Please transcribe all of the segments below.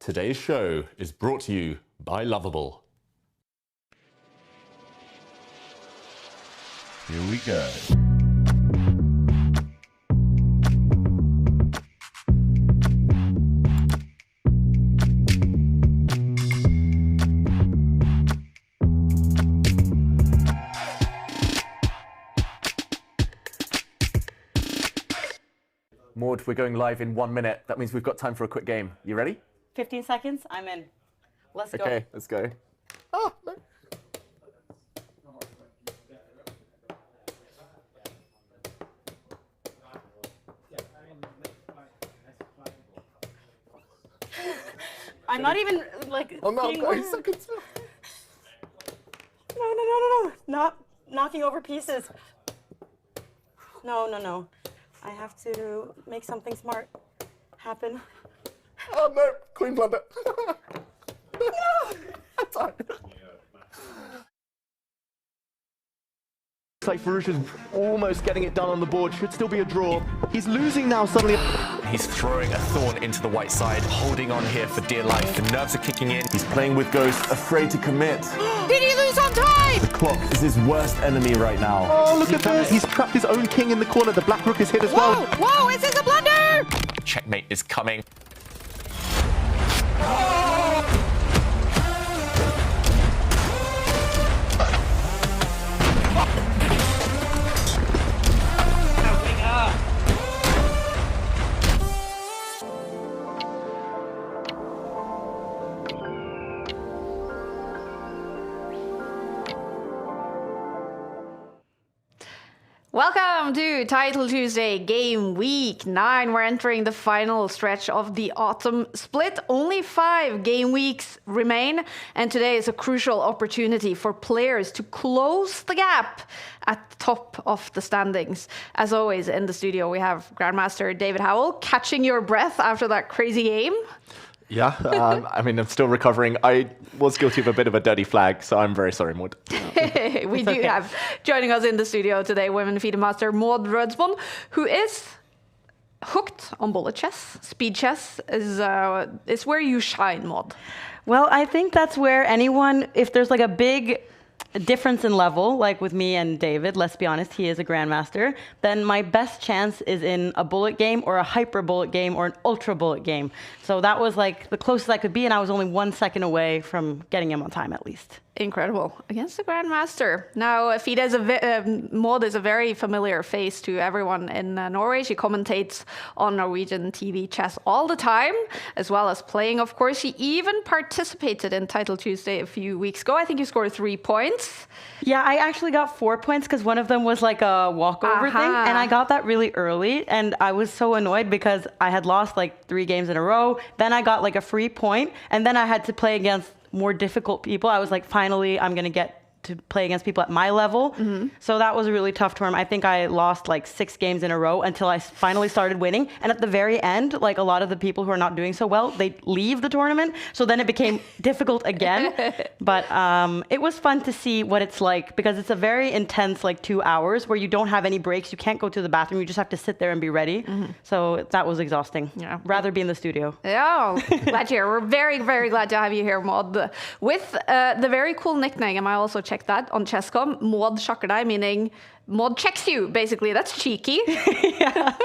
Today's show is brought to you by Lovable. Here we go. Maud, we're going live in 1 minute. That means we've got time for a quick game. You ready? 15 seconds, I'm in. Let's go. Okay, let's go. Oh, no. I'm not even like. Oh no, being 30 over- seconds. No. Not knocking over pieces. No. I have to make something smart happen. Oh no, queen blunder. No! I'm sorry. Looks like Farouche is almost getting it done on the board. Should still be a draw. He's losing now suddenly. He's throwing a thorn into the white side, holding on here for dear life. The nerves are kicking in. He's playing with Ghost, afraid to commit. Did he lose on time? The clock is his worst enemy right now. Oh, look at this. He's trapped his own king in the corner. The black rook is hit as well. Whoa, is this a blunder? Checkmate is coming. Welcome to Title Tuesday, Game Week 9. We're entering the final stretch of the autumn split. Only 5 game weeks remain, and today is a crucial opportunity for players to close the gap at the top of the standings. As always, in the studio, we have Grandmaster David Howell, catching your breath after that crazy game. Yeah, I mean, I'm still recovering. I was guilty of a bit of a dirty flag, so I'm very sorry, Maud. We do have joining us in the studio today Women FIDE Master Maud Rødsbom, who is hooked on bullet chess. Speed chess is where you shine, Maud. Well, I think that's where anyone, if there's like a big difference in level, like with me and David, let's be honest, he is a grandmaster, then my best chance is in a bullet game or a hyper bullet game or an ultra bullet game. So that was like the closest I could be, and I was only 1 second away from getting him on time at least. Incredible. Against the Grandmaster. Now, FIDE Maud is a very familiar face to everyone in Norway. She commentates on Norwegian TV chess all the time, as well as playing, of course. She even participated in Title Tuesday a few weeks ago. I think you scored 3 points. Yeah, I actually got 4 points because one of them was like a walkover thing, and I got that really early, and I was so annoyed because I had lost like 3 games in a row. Then I got like a free point, and then I had to play against more difficult people. I was like, finally, I'm going to get to play against people at my level. Mm-hmm. So that was a really tough tournament. I think I lost like 6 games in a row until I finally started winning. And at the very end, like a lot of the people who are not doing so well, they leave the tournament. So then it became difficult again. But it was fun to see what it's like, because it's a very intense like 2 hours where you don't have any breaks. You can't go to the bathroom. You just have to sit there and be ready. Mm-hmm. So that was exhausting. Yeah. Rather be in the studio. Yeah, glad you're here. We're very, very glad to have you here, Maud. With the very cool nickname, I also checked that on Chess.com, Maud sjakker deg, meaning Maud checks you, basically. That's cheeky. Yeah,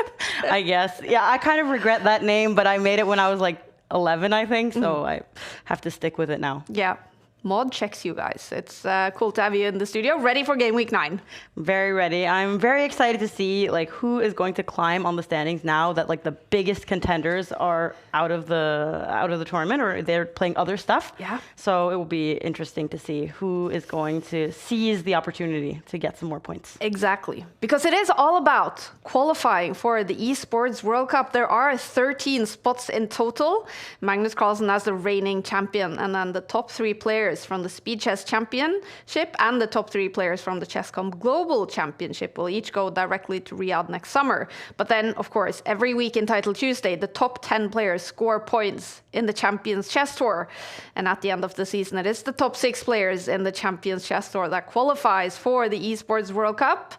I guess. Yeah, I kind of regret that name, but I made it when I was like 11, I think, so I have to stick with it now. Yeah. Maud checks you guys. It's cool to have you in the studio, ready for Game Week 9. Very ready. I'm very excited to see like who is going to climb on the standings now that like the biggest contenders are out of the tournament, or they're playing other stuff. Yeah. So it will be interesting to see who is going to seize the opportunity to get some more points. Exactly. Because it is all about qualifying for the Esports World Cup. There are 13 spots in total. Magnus Carlsen as the reigning champion, and then the top 3 players from the Speed Chess Championship and the top 3 players from the Chess.com Global Championship will each go directly to Riyadh next summer. But then, of course, every week in Title Tuesday, the top 10 players score points in the Champions Chess Tour. And at the end of the season, it is the top 6 players in the Champions Chess Tour that qualifies for the Esports World Cup.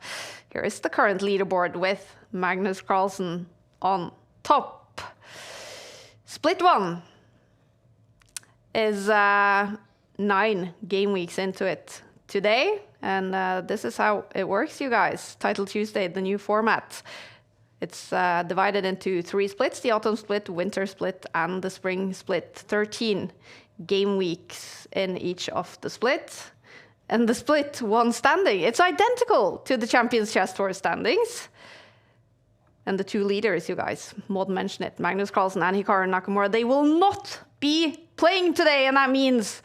Here is the current leaderboard with Magnus Carlsen on top. Split 1. is 9 game weeks into it today. And this is how it works, you guys. Title Tuesday, the new format. It's divided into 3 splits, the autumn split, winter split, and the spring split. 13 game weeks in each of the splits. And the split 1 standing, it's identical to the Champions Chess Tour standings. And the 2 leaders, you guys, Maud mentioned it, Magnus Carlsen and Hikaru Nakamura, they will not be playing today, and that means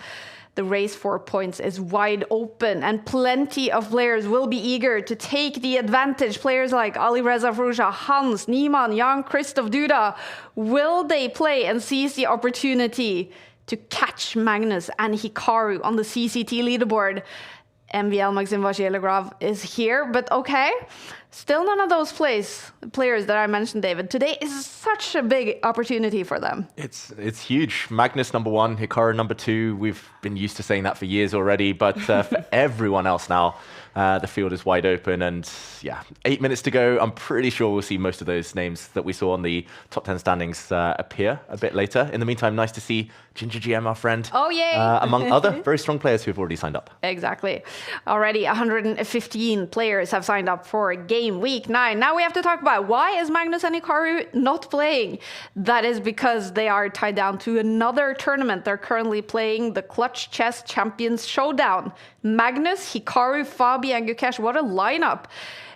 the race for points is wide open, and plenty of players will be eager to take the advantage. Players like Ali Reza Frouzja, Hans Niemann, Jan Christoph Duda, will they play and seize the opportunity to catch Magnus and Hikaru on the CCT leaderboard? MVL Maxim Vachier-Lagrave is here, but okay. Still none of those players that I mentioned, David. Today is such a big opportunity for them. It's huge. Magnus number 1, Hikaru number 2. We've been used to saying that for years already, but for everyone else now, the field is wide open. And yeah, 8 minutes to go. I'm pretty sure we'll see most of those names that we saw on the top 10 standings appear a bit later. In the meantime, nice to see Ginger GM, our friend. Oh, yay! Among other very strong players who have already signed up. Exactly. Already 115 players have signed up for Game Week 9. Now we have to talk about why is Magnus and Hikaru not playing? That is because they are tied down to another tournament. They're currently playing the Clutch Chess Champions Showdown. Magnus, Hikaru, Fabi, and Gukesh. What a lineup.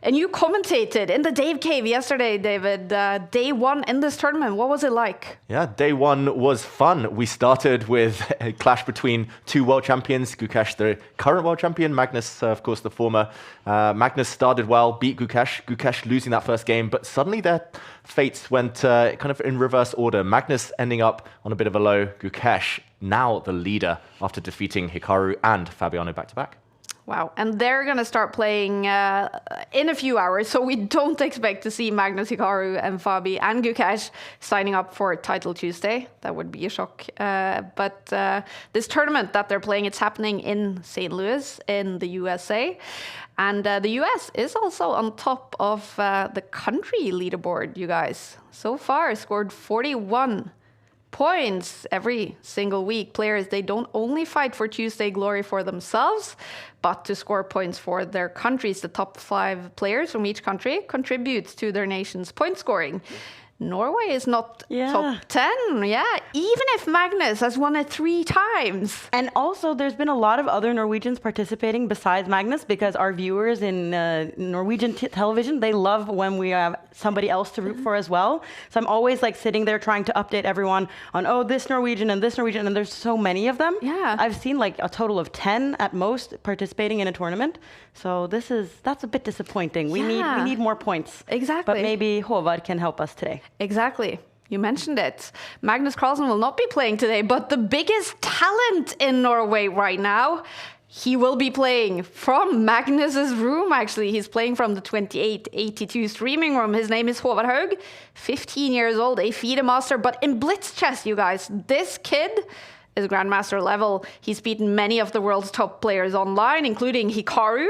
And you commentated in the Dave Cave yesterday, David. Day 1 in this tournament. What was it like? Yeah, day 1 was fun. We started with a clash between 2 world champions. Gukesh, the current world champion. Magnus, of course, the former. Magnus started well, beat Gukesh. Gukesh losing that first game, but suddenly their fates went kind of in reverse order. Magnus ending up on a bit of a low. Gukesh now the leader after defeating Hikaru and Fabiano back-to-back. Wow, and they're going to start playing in a few hours, so we don't expect to see Magnus, Hikaru, and Fabi and Gukesh signing up for Title Tuesday. That would be a shock. But this tournament that they're playing, it's happening in St. Louis in the USA. And the US is also on top of the country leaderboard, you guys. So far, scored 41 points every single week. Players, they don't only fight for Tuesday glory for themselves, but to score points for their countries. The top 5 players from each country contribute to their nation's point scoring. Norway is not top 10, even if Magnus has won it 3 times. And also, there's been a lot of other Norwegians participating besides Magnus, because our viewers in Norwegian television, they love when we have somebody else to root for as well. So I'm always like sitting there trying to update everyone on, oh, this Norwegian, and there's so many of them. Yeah. I've seen like a total of 10 at most participating in a tournament. So that's a bit disappointing. We need more points. Exactly. But maybe Håvard can help us today. Exactly. You mentioned it. Magnus Carlsen will not be playing today, but the biggest talent in Norway right now, he will be playing from Magnus's room, actually. He's playing from the 2882 streaming room. His name is Håvard Haug, 15 years old, a FIDE master, but in blitz chess, you guys. This kid is grandmaster level. He's beaten many of the world's top players online, including Hikaru,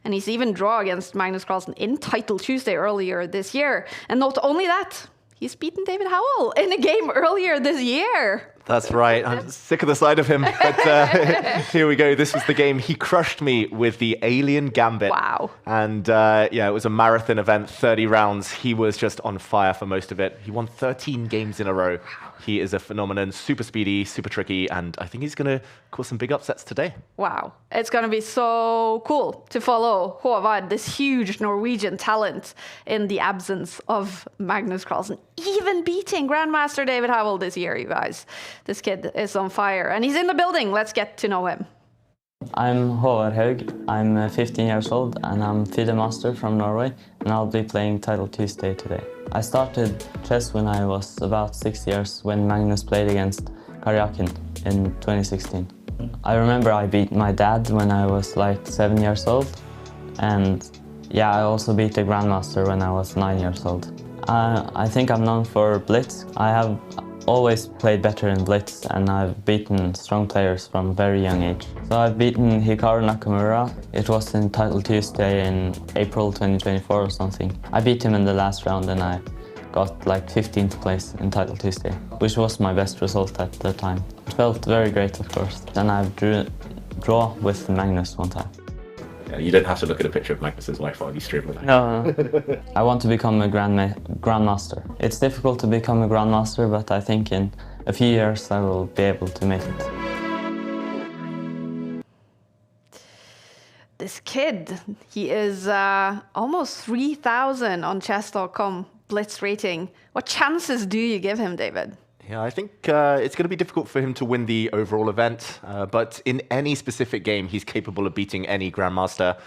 and he's even draw against Magnus Carlsen in Title Tuesday earlier this year. And not only that, he's beaten David Howell in a game earlier this year. That's right. I'm sick of the sight of him. But here we go. This was the game. He crushed me with the Alien Gambit. Wow. And it was a marathon event, 30 rounds. He was just on fire for most of it. He won 13 games in a row. He is a phenomenon, super speedy, super tricky, and I think he's going to cause some big upsets today. Wow. It's going to be so cool to follow Håvard, this huge Norwegian talent, in the absence of Magnus Carlsen, even beating Grandmaster David Howell this year, you guys. This kid is on fire, and he's in the building. Let's get to know him. I'm Håvard Haug. I'm 15 years old, and I'm FIDE master from Norway, and I'll be playing Title Tuesday today. I started chess when I was about 6 years, when Magnus played against Karjakin in 2016. I remember I beat my dad when I was like 7 years old, and I also beat the Grandmaster when I was 9 years old. I think I'm known for Blitz. I have always played better in Blitz, and I've beaten strong players from a very young age. So I've beaten Hikaru Nakamura. It was in Title Tuesday in April 2024 or something. I beat him in the last round, and I got like 15th place in Title Tuesday, which was my best result at the time. It felt very great, of course. Then I've draw with Magnus one time. Yeah, you don't have to look at a picture of Magnus's wife while you stream with her. No. I want to become a grandmaster. It's difficult to become a grandmaster, but I think in a few years I will be able to make it. This kid, he is almost 3,000 on Chess.com Blitz rating. What chances do you give him, David? Yeah, I think it's going to be difficult for him to win the overall event, but in any specific game, he's capable of beating any Grandmaster.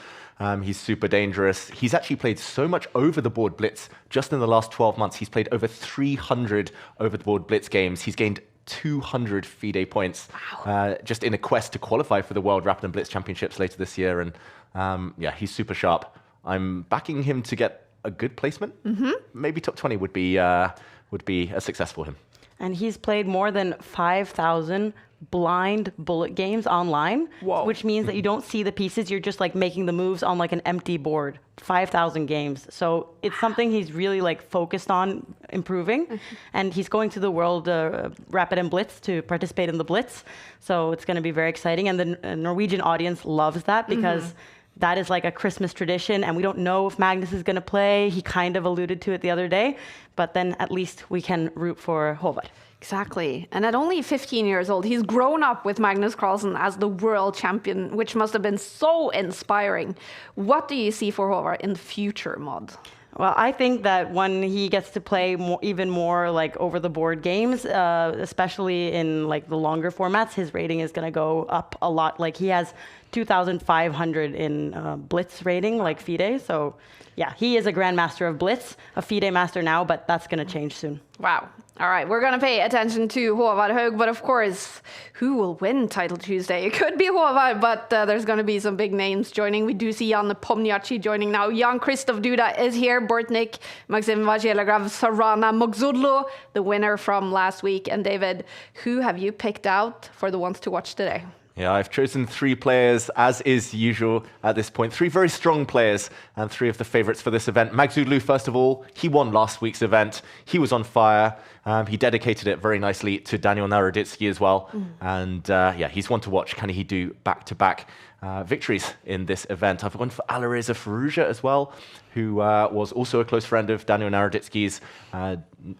He's super dangerous. He's actually played so much over-the-board Blitz just in the last 12 months. He's played over 300 over-the-board Blitz games. He's gained 200 FIDE points just in a quest to qualify for the World Rapid and Blitz Championships later this year. And yeah, he's super sharp. I'm backing him to get a good placement. Maybe top 20 would be a success for him. And he's played more than 5,000 blind bullet games online, which means that you don't see the pieces. You're just like making the moves on like an empty board. 5,000 games. So it's something he's really like focused on improving. And he's going to the World Rapid and Blitz to participate in the Blitz. So it's going to be very exciting. And the Norwegian audience loves that because that is like a Christmas tradition. And we don't know if Magnus is going to play. He kind of alluded to it the other day. But then at least we can root for Håvard. Exactly. And at only 15 years old, he's grown up with Magnus Carlsen as the world champion, which must have been so inspiring. What do you see for Håvard in the future, Maud? Well, I think that when he gets to play even more like over the board games, especially in like the longer formats, his rating is going to go up a lot. Like he has 2,500 in Blitz rating, like FIDE. So yeah, he is a grandmaster of Blitz, a FIDE master now, but that's going to change soon. Wow. All right, we're going to pay attention to Håvard Haug, but of course, who will win Title Tuesday? It could be Håvard, but there's going to be some big names joining. We do see Jan Pomniachtchi joining now. Jan Christoph Duda is here. Bortnik, Maxim Vajelagrav, Sarana Mogzudlu, the winner from last week. And David, who have you picked out for the ones to watch today? Yeah, I've chosen 3 players, as is usual at this point. 3 very strong players and 3 of the favorites for this event. Magzudlu, first of all, he won last week's event. He was on fire. He dedicated it very nicely to Daniel Naroditsky as well. And yeah, he's one to watch. Can he do back-to-back victories in this event? I've gone for Alireza Firouzja as well, who was also a close friend of Daniel Naroditsky's.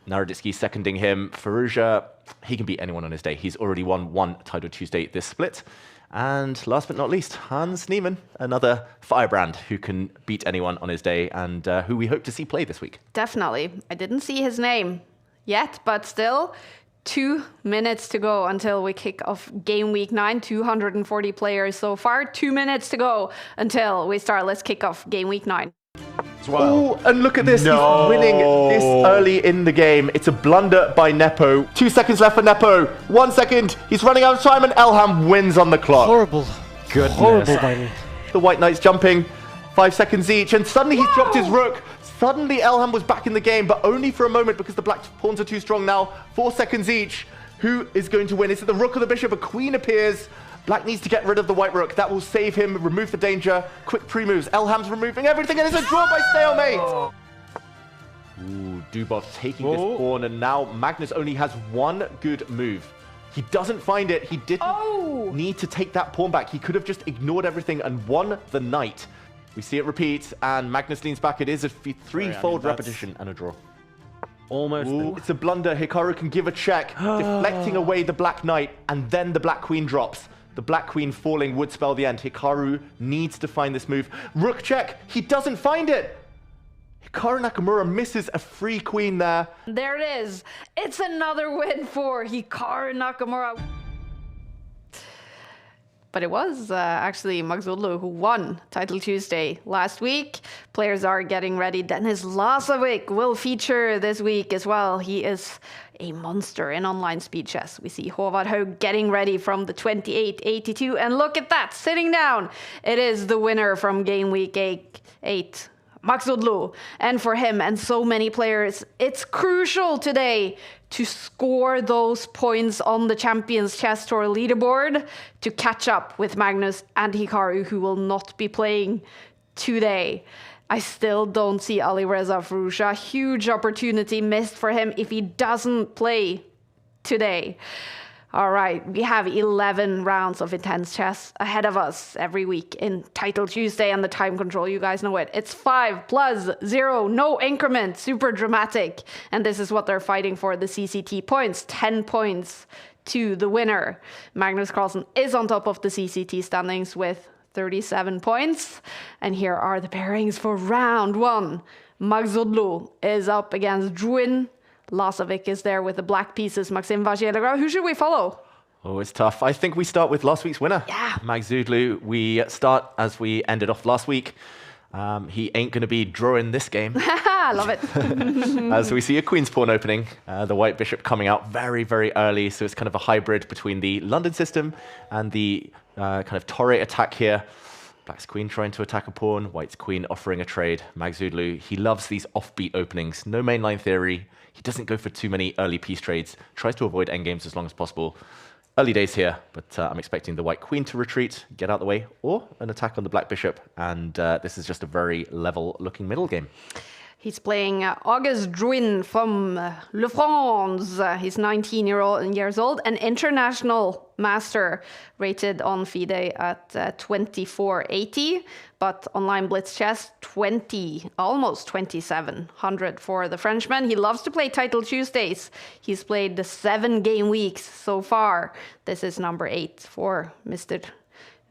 Naroditsky seconding him. Firouzja, he can beat anyone on his day. He's already won 1 Title Tuesday this split. And last but not least, Hans Niemann, another firebrand who can beat anyone on his day and who we hope to see play this week. Definitely. I didn't see his name yet, but still, 2 minutes to go until we kick off Game Week 9. 240 players so far. 2 minutes to go until we start. Let's kick off Game Week 9. Oh, and look at this. No. He's winning this early in the game. It's a blunder by Nepo. 2 seconds left for Nepo. 1 second. He's running out of time and Elham wins on the clock. Horrible. Goodness. Horrible by me. The White Knights jumping. 5 seconds each. And suddenly he's dropped his rook. Suddenly Elham was back in the game, but only for a moment because the black pawns are too strong now. 4 seconds each. Who is going to win? Is it the rook or the bishop? A queen appears. Black needs to get rid of the white rook. That will save him, remove the danger. Quick pre-moves. Elham's removing everything, and it's a draw by stalemate. Ooh, Dubov taking this pawn, and now Magnus only has 1 good move. He does't find it. He didn't need to take that pawn back. He could have just ignored everything and won the knight. We see it repeat, and Magnus leans back. It is a 3-fold repetition and a draw. Almost. Ooh, it's a blunder. Hikaru can give a check, deflecting away the black knight, and then the black queen drops. The black queen falling would spell the end. Hikaru needs to find this move. Rook check. He doesn't find it. Hikaru Nakamura misses a free queen there. There it is. It's another win for Hikaru Nakamura. But it was actually Magzudlu who won Title Tuesday last week. Players are getting ready. Dennis Lazovic will feature this week as well. He is a monster in online speed chess. We see Håvard Haug getting ready from the 28-82. And look at that, sitting down. It is the winner from Game Week 8. Magzudlu. And for him and so many players, it's crucial today to score those points on the Champions Chess Tour leaderboard to catch up with Magnus and Hikaru, who will not be playing today. I still don't see Alireza Firouzja. Huge opportunity missed for him if he doesn't play today. All right, we have 11 rounds of intense chess ahead of us every week in Title Tuesday and the time control. You guys know it. It's 5 plus 0, no increment, super dramatic. And this is what they're fighting for, the CCT points, 10 points to the winner. Magnus Carlsen is on top of the CCT standings with 37 points. And here are the pairings for round 1. Magzodlu is up against Druin. Lasovic is there with the black pieces. Maxime Vachier-Legrand. Who should we follow? Oh, it's tough. I think we start with last week's winner. Yeah. Magzodlu. We start as we ended off last week. He ain't going to be drawing this game. I love it. As we see a queen's pawn opening, the white bishop coming out very, very early. So it's kind of a hybrid between the London system and the kind of torre attack here. Black's queen trying to attack a pawn, white's queen offering a trade. Magzodlu, he loves these offbeat openings. No mainline theory. He doesn't go for too many early piece trades. Tries to avoid endgames as long as possible. Early days here, but I'm expecting the white queen to retreat, get out the way, or an attack on the black bishop. And this is just a very level-looking middle game. He's playing August Druin from Le France. He's 19 years old, an international master, rated on FIDE at 2480, but online blitz chess 20, almost 2700 for the Frenchman. He loves to play Title Tuesdays. He's played the 7 game weeks so far. This is number 8 for Mr.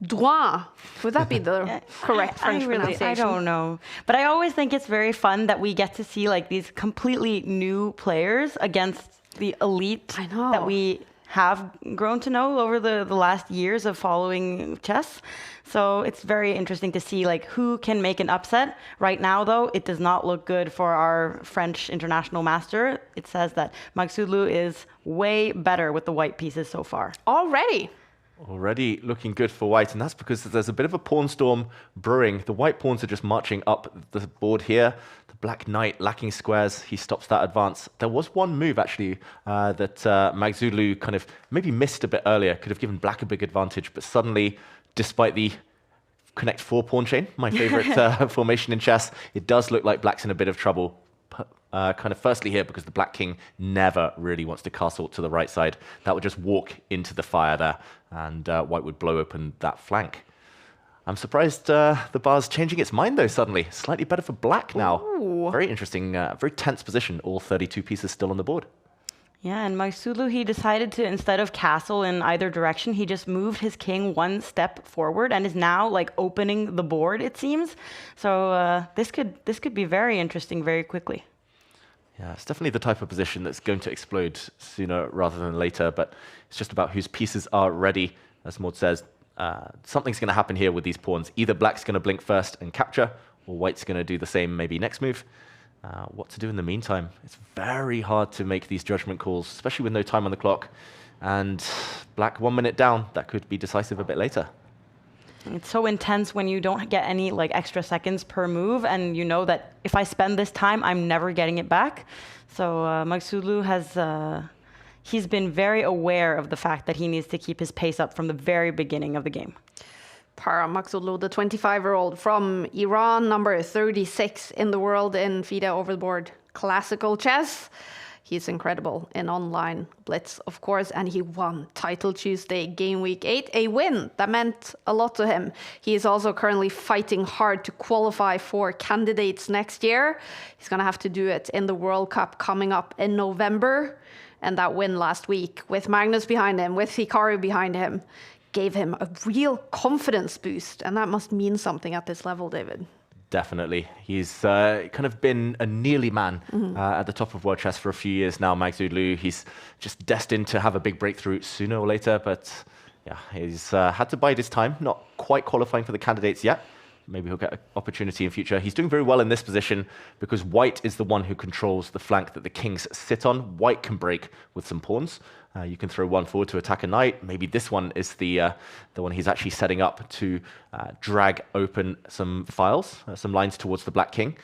Drouin. Would that be the correct French pronunciation? I don't know. But I always think it's very fun that we get to see like these completely new players against the elite that we have grown to know over the last years of following chess. So it's very interesting to see like who can make an upset. Right now, though, it does not look good for our French international master. It says that Magzodlu is way better with the white pieces so far. Already looking good for white, and that's because there's a bit of a pawn storm brewing. The white pawns are just marching up the board here. The black knight lacking squares, he stops that advance. There was one move, actually, that Magzodlu kind of maybe missed a bit earlier, could have given black a big advantage, but suddenly, despite the connect 4 pawn chain, my favorite formation in chess, it does look like black's in a bit of trouble. Kind of firstly here, because the black king never really wants to castle to the right side. That would just walk into the fire there, and white would blow open that flank. I'm surprised the bar's changing its mind, though, suddenly. Slightly better for black now. Ooh. Very interesting, very tense position. All 32 pieces still on the board. Yeah, and Magzodlu, he decided to, instead of castle in either direction, he just moved his king 1 step forward and is now like opening the board, it seems. So this could be very interesting very quickly. Yeah, it's definitely the type of position that's going to explode sooner rather than later, but it's just about whose pieces are ready. As Maud says, something's going to happen here with these pawns. Either black's going to blink first and capture, or white's going to do the same maybe next move. What to do in the meantime? It's very hard to make these judgment calls, especially with no time on the clock. And black 1 minute down, that could be decisive a bit later. It's so intense when you don't get any like extra seconds per move, and you know that if I spend this time, I'm never getting it back. So Magzodlu has he's been very aware of the fact that he needs to keep his pace up from the very beginning of the game. Parham Magzodlu, the 25-year-old from Iran, number 36 in the world in FIDE Overboard Classical Chess. He's incredible in online blitz, of course, and he won Title Tuesday Game Week 8, a win that meant a lot to him. He is also currently fighting hard to qualify for candidates next year. He's going to have to do it in the World Cup coming up in November. And that win last week with Magnus behind him, with Hikaru behind him, gave him a real confidence boost. And that must mean something at this level, David. Definitely. He's kind of been a nearly man at the top of world chess for a few years now, Magzodlu. He's just destined to have a big breakthrough sooner or later, but yeah, he's had to bide his time, not quite qualifying for the candidates yet. Maybe he'll get an opportunity in future. He's doing very well in this position because white is the one who controls the flank that the kings sit on. White can break with some pawns. You can throw one forward to attack a knight. Maybe this one is the one he's actually setting up to drag open some files, some lines towards the black king.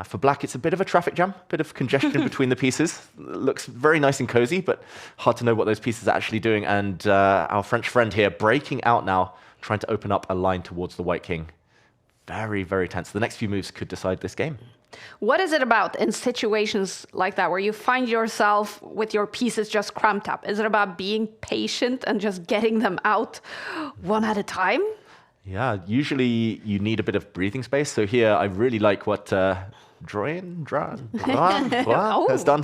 For black, it's a bit of a traffic jam, a bit of congestion between the pieces. Looks very nice and cozy, but hard to know what those pieces are actually doing. And our French friend here breaking out now, trying to open up a line towards the white king. very, very tense. The next few moves could decide this game. What is it about in situations like that where you find yourself with your pieces just cramped up? Is it about being patient and just getting them out one at a time? Yeah, usually you need a bit of breathing space. So here I really like what Droyan has done.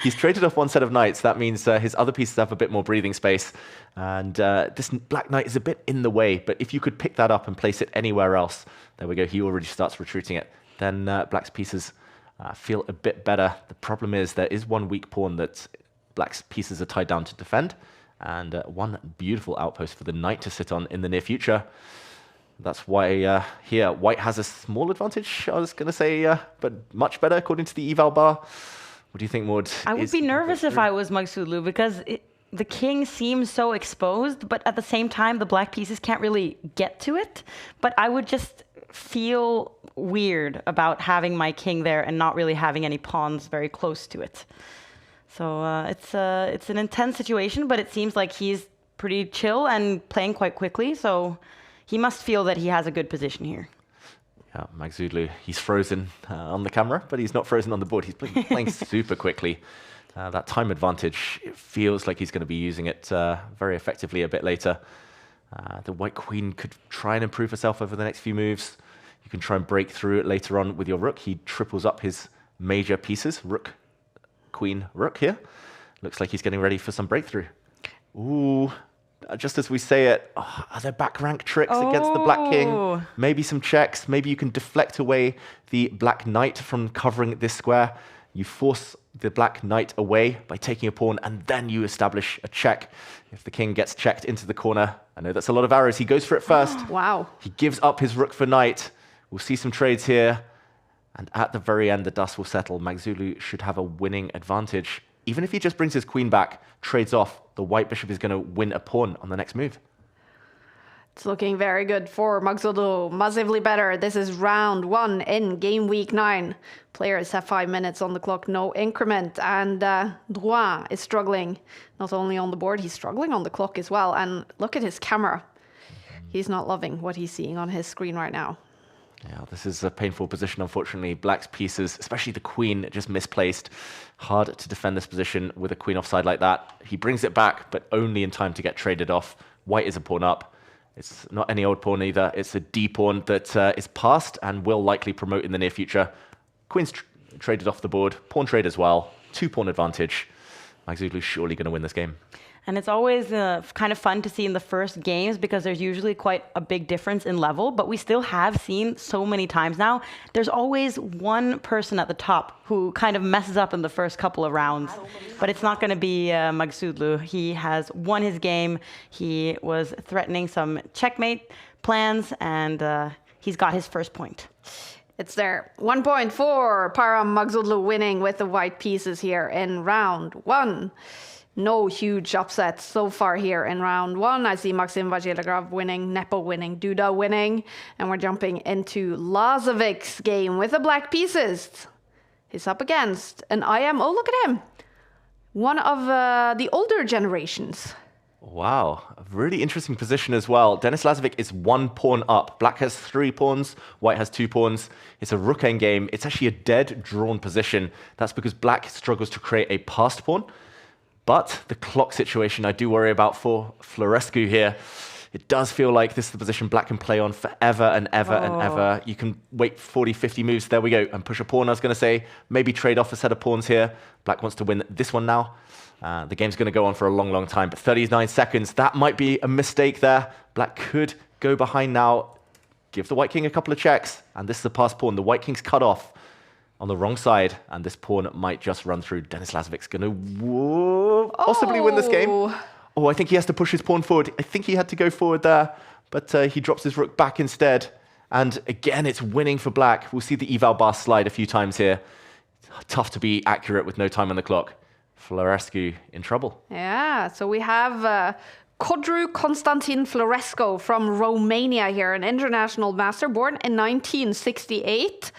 He's traded off one set of knights. That means his other pieces have a bit more breathing space. And this black knight is a bit in the way, but if you could pick that up and place it anywhere else, there we go, he already starts retreating it. Then black's pieces feel a bit better. The problem is there is one weak pawn that black's pieces are tied down to defend, and one beautiful outpost for the knight to sit on in the near future. That's why here white has a small advantage, I was going to say, but much better according to the eval bar. What do you think, Maud? I would be nervous if I was Magsudlu, because the king seems so exposed, but at the same time, the black pieces can't really get to it. But I would just feel weird about having my king there and not really having any pawns very close to it. So it's an intense situation, but it seems like he's pretty chill and playing quite quickly. So he must feel that he has a good position here. Yeah, Magsudlu, he's frozen on the camera, but he's not frozen on the board. He's playing super quickly. That time advantage, it feels like he's going to be using it very effectively a bit later. The white queen could try and improve herself over the next few moves. You can try and break through it later on with your rook. He triples up his major pieces. Rook, queen, rook here. Looks like he's getting ready for some breakthrough. Ooh, just as we say it, are there back rank tricks against the black king? Maybe some checks. Maybe you can deflect away the black knight from covering this square. You force the black knight away by taking a pawn, and then you establish a check. If the king gets checked into the corner, I know that's a lot of arrows. He goes for it first. Wow. He gives up his rook for knight. We'll see some trades here. And at the very end, the dust will settle. Magsudlu should have a winning advantage. Even if he just brings his queen back, trades off, the white bishop is going to win a pawn on the next move. It's looking very good for Magsudlu. Massively better. This is round 1 in game week 9. Players have 5 minutes on the clock, no increment. And Droit is struggling, not only on the board, he's struggling on the clock as well. And look at his camera. He's not loving what he's seeing on his screen right now. Yeah, this is a painful position, unfortunately. Black's pieces, especially the queen, just misplaced. Hard to defend this position with a queen offside like that. He brings it back, but only in time to get traded off. White is a pawn up. It's not any old pawn either. It's a D pawn that is passed and will likely promote in the near future. Queen's traded off the board. Pawn trade as well. 2 pawn advantage. Magsudlu's surely going to win this game. And it's always kind of fun to see in the first games because there's usually quite a big difference in level, but we still have seen so many times now, there's always one person at the top who kind of messes up in the first couple of rounds. But it's not going to be Magsudlu. He has won his game. He was threatening some checkmate plans, and he's got his first point. It's there. 1 point for Parham. Magsudlu winning with the white pieces here in round 1. No huge upsets so far here in round 1. I see Maxim Vajilagrov winning, Nepo winning, Duda winning. And we're jumping into Lazovic's game with the black pieces. He's up against an IM. Oh, look at him. One of the older generations. Wow, a really interesting position as well. Denis Lazovic is 1 pawn up. Black has 3 pawns, white has 2 pawns. It's a rook endgame. It's actually a dead drawn position. That's because black struggles to create a passed pawn. But the clock situation I do worry about for Florescu here. It does feel like this is the position black can play on forever and ever and ever. You can wait 40, 50 moves. There we go. And push a pawn, I was going to say. Maybe trade off a set of pawns here. Black wants to win this one now. The game's going to go on for a long, long time. But 39 seconds, that might be a mistake there. Black could go behind now. Give the white king a couple of checks. And this is the passed pawn. The white king's cut off on the wrong side, and this pawn might just run through. Denis Lazovic's going to possibly win this game. Oh, I think he has to push his pawn forward. I think he had to go forward there, but he drops his rook back instead. And again, it's winning for black. We'll see the eval bar slide a few times here. Tough to be accurate with no time on the clock. Florescu in trouble. Yeah, so we have Codru Constantin Florescu from Romania here, an international master born in 1968.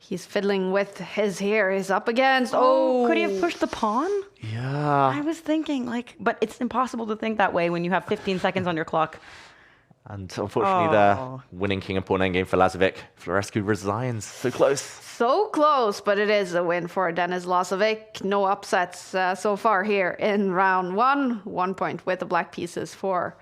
He's fiddling with his hair. He's up against. Could he have pushed the pawn? Yeah. I was thinking, but it's impossible to think that way when you have 15 seconds on your clock. And unfortunately, the winning king and pawn endgame for Lazovic. Florescu resigns. So close. So close, but it is a win for Denis Lazovic. No upsets so far here in round 1. 1 point with the black pieces for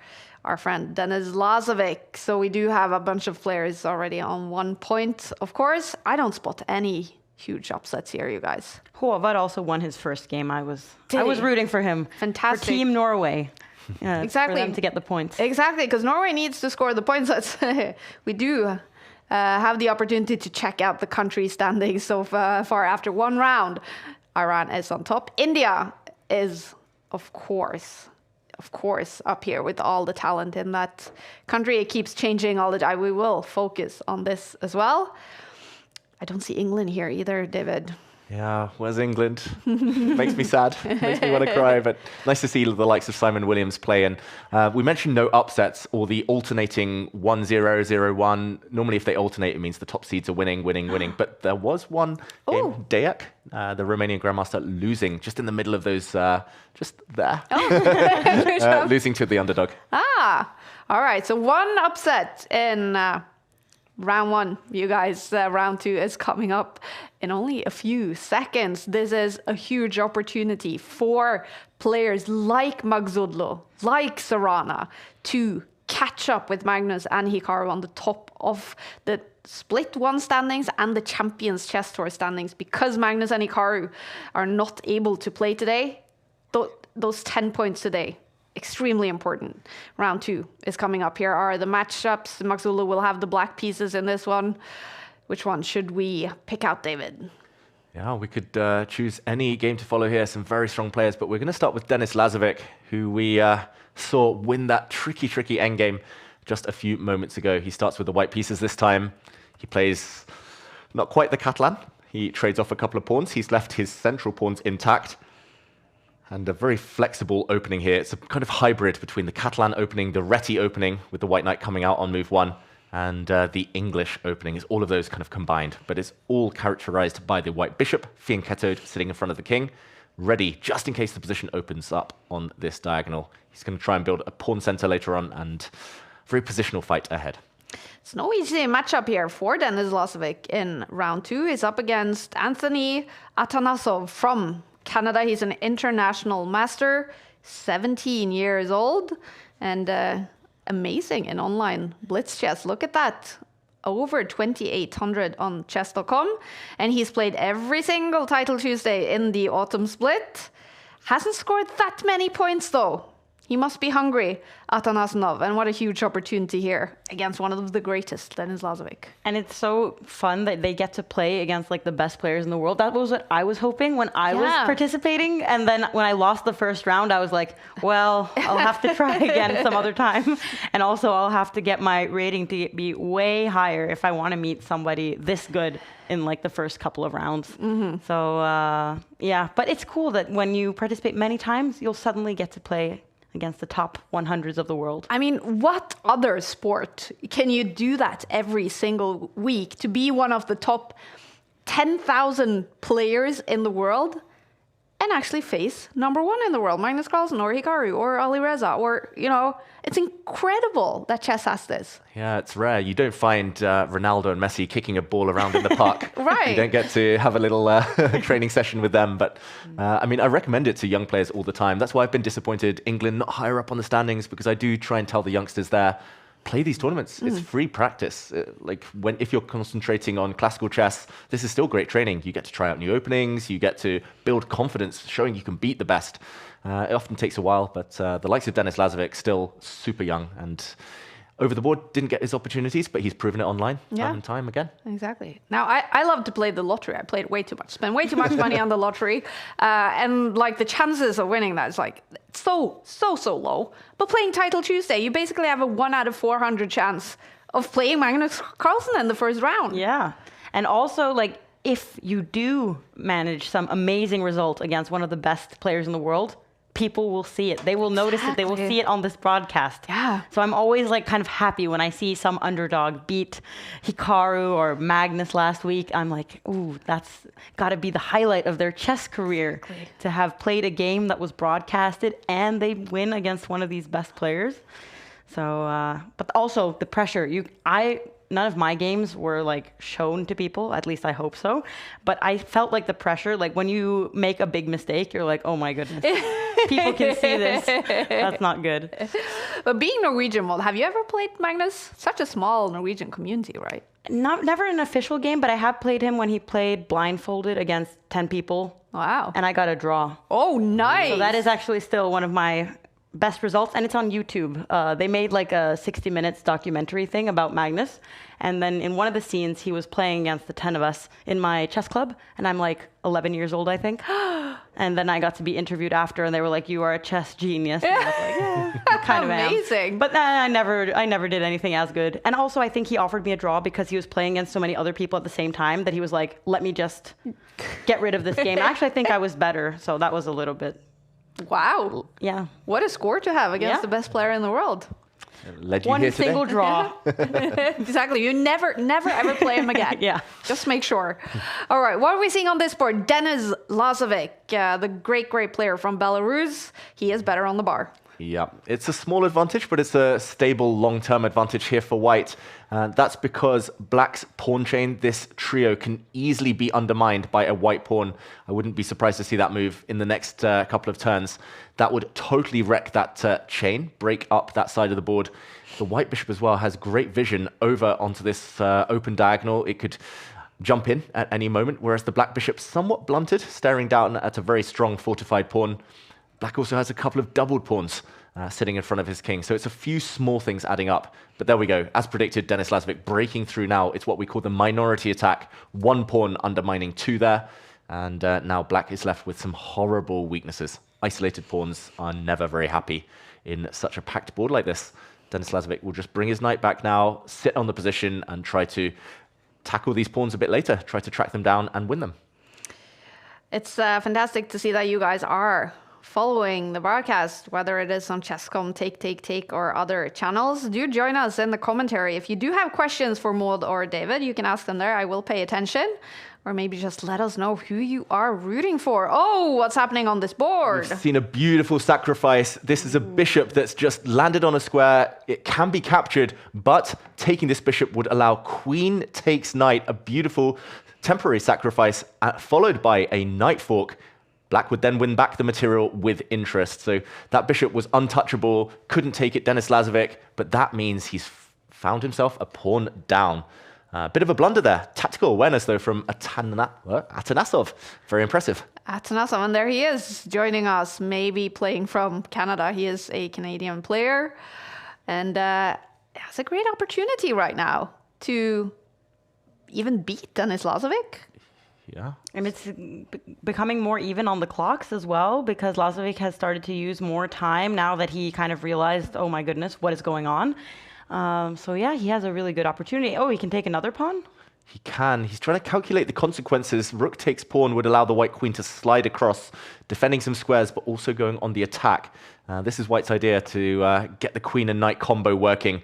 our friend Denis Lazovic. So we do have a bunch of players already on 1 point. Of course, I don't spot any huge upsets here, you guys. Håvard also won his first game. I was rooting for him. Fantastic. For Team Norway. Exactly. For them to get the points. Exactly, because Norway needs to score the points. We do have the opportunity to check out the country standings so far after 1 round. Iran is on top. India is, of course, up here with all the talent in that country. It keeps changing all the time. We will focus on this as well. I don't see England here either, David. Yeah, where's England? Makes me sad. Makes me want to cry. But nice to see the likes of Simon Williams play. And we mentioned no upsets or the alternating 1-0, 0-1. Normally, if they alternate, it means the top seeds are winning. But there was one game, Deac, the Romanian grandmaster, losing just in the middle of those, just there. Losing to the underdog. All right. So one upset in round 1, you guys. Round 2 is coming up in only a few seconds. This is a huge opportunity for players like Magzudlo, like Sarana, to catch up with Magnus and Hikaru on the top of the split 1 standings and the Champions Chess Tour standings. Because Magnus and Hikaru are not able to play today, those 10 points today, extremely important. Round 2 is coming up. Here are the matchups. Magzudlo will have the black pieces in this one. Which one should we pick out, David? Yeah, we could choose any game to follow here. Some very strong players, but we're going to start with Denis Lazovic, who we saw win that tricky endgame just a few moments ago. He starts with the white pieces this time. He plays not quite the Catalan. He trades off a couple of pawns. He's left his central pawns intact. And a very flexible opening here. It's a kind of hybrid between the Catalan opening, the Reti opening, with the white knight coming out on move 1, and the English opening. Is all of those kind of combined. But it's all characterized by the white bishop, fianchettoed, sitting in front of the king, ready just in case the position opens up on this diagonal. He's going to try and build a pawn center later on, and very positional fight ahead. It's no easy matchup here for Denis Lazovic in round 2. He's up against Anthony Atanasov from Canada. He's an international master, 17 years old, and amazing in online blitz chess. Look at that. Over 2,800 on Chess.com. And he's played every single Title Tuesday in the autumn split. Hasn't scored that many points, though. He must be hungry, Atanasov, and what a huge opportunity here against one of the greatest, Denis Lazovic. And it's so fun that they get to play against like the best players in the world. That was what I was hoping when I was participating. And then when I lost the first round, I was like, well, I'll have to try again some other time. And also I'll have to get my rating to be way higher if I want to meet somebody this good in like the first couple of rounds. So yeah, but it's cool that when you participate many times, you'll suddenly get to play against the top 100s of the world. I mean, what other sport can you do that every single week to be one of the top 10,000 players in the world and actually face number 1 in the world, Magnus Carlsen or Hikaru or Ali Reza, or, you know, it's incredible that chess has this. Yeah, it's rare. You don't find Ronaldo and Messi kicking a ball around in the park. Right. You don't get to have a little training session with them. But I mean, I recommend it to young players all the time. That's why I've been disappointed England not higher up on the standings, because I do try and tell the youngsters there, play these tournaments. It's free practice. If you're concentrating on classical chess, this is still great training. You get to try out new openings. You get to build confidence, showing you can beat the best. It often takes a while, but the likes of Denis Lazovic, still super young, and over the board didn't get his opportunities, but he's proven it online time and time again. Exactly. Now, I love to play the lottery. I played way too much, spend way too much money on the lottery. And like the chances of winning that is like so low. But playing Title Tuesday, you basically have a 1 out of 400 chance of playing Magnus Carlsen in the first round. Yeah. And also, like, if you do manage some amazing result against one of the best players in the world, people will see it. They will notice it. They will see it on this broadcast. Yeah. So I'm always like kind of happy when I see some underdog beat Hikaru or Magnus last week. I'm like, ooh, that's got to be the highlight of their chess career, to have played a game that was broadcasted and they win against one of these best players. So, but also the pressure. None of my games were like shown to people. At least I hope so. But I felt like the pressure. Like when you make a big mistake, you're like, oh my goodness, people can see this. That's not good. But being Norwegian, well, have you ever played Magnus? Such a small Norwegian community, right? Never an official game, but I have played him when he played blindfolded against 10 people. Wow. And I got a draw. Oh, nice. So that is actually still one of my best results, and it's on YouTube. They made like a 60 minutes documentary thing about Magnus, and then in one of the scenes he was playing against the 10 of us in my chess club, and I'm like 11 years old, I think. And then I got to be interviewed after, and they were like, "You are a chess genius." And I was like, "Yeah, I kind of am." Amazing. But I never did anything as good. And also, I think he offered me a draw because he was playing against so many other people at the same time that he was like, "Let me just get rid of this game." Actually, I think I was better, so that was a little bit. Wow. Yeah. What a score to have against Yeah. the best player in the world. Led you One here today. single draw. Exactly. You never ever play him again. Yeah. Just make sure. All right. What are we seeing on this board? Denis Lazovic, the great player from Belarus. He is better on the bar. Yeah, it's a small advantage, but it's a stable long-term advantage here for white. That's because black's pawn chain, this trio, can easily be undermined by a white pawn. I wouldn't be surprised to see that move in the next couple of turns. That would totally wreck that chain, break up that side of the board. The white bishop as well has great vision over onto this open diagonal. It could jump in at any moment, whereas the black bishop's somewhat blunted, staring down at a very strong fortified pawn. Black also has a couple of doubled pawns sitting in front of his king. So it's a few small things adding up. But there we go. As predicted, Denis Lazovic breaking through now. It's what we call the minority attack. One pawn undermining two there. And now black is left with some horrible weaknesses. Isolated pawns are never very happy in such a packed board like this. Denis Lazovic will just bring his knight back now, sit on the position, and try to tackle these pawns a bit later. Try to track them down and win them. It's fantastic to see that you guys are following the broadcast, whether it is on Chess.com, Take, or other channels. Do join us in the commentary. If you do have questions for Maud or David, you can ask them there. I will pay attention. Or maybe just let us know who you are rooting for. Oh, what's happening on this board? We've seen a beautiful sacrifice. This is a bishop that's just landed on a square. It can be captured, but taking this bishop would allow queen takes knight, a beautiful temporary sacrifice, followed by a knight fork. Black would then win back the material with interest. So that bishop was untouchable, couldn't take it, Denis Lazovic, but that means he's found himself a pawn down. Bit of a blunder there. Tactical awareness, though, from Atanasov. Very impressive. Atanasov, and there he is, joining us, maybe playing from Canada. He is a Canadian player, and has a great opportunity right now to even beat Denis Lazovic. Yeah. And it's becoming more even on the clocks as well, because Lazovic has started to use more time now that he kind of realized, oh my goodness, what is going on? So yeah, he has a really good opportunity. Oh, he can take another pawn? He can. He's trying to calculate the consequences. Rook takes pawn would allow the white queen to slide across, defending some squares, but also going on the attack. This is white's idea to get the queen and knight combo working.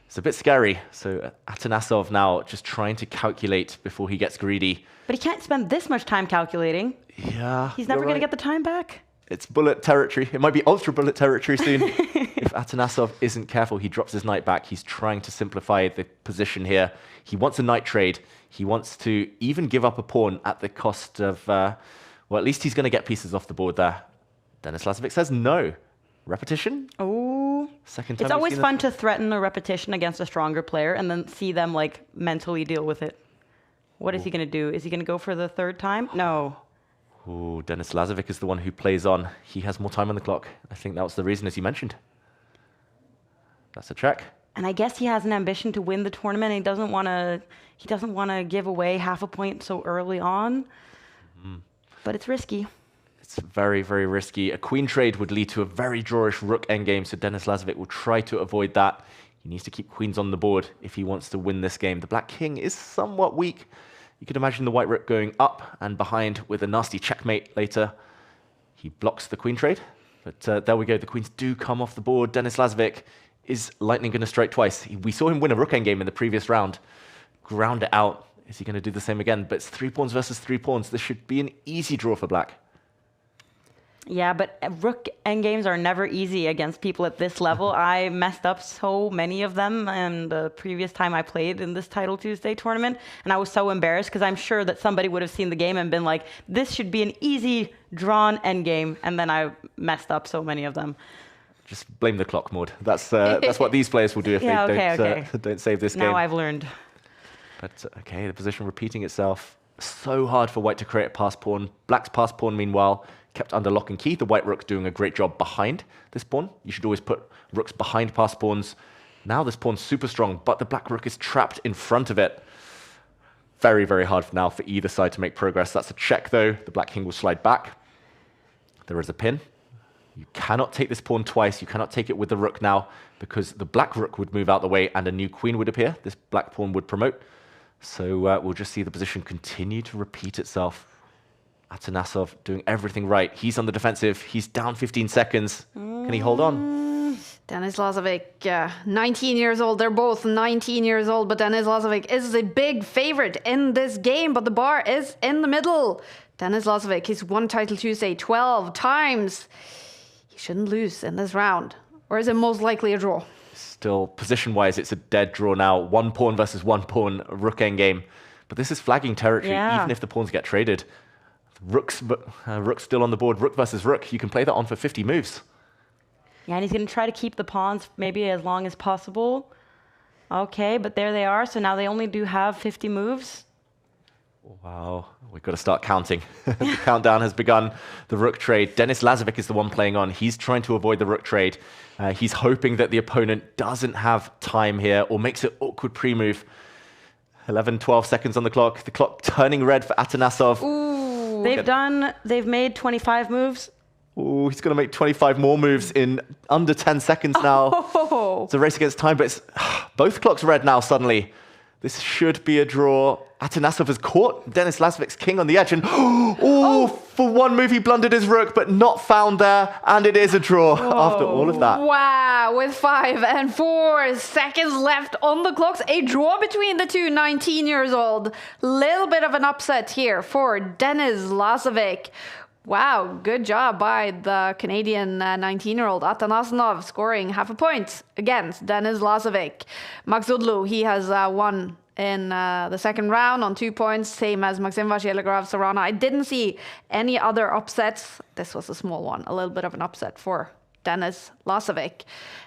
It's a bit scary. So Atanasov now just trying to calculate before he gets greedy. But he can't spend this much time calculating. Yeah. He's never going to get the time back. It's bullet territory. It might be ultra bullet territory soon. If Atanasov isn't careful, he drops his knight back. He's trying to simplify the position here. He wants a knight trade. He wants to even give up a pawn at the cost of, well, at least he's going to get pieces off the board there. Denis Lazovic says no. Repetition? Oh. Second time it's always fun to threaten a repetition against a stronger player and then see them like mentally deal with it. What is he going to do? Is he going to go for the third time? No. Ooh, Denis Lazovic is the one who plays on. He has more time on the clock. I think that was the reason, as you mentioned. That's a check. And I guess he has an ambition to win the tournament. And he doesn't want to give away half a point so early on. But it's risky. It's very, very risky. A queen trade would lead to a very drawish rook endgame, so Denis Lazovic will try to avoid that. He needs to keep queens on the board if he wants to win this game. The black king is somewhat weak. You could imagine the white rook going up and behind with a nasty checkmate later. He blocks the queen trade, but there we go. The queens do come off the board. Denis Lazovic is lightning going to strike twice. We saw him win a rook endgame in the previous round. Ground it out. Is he going to do the same again? But it's 3 pawns versus 3 pawns. This should be an easy draw for black. Yeah, but rook endgames are never easy against people at this level. I messed up so many of them the previous time I played in this Title Tuesday tournament, and I was so embarrassed because I'm sure that somebody would have seen the game and been like, this should be an easy drawn endgame, and then I messed up so many of them. Just blame the clock, Maud. That's what these players will do if they don't save this game. Now I've learned. But okay, the position repeating itself. So hard for white to create a pass pawn. Black's pass pawn, meanwhile, kept under lock and key. The white rook doing a great job behind this pawn. You should always put rooks behind pass pawns. Now this pawn's super strong, but the black rook is trapped in front of it. Very, very hard now for either side to make progress. That's a check, though. The black king will slide back. There is a pin. You cannot take this pawn twice. You cannot take it with the rook now, because the black rook would move out the way and a new queen would appear. This black pawn would promote. So we'll just see the position continue to repeat itself. Atanasov doing everything right. He's on the defensive. He's down 15 seconds. Can he hold on? Denis Lazovic, 19 years old. They're both 19 years old, but Denis Lazovic is a big favorite in this game, but the bar is in the middle. Denis Lazovic, he's won Title Tuesday 12 times. He shouldn't lose in this round. Or is it most likely a draw? Still, position-wise, it's a dead draw now. One pawn versus one pawn, rook endgame. But this is flagging territory, even if the pawns get traded. Rook's still on the board. Rook versus rook. You can play that on for 50 moves. Yeah, and he's going to try to keep the pawns maybe as long as possible. Okay, but there they are. So now they only do have 50 moves. Wow, we've got to start counting. The countdown has begun. The rook trade. Denis Lazovic is the one playing on. He's trying to avoid the rook trade. He's hoping that the opponent doesn't have time here or makes an awkward pre-move. 11, 12 seconds on the clock. The clock turning red for Atanasov. Ooh. They've made 25 moves. Ooh, he's going to make 25 more moves in under 10 seconds now. Oh. It's a race against time, but it's both clocks red now suddenly. This should be a draw. Atanasov has caught Denis Lazovic's king on the edge, and for one move he blundered his rook, but not found there, and it is a draw after all of that. Wow, with 5 and 4 seconds left on the clocks, a draw between the two 19 years old. Little bit of an upset here for Denis Lazovic. Wow, good job by the Canadian 19-year-old Atanasov, scoring half a point against Denis Lazovic. Maksudlu, he has won in the second round on 2 points, same as Maxim Vachier-Lagrave Sorana. I didn't see any other upsets. This was a small one, a little bit of an upset for Denis Lazovic,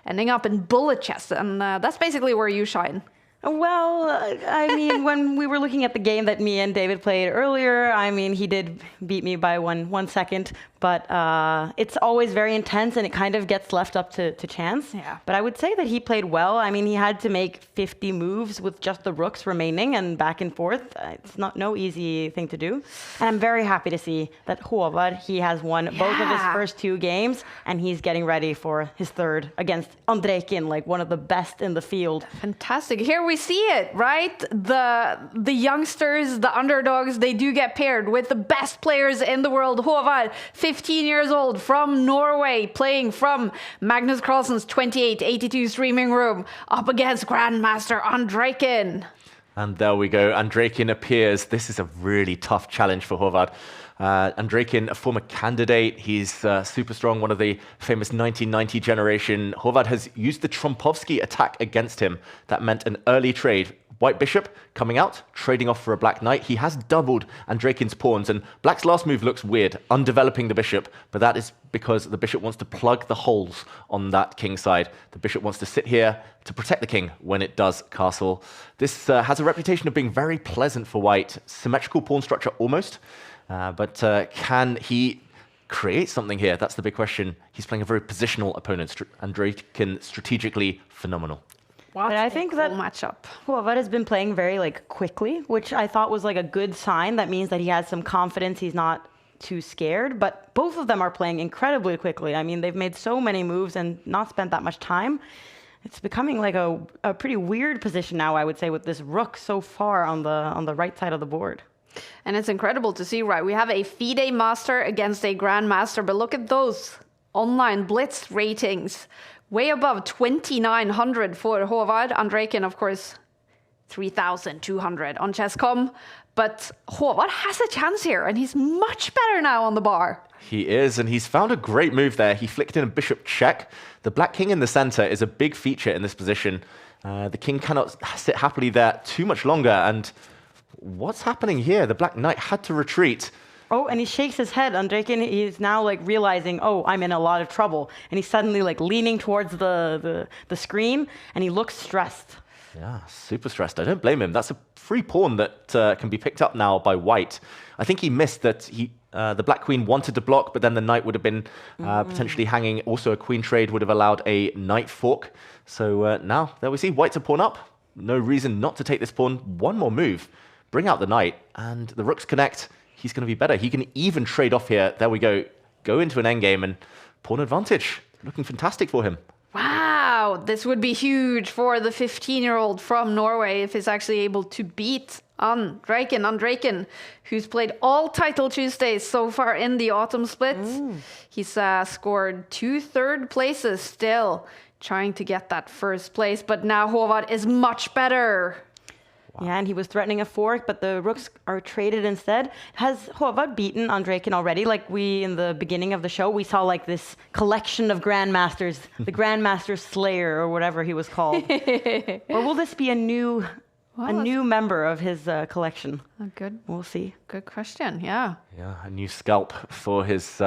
ending up in bullet chess, and that's basically where you shine. Well, I mean, when we were looking at the game that me and David played earlier, I mean, he did beat me by one second, but it's always very intense and it kind of gets left up to chance. Yeah. But I would say that he played well. I mean, he had to make 50 moves with just the rooks remaining and back and forth. It's no easy thing to do. And I'm very happy to see that Håvard, he has won both of his first 2 games and he's getting ready for his third against Andreikin, like one of the best in the field. Fantastic. Here we see it, right? The youngsters, the underdogs, they do get paired with the best players in the world. Håvard, 15 years old, from Norway, playing from Magnus Carlsen's 2882 streaming room, up against Grandmaster Andreikin. And there we go. Andreikin appears. This is a really tough challenge for Håvard. Andreikin, a former candidate. He's super strong, one of the famous 1990 generation. Håvard has used the Trompovsky attack against him. That meant an early trade. White bishop coming out, trading off for a black knight. He has doubled Andreikin's pawns, and black's last move looks weird, undeveloping the bishop, but that is because the bishop wants to plug the holes on that king side. The bishop wants to sit here to protect the king when it does castle. This has a reputation of being very pleasant for white. Symmetrical pawn structure almost, but can he create something here? That's the big question. He's playing a very positional opponent. Andreikin strategically phenomenal. But I think that matchup. Håvard has been playing very quickly, which I thought was a good sign. That means that he has some confidence. He's not too scared. But both of them are playing incredibly quickly. I mean, they've made so many moves and not spent that much time. It's becoming a pretty weird position now, I would say, with this rook so far on the right side of the board. And it's incredible to see, right? We have a FIDE master against a grandmaster, but look at those online blitz ratings. Way above 2,900 for Håvard. Andreikin, of course, 3,200 on Chess.com. But Håvard has a chance here, and he's much better now on the bar. He is, and he's found a great move there. He flicked in a bishop check. The black king in the center is a big feature in this position. The king cannot sit happily there too much longer. And what's happening here? The black knight had to retreat. Oh, and he shakes his head. Andrejkin, he's now like realizing, oh, I'm in a lot of trouble. And he's suddenly like leaning towards the screen, and he looks stressed. Yeah, super stressed. I don't blame him. That's a free pawn that can be picked up now by white. I think he missed that the black queen wanted to block, but then the knight would have been potentially hanging. Also, a queen trade would have allowed a knight fork. So now, there we see, white's a pawn up. No reason not to take this pawn. One more move. Bring out the knight, and the rooks connect. He's going to be better. He can even trade off here. There we go. Go into an endgame and pawn advantage. Looking fantastic for him. Wow, this would be huge for the 15-year-old from Norway if he's actually able to beat Andrejkin, who's played all Title Tuesdays so far in the autumn split. He's scored 2 third places still, trying to get that first place. But now Håvard is much better. Wow. Yeah, and he was threatening a fork, but the rooks are traded instead. Has Håvard beaten Andrejkin already? Like in the beginning of the show, we saw like this collection of grandmasters, the Grandmaster Slayer or whatever he was called. Or will this be a new member of his collection? Good. We'll see. Good question. Yeah. Yeah, a new scalp for his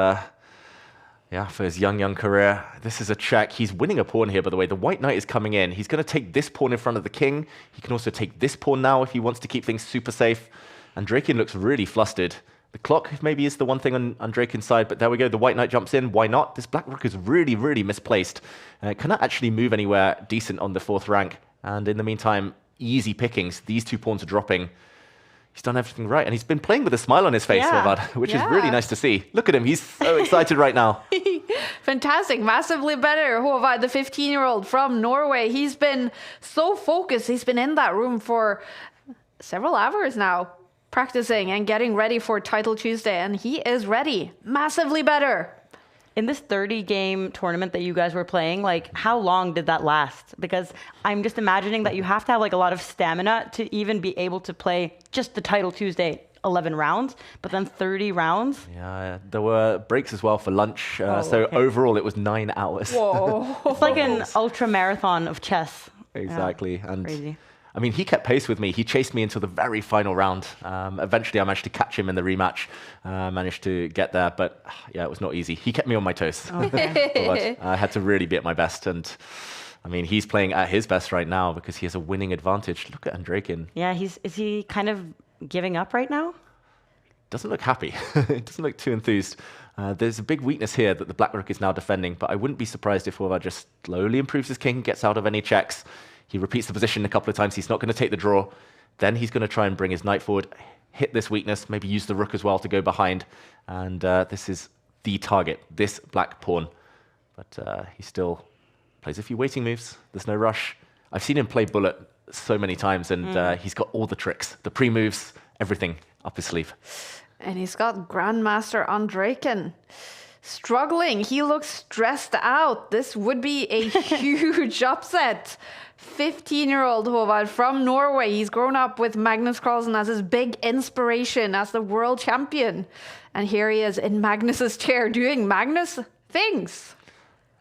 young career. This is a check. He's winning a pawn here, by the way. The white knight is coming in. He's going to take this pawn in front of the king. He can also take this pawn now if he wants to keep things super safe. Andrejkin looks really flustered. The clock maybe is the one thing on Andrejkin's side, but there we go. The white knight jumps in. Why not? This black rook is really, really misplaced. Cannot actually move anywhere decent on the 4th rank. And in the meantime, easy pickings. These 2 pawns are dropping. He's done everything right, and he's been playing with a smile on his face, Håvard, which is really nice to see. Look at him. He's so excited right now. Fantastic. Massively better. Håvard, the 15-year-old from Norway. He's been so focused. He's been in that room for several hours now, practicing and getting ready for Title Tuesday, and he is ready. Massively better. In this 30-game tournament that you guys were playing, like how long did that last? Because I'm just imagining that you have to have like a lot of stamina to even be able to play just the Title Tuesday 11 rounds, but then 30 rounds. Yeah, there were breaks as well for lunch. Overall, it was 9 hours. Whoa. It's like an ultra marathon of chess. Exactly. Yeah, and crazy. I mean, he kept pace with me. He chased me until the very final round. Eventually, I managed to catch him in the rematch. Managed to get there, but yeah, it was not easy. He kept me on my toes. Okay. But I had to really be at my best. And I mean, he's playing at his best right now because he has a winning advantage. Look at Andrejkin. Yeah, is he kind of giving up right now? Doesn't look happy. Doesn't look too enthused. There's a big weakness here that the black rook is now defending, but I wouldn't be surprised if Håvard just slowly improves his king, gets out of any checks. He repeats the position a couple of times. He's not going to take the draw. Then he's going to try and bring his knight forward, hit this weakness, maybe use the rook as well to go behind. And this is the target, this black pawn. But he still plays a few waiting moves. There's no rush. I've seen him play bullet so many times, and he's got all the tricks, the pre-moves, everything up his sleeve. And he's got Grandmaster Andrejkin struggling. He looks stressed out. This would be a huge upset. 15-year-old Håvard from Norway. He's grown up with Magnus Carlsen as his big inspiration as the world champion. And here he is in Magnus's chair doing Magnus things.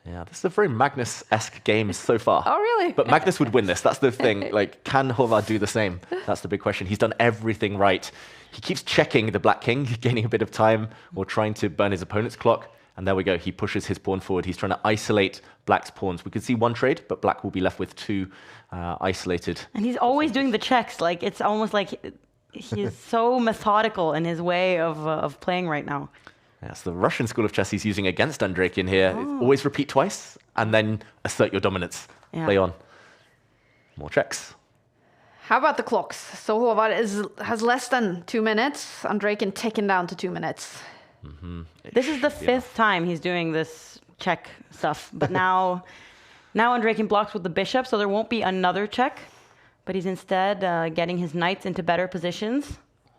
Yeah, this is a very Magnus-esque game so far. Oh, really? But Magnus would win this. That's the thing. Like, can Håvard do the same? That's the big question. He's done everything right. He keeps checking the black king, gaining a bit of time, or trying to burn his opponent's clock. And there we go. He pushes his pawn forward. He's trying to isolate black's pawns. We could see one trade, but black will be left with 2 isolated. And he's always doing the checks. Like it's almost like he's so methodical in his way of playing right now. That's the Russian school of chess he's using against Andrejkin here. Always repeat twice, and then assert your dominance. Yeah. Play on. More checks. How about the clocks? So Håvard has less than 2 minutes. Andrejkin taken down to 2 minutes. This is the 5th time he's doing this check stuff. But now Andrejkin blocks with the bishop, so there won't be another check. But he's instead getting his knights into better positions.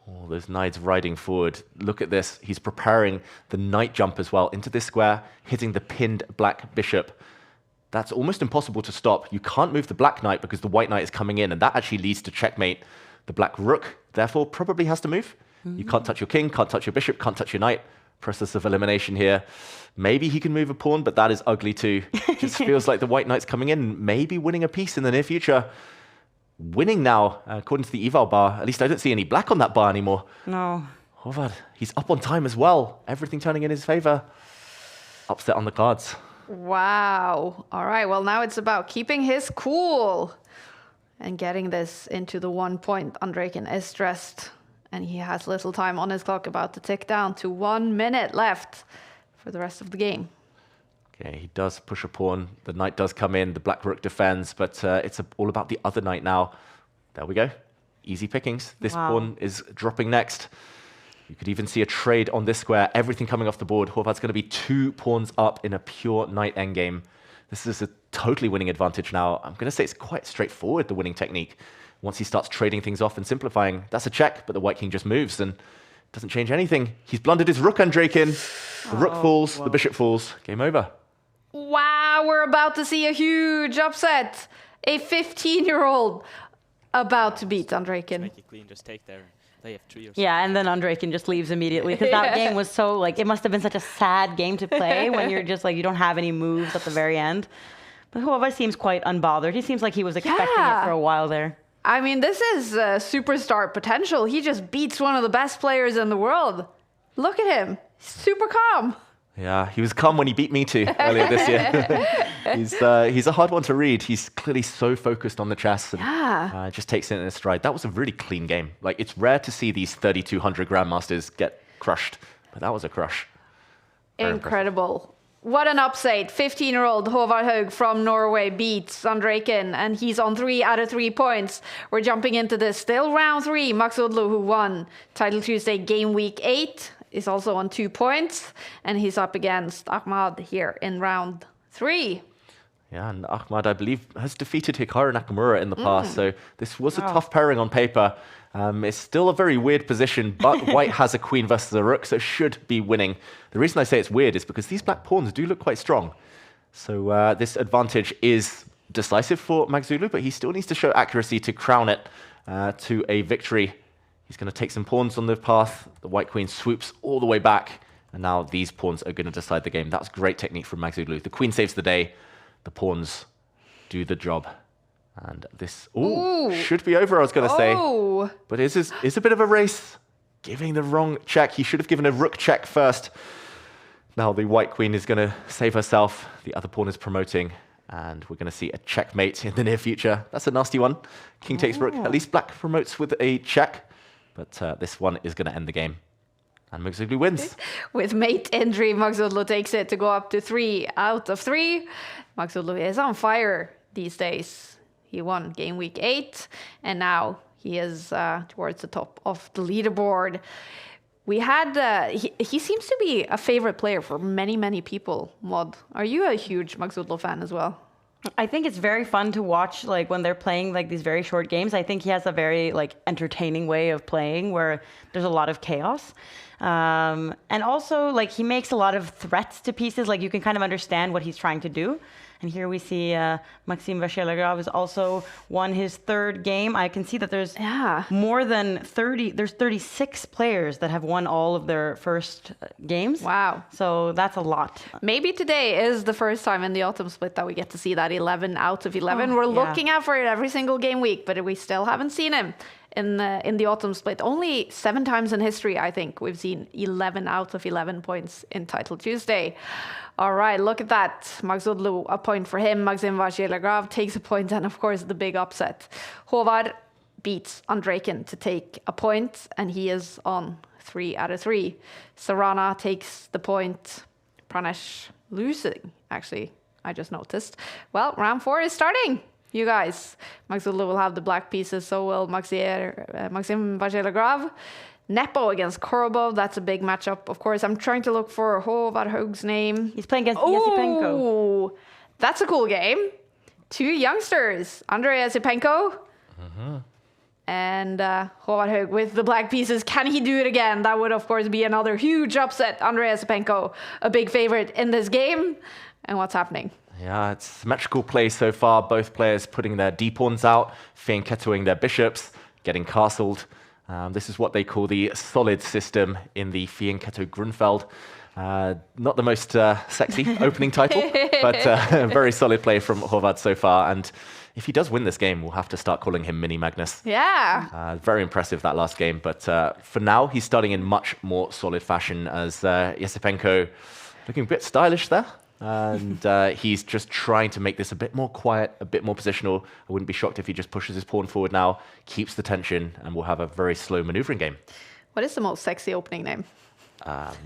Oh, those knights riding forward. Look at this. He's preparing the knight jump as well into this square, hitting the pinned black bishop. That's almost impossible to stop. You can't move the black knight because the white knight is coming in, and that actually leads to checkmate. The black rook, therefore, probably has to move. You can't touch your king, can't touch your bishop, can't touch your knight. Process of elimination here. Maybe he can move a pawn, but that is ugly too. Just feels like the white knight's coming in, maybe winning a piece in the near future. Winning now, according to the eval bar. At least I don't see any black on that bar anymore. No. Håvard, he's up on time as well. Everything turning in his favor. Upset on the cards. Wow. All right. Well, now it's about keeping his cool and getting this into the 1 point. Andrejkin is stressed, and he has little time on his clock, about to tick down to 1 minute left for the rest of the game. Okay, he does push a pawn. The knight does come in. The black rook defends, but it's all about the other knight now. There we go. Easy pickings. This pawn is dropping next. You could even see a trade on this square. Everything coming off the board. Håvard's going to be 2 pawns up in a pure knight endgame. This is a totally winning advantage now. I'm going to say it's quite straightforward, the winning technique. Once he starts trading things off and simplifying, that's a check, but the white king just moves and doesn't change anything. He's blundered his rook, Andrejkin. The rook falls, the bishop falls. Game over. Wow, we're about to see a huge upset. A 15-year-old about to beat Andrejkin. Make it clean, just take there. They have 3 or Yeah, and then Andrejkin just leaves immediately because that game was so, like, it must have been such a sad game to play when you're just like, you don't have any moves at the very end. But Håvard seems quite unbothered. He seems like he was expecting it for a while there. I mean, this is superstar potential. He just beats one of the best players in the world. Look at him. Super calm. Yeah, he was calm when he beat me too earlier this year. He's a hard one to read. He's clearly so focused on the chess and just takes it in his stride. That was a really clean game. Like, it's rare to see these 3,200 grandmasters get crushed, but that was a crush. Very Incredible. impressive. What an upset. 15-year-old Håvard Haug from Norway beats Andrejkin, and he's on 3 out of 3 points. We're jumping into this. Still round 3. Max Odlo, who won Title Tuesday Game Week 8, is also on 2 points, and he's up against Ahmad here in round 3. Yeah, and Ahmad, I believe, has defeated Hikaru Nakamura in the past, so this was a tough pairing on paper. It's still a very weird position, but white has a queen versus a rook, so should be winning. The reason I say it's weird is because these black pawns do look quite strong. So this advantage is decisive for Magzulu, but he still needs to show accuracy to crown it to a victory. He's going to take some pawns on the path. The white queen swoops all the way back, and now these pawns are going to decide the game. That was great technique from Magzulu. The queen saves the day. The pawns do the job. And this should be over, I was going to say. But it's a bit of a race. Giving the wrong check. He should have given a rook check first. Now the white queen is going to save herself. The other pawn is promoting. And we're going to see a checkmate in the near future. That's a nasty one. King takes rook. At least black promotes with a check. But this one is going to end the game. And Magzulu wins. With mate injury, Magzulu takes it to go up to 3 out of 3. Magzulu is on fire these days. He won Game Week 8, and now he is towards the top of the leaderboard. We had he seems to be a favorite player for many, many people. Mod, are you a huge Magzulu fan as well? I think it's very fun to watch, like, when they're playing like these very short games. I think he has a very like entertaining way of playing where there's a lot of chaos. And also, like, he makes a lot of threats to pieces. Like, you can kind of understand what he's trying to do. And here we see Maxime Vachier-Lagrave has also won his 3rd game. I can see that there's more than 30. There's 36 players that have won all of their first games. Wow. So that's a lot. Maybe today is the first time in the autumn split that we get to see that 11 out of 11. We're looking out for it every single game week, but we still haven't seen him in the autumn split. Only 7 times in history, I think, we've seen 11 out of 11 points in Title Tuesday. All right, look at that. Max Odlo, a point for him. Maxime Vachier-Lagrave takes a point, and of course the big upset. Håvard beats Andrejkin to take a point, and he is on 3 out of 3. Sarana takes the point. Pranesh losing, actually, I just noticed. Well, round 4 is starting. You guys, Max Odlo will have the black pieces, so will Maxime Vachier-Lagrave. Nepo against Korobov, that's a big matchup. Of course, I'm trying to look for Håvard Haug's name. He's playing against Esipenko. That's a cool game. 2 youngsters, Andrei Esipenko and Håvard Haug with the black pieces. Can he do it again? That would, of course, be another huge upset. Andrei Esipenko, a big favorite in this game. And what's happening? Yeah, it's symmetrical play so far. Both players putting their d-pawns out, fianchettoing their bishops, getting castled. This is what they call the solid system in the Fianchetto Grunfeld. Not the most sexy opening title, but very solid play from Håvard so far. And if he does win this game, we'll have to start calling him Mini Magnus. Yeah. Very impressive that last game. But for now, he's starting in much more solid fashion as Esipenko looking a bit stylish there. And he's just trying to make this a bit more quiet, a bit more positional. I wouldn't be shocked if he just pushes his pawn forward now, keeps the tension, and we'll have a very slow maneuvering game. What is the most sexy opening name?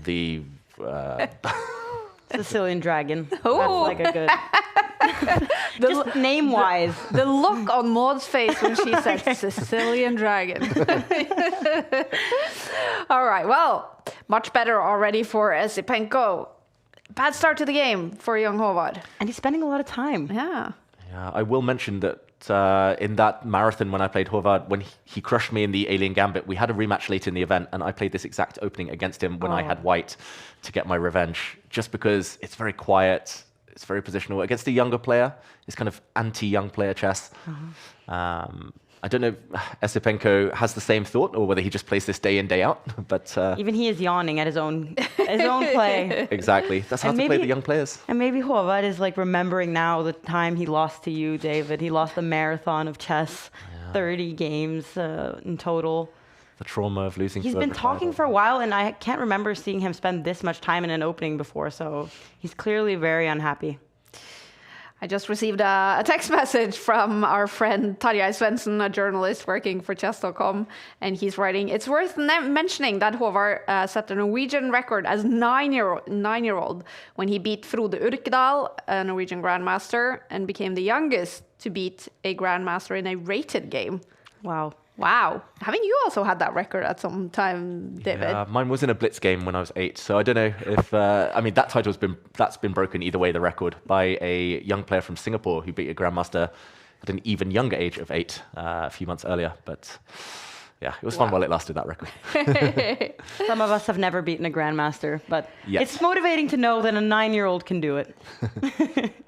The Sicilian Dragon. Oh. That's like a good... Just name-wise. The look on Maud's face when she said Sicilian Dragon. All right, well, much better already for Esipenko. Bad start to the game for young Håvard. And he's spending a lot of time. Yeah. Yeah, I will mention that in that marathon when I played Håvard, when he crushed me in the Alien Gambit, we had a rematch later in the event, and I played this exact opening against him when I had white to get my revenge, just because it's very quiet, it's very positional. Against a younger player, it's kind of anti-young player chess. I don't know if Esipenko has the same thought or whether he just plays this day in, day out, but... Even he is yawning at his own play. Exactly. That's how to play the young players. And maybe Håvard is like remembering now the time he lost to you, David. He lost a marathon of chess, 30 games in total. The trauma of losing. He's been talking for a while, and I can't remember seeing him spend this much time in an opening before, so he's clearly very unhappy. I just received a text message from our friend Tarjei Svensson, a journalist working for Chess.com, and he's writing, "It's worth mentioning that Håvard set the Norwegian record as nine-year-old when he beat Frode Urkedal, a Norwegian grandmaster, and became the youngest to beat a grandmaster in a rated game." Wow. Wow. Haven't you also had that record at some time, David? Yeah, mine was in a blitz game when I was 8, so I don't know if I mean that title's been broken either way, the record, by a young player from Singapore who beat a grandmaster at an even younger age of 8 a few months earlier. But yeah, it was fun while it lasted, that record. Some of us have never beaten a grandmaster, but Yes. it's motivating to know that a 9-year-old can do it.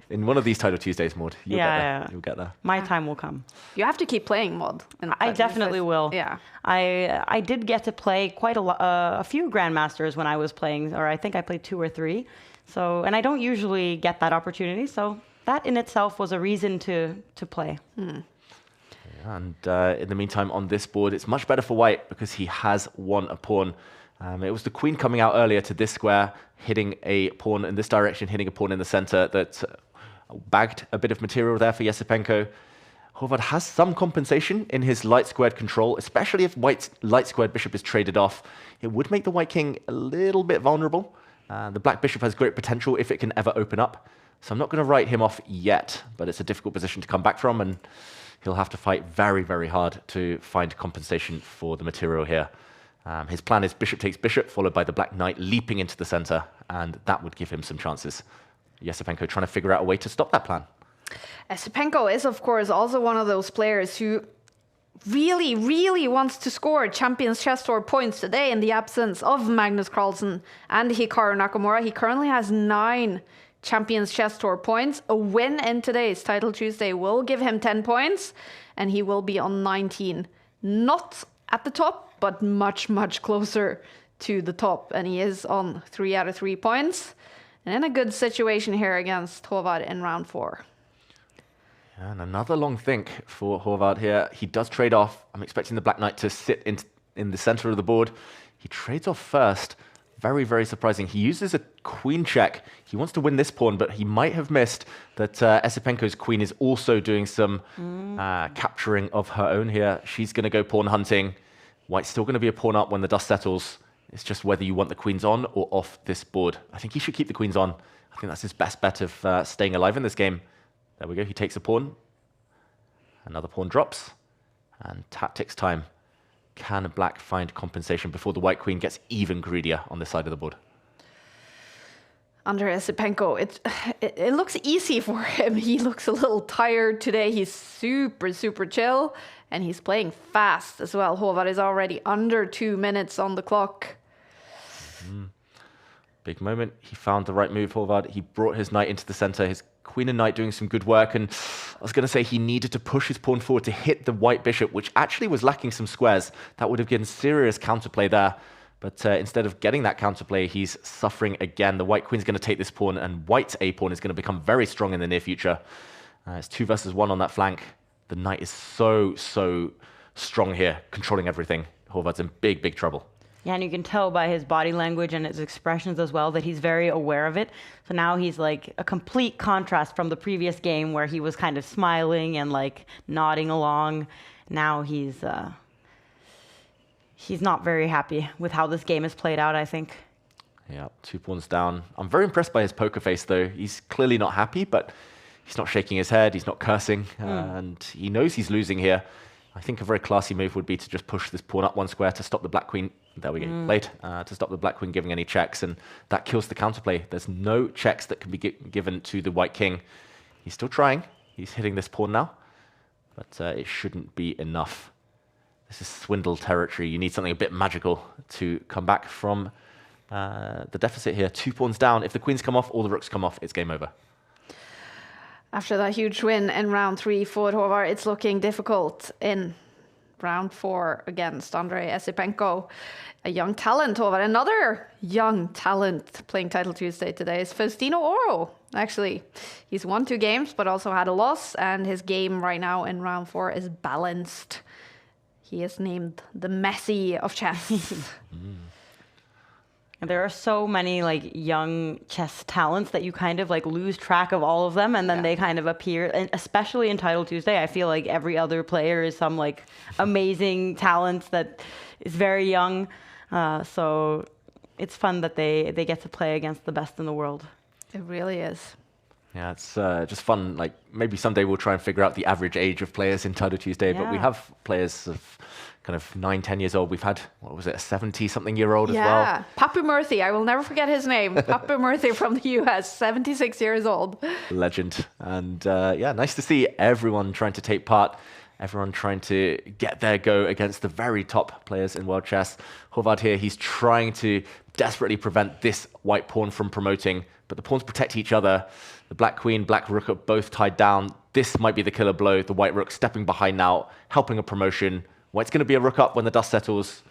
In one of these Title Tuesdays, Maud, you'll get there. Yeah. You'll get there. My time will come. You have to keep playing Maud. I definitely will. Yeah. I did get to play quite a few grandmasters when I was playing, or I think I played 2 or 3. So, and I don't usually get that opportunity, so that in itself was a reason to play. And in the meantime, on this board, it's much better for white because he has won a pawn. It was the queen coming out earlier to this square, hitting a pawn in this direction, hitting a pawn in the center that bagged a bit of material there for Esipenko. Håvard has some compensation in his light squared control, especially if white's light squared bishop is traded off. It would make the white king a little bit vulnerable. The black bishop has great potential if it can ever open up. So I'm not going to write him off yet, but it's a difficult position to come back from, and he'll have to fight very, very hard to find compensation for the material here. His plan is bishop takes bishop, followed by the black knight leaping into the center, and that would give him some chances. Esipenko trying to figure out a way to stop that plan. Esipenko is, of course, also one of those players who really, really wants to score Champions Chess Tour points today in the absence of Magnus Carlsen and Hikaru Nakamura. He currently has 9 Champions Chess Tour points. A win in today's Title Tuesday will give him 10 points, and he will be on 19. Not at the top, but much, much closer to the top. And he is on 3 out of 3 points. And in a good situation here against Håvard in round 4. And another long think for Håvard here. He does trade off. I'm expecting the black knight to sit in the center of the board. He trades off first. Very, very surprising. He uses a queen check. He wants to win this pawn, but he might have missed that Esipenko's queen is also doing some capturing of her own here. She's going to go pawn hunting. White's still going to be a pawn up when the dust settles. It's just whether you want the queens on or off this board. I think he should keep the queens on. I think that's his best bet of staying alive in this game. There we go. He takes a pawn. Another pawn drops. And tactics time. Can black find compensation before the white queen gets even greedier on this side of the board? Under Esipenko, it looks easy for him. He looks a little tired today. He's super, super chill. And he's playing fast as well. Håvard is already under 2 minutes on the clock. Big moment. He found the right move, Håvard. He brought his knight into the center. His Queen and knight doing some good work, and I was going to say he needed to push his pawn forward to hit the white bishop, which actually was lacking some squares. That would have given serious counterplay there. But instead of getting that counterplay, he's suffering again. The white queen's going to take this pawn, and white's a pawn is going to become very strong in the near future. It's 2 versus 1 on that flank. The knight is so strong here, controlling everything. Håvard's in big trouble. Yeah, and you can tell by his body language and his expressions as well that he's very aware of it. So now he's like a complete contrast from the previous game where he was kind of smiling and like nodding along. Now he's not very happy with how this game has played out, I think. Yeah, 2 pawns down. I'm very impressed by his poker face, though. He's clearly not happy, but he's not shaking his head. He's not cursing, and he knows he's losing here. I think a very classy move would be to just push this pawn up 1 square to stop the black queen. There we go, played, to stop the black queen giving any checks, and that kills the counterplay. There's no checks that can be given to the white king. He's still trying. He's hitting this pawn now, but it shouldn't be enough. This is swindle territory. You need something a bit magical to come back from the deficit here. 2 pawns down. If the queens come off, all the rooks come off, it's game over. After that huge win in round 3 for Håvard, it's looking difficult in round 4 against Andrei Esipenko. A young talent, Håvard. Another young talent playing Title Tuesday today is Faustino Oro. Actually, he's won 2 games, but also had a loss, and his game right now in round 4 is balanced. He is named the Messi of chess. There are so many like young chess talents that you kind of like lose track of all of them, and then they kind of appear. And especially in Title Tuesday, I feel like every other player is some like amazing talent that is very young. So it's fun that they get to play against the best in the world. It really is. Yeah, it's just fun. Like maybe someday we'll try and figure out the average age of players in Title Tuesday, but we have players of kind of 9-10 years old. We've had, what was it, a 70-something-year-old as well? Yeah, Papu Murthy. I will never forget his name. Papu Murthy from the US, 76 years old. Legend. And yeah, nice to see everyone trying to take part, everyone trying to get their go against the very top players in world chess. Håvard here, he's trying to desperately prevent this white pawn from promoting, but the pawns protect each other. The black queen, black rook are both tied down. This might be the killer blow. The white rook stepping behind now, helping a promotion. White's going to be a rook up when the dust settles.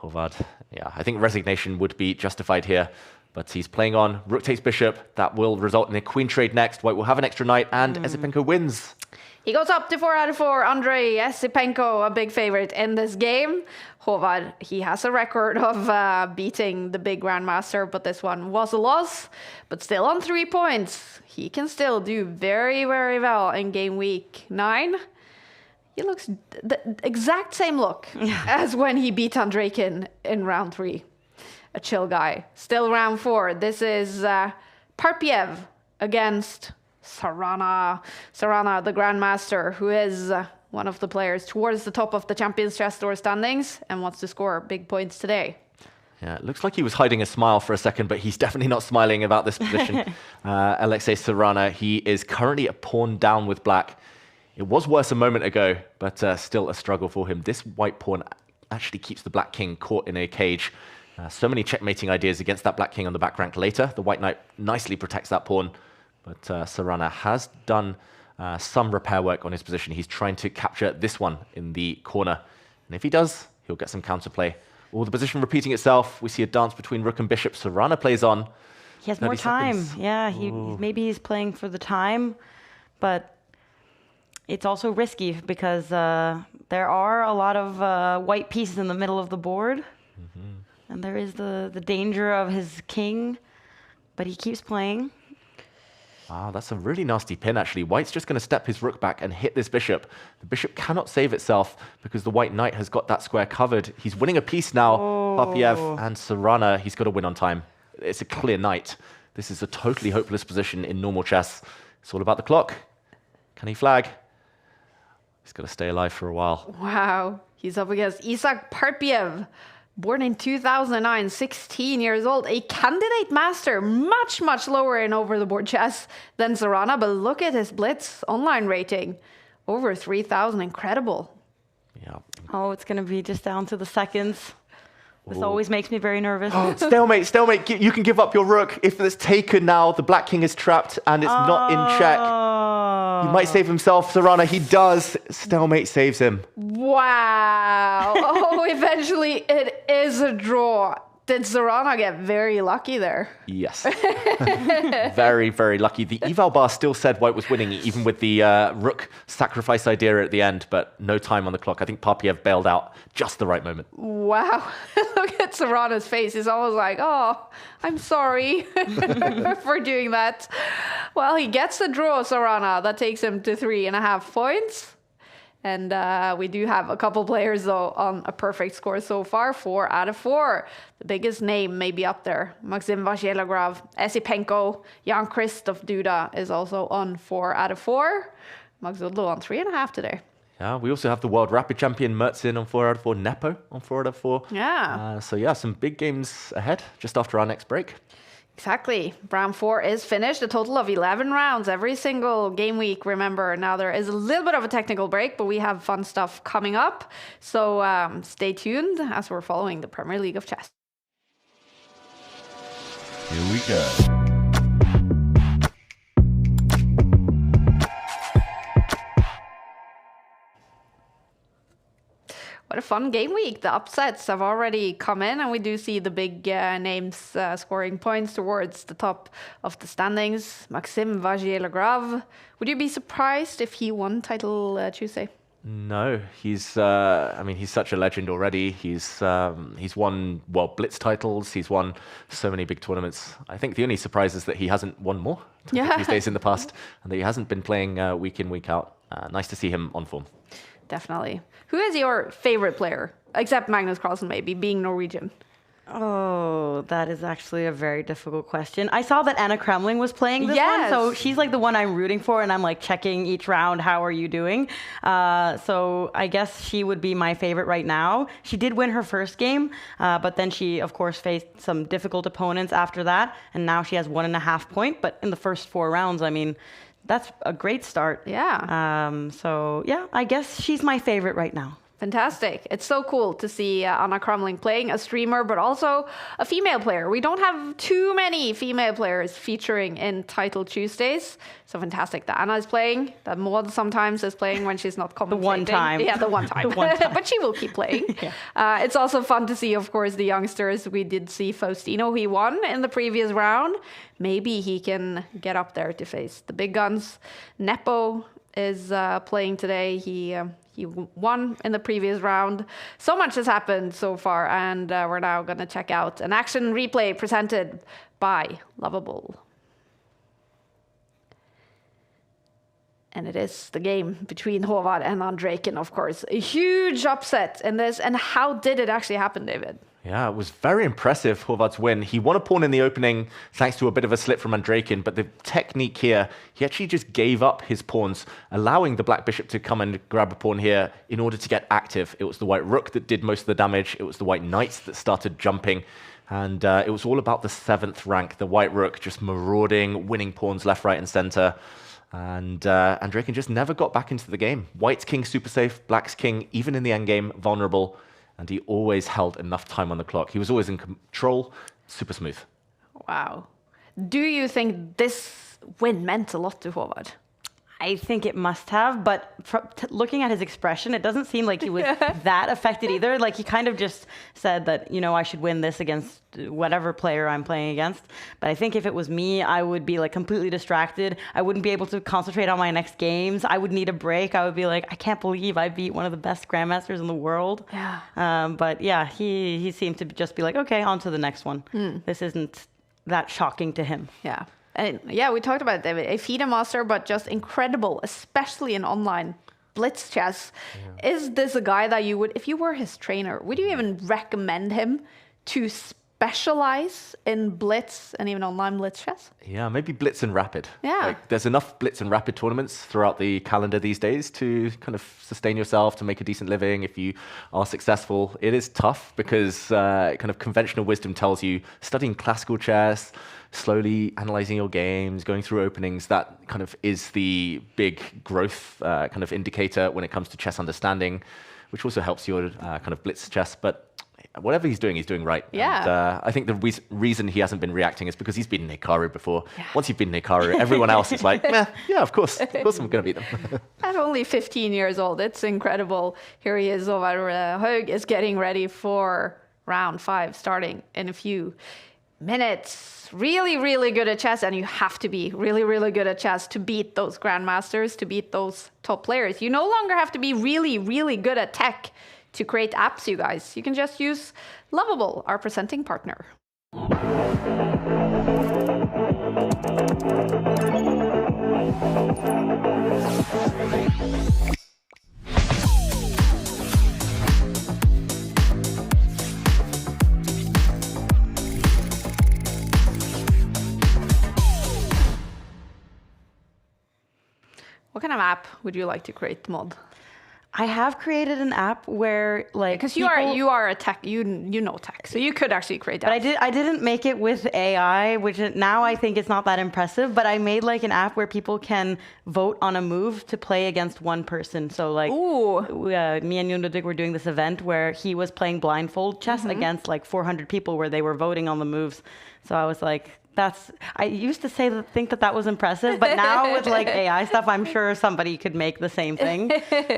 Håvard, yeah, I think resignation would be justified here, but he's playing on. Rook takes bishop. That will result in a queen trade next. White will have an extra knight, and Esipenko wins. He goes up to 4 out of 4. Andrei Esipenko, a big favorite in this game. Håvard, he has a record of beating the big grandmaster, but this one was a loss. But still on 3 points. He can still do very well in game week 9. He looks the exact same look as when he beat Andreikin in round 3. A chill guy. Still round 4. This is Parpiev against Sarana. Sarana, the grandmaster, who is one of the players towards the top of the Champions Chess Tour standings and wants to score big points today. Yeah, it looks like he was hiding a smile for a second, but he's definitely not smiling about this position. Alexei Sarana, he is currently a pawn down with black. It was worse a moment ago, but still a struggle for him. This white pawn actually keeps the black king caught in a cage. So many checkmating ideas against that black king on the back rank later. The white knight nicely protects that pawn, but Sarana has done some repair work on his position. He's trying to capture this one in the corner. And if he does, he'll get some counterplay. All the position repeating itself. We see a dance between rook and bishop. Sarana plays on. He has more time. Yeah, maybe he's playing for the time, but it's also risky because there are a lot of white pieces in the middle of the board. And there is the danger of his king, but he keeps playing. Wow, that's a really nasty pin, actually. White's just going to step his rook back and hit this bishop. The bishop cannot save itself because the white knight has got that square covered. He's winning a piece now. Parpiev and Sarana, he's got to win on time. It's a clear knight. This is a totally hopeless position in normal chess. It's all about the clock. Can he flag? He's got to stay alive for a while. Wow. He's up against Isaac Parpiev, born in 2009, 16 years old, a candidate master, much lower in over-the-board chess than Sarana, but look at his Blitz online rating. Over 3,000, incredible. Yeah. Oh, it's going to be just down to the seconds. This always makes me very nervous. Stalemate, stalemate. You can give up your rook. If it's taken now, the black king is trapped and it's not in check. He might save himself, Zorana. He does. Stalemate saves him. Wow. Oh, eventually it is a draw. Did Zorana get very lucky there? Yes. Very, very lucky. The eval bar still said white was winning, even with the rook sacrifice idea at the end, but no time on the clock. I think Papiev bailed out just the right moment. Wow. Look at Zorana's face. He's almost like, oh, I'm sorry for doing that. Well, he gets the draw, Zorana. That takes him to 3.5 points. And we do have a couple players, though, on a perfect score so far, 4 out of 4. The biggest name may be up there. Maxim Vachier-Lagrave, Esipenko, Jan-Christoph Duda is also on 4 out of 4. Max Udlo on 3.5 today. Yeah, we also have the world rapid champion Mertzin on 4 out of 4, Nepo on 4 out of 4. Yeah. So yeah, some big games ahead just after our next break. Exactly. Round 4 is finished. A total of 11 rounds every single game week. Remember, now there is a little bit of a technical break, but we have fun stuff coming up. So stay tuned as we're following the Premier League of Chess. Here we go. What a fun game week. The upsets have already come in, and we do see the big names scoring points towards the top of the standings. Maxim Vachier-Lagrave. Would you be surprised if he won title Tuesday? No, he's. I mean, he's such a legend already. He's won Blitz titles. He's won so many big tournaments. I think the only surprise is that he hasn't won more these days in the past, and that he hasn't been playing week in, week out. Nice to see him on form. Definitely. Who is your favorite player? Except Magnus Carlsen, maybe, being Norwegian. Oh, that is actually a very difficult question. I saw that Anna Kremling was playing this one, so she's like the one I'm rooting for, and I'm like checking each round, how are you doing? So I guess she would be my favorite right now. She did win her first game, but then she, of course, faced some difficult opponents after that, and now she has 1.5 points, but in the first 4 rounds, I mean, that's a great start. Yeah. So yeah, I guess she's my favorite right now. Fantastic. It's so cool to see Anna Kremling playing, a streamer, but also a female player. We don't have too many female players featuring in Title Tuesdays. So fantastic that Anna is playing, that Maud sometimes is playing when she's not commentating. The one time. Yeah, the one time. But she will keep playing. Yeah. It's also fun to see, of course, the youngsters. We did see Faustino. He won in the previous round. Maybe he can get up there to face the big guns. Nepo is playing today. He won in the previous round. So much has happened so far, and we're now going to check out an action replay presented by Lovable. And it is the game between Håvard and Andrejken, of course. A huge upset in this. And how did it actually happen, David? Yeah, it was very impressive, Håvard's win. He won a pawn in the opening thanks to a bit of a slip from Andrejken, but the technique here, he actually just gave up his pawns, allowing the black bishop to come and grab a pawn here in order to get active. It was the white rook that did most of the damage. It was the white knights that started jumping. And it was all about the 7th rank, the white rook just marauding, winning pawns left, right, and center. And Andrejken just never got back into the game. White's king super safe, black's king, even in the endgame, vulnerable. And he always held enough time on the clock. He was always in control, super smooth. Wow. Do you think this win meant a lot to Håvard? I think it must have, but looking at his expression, it doesn't seem like he was that affected either. Like he kind of just said that, you know, I should win this against whatever player I'm playing against. But I think if it was me, I would be like completely distracted. I wouldn't be able to concentrate on my next games. I would need a break. I would be like, I can't believe I beat one of the best grandmasters in the world. Yeah. But yeah, he seemed to just be like, okay, on to the next one. This isn't that shocking to him. Yeah. And yeah, we talked about David, a FIDE master, but just incredible, especially in online blitz chess. Yeah. Is this a guy that you would, if you were his trainer, would you even recommend him to specialize in blitz and even online blitz chess? Yeah, maybe blitz and rapid. Yeah. Like, there's enough blitz and rapid tournaments throughout the calendar these days to kind of sustain yourself, to make a decent living if you are successful. It is tough because kind of conventional wisdom tells you studying classical chess, slowly analyzing your games, going through openings, that kind of is the big growth kind of indicator when it comes to chess understanding, which also helps your kind of blitz chess. But whatever he's doing right. Yeah. And, I think the reason he hasn't been reacting is because he's beaten Hikaru before. Yeah. Once you've beaten Hikaru, everyone else is like, yeah, of course I'm going to beat them. At only 15 years old, it's incredible. Here he is, Håvard Haug is getting ready for round 5, starting in a few minutes. Really, really good at chess, and you have to be really, really good at chess to beat those grandmasters, to beat those top players. You no longer have to be really, really good at tech to create apps, you guys. You can just use Lovable, our presenting partner. What kind of app would you like to create, Maud? I have created an app where, like, because you are a tech, you know tech, so you could actually create that. But I didn't make it with AI, which now I think it's not that impressive. But I made like an app where people can vote on a move to play against one person. So like, me and Ludwig were doing this event where he was playing blindfold chess against like 400 people, where they were voting on the moves. So I was like, I used to think that was impressive, but now with like AI stuff, I'm sure somebody could make the same thing.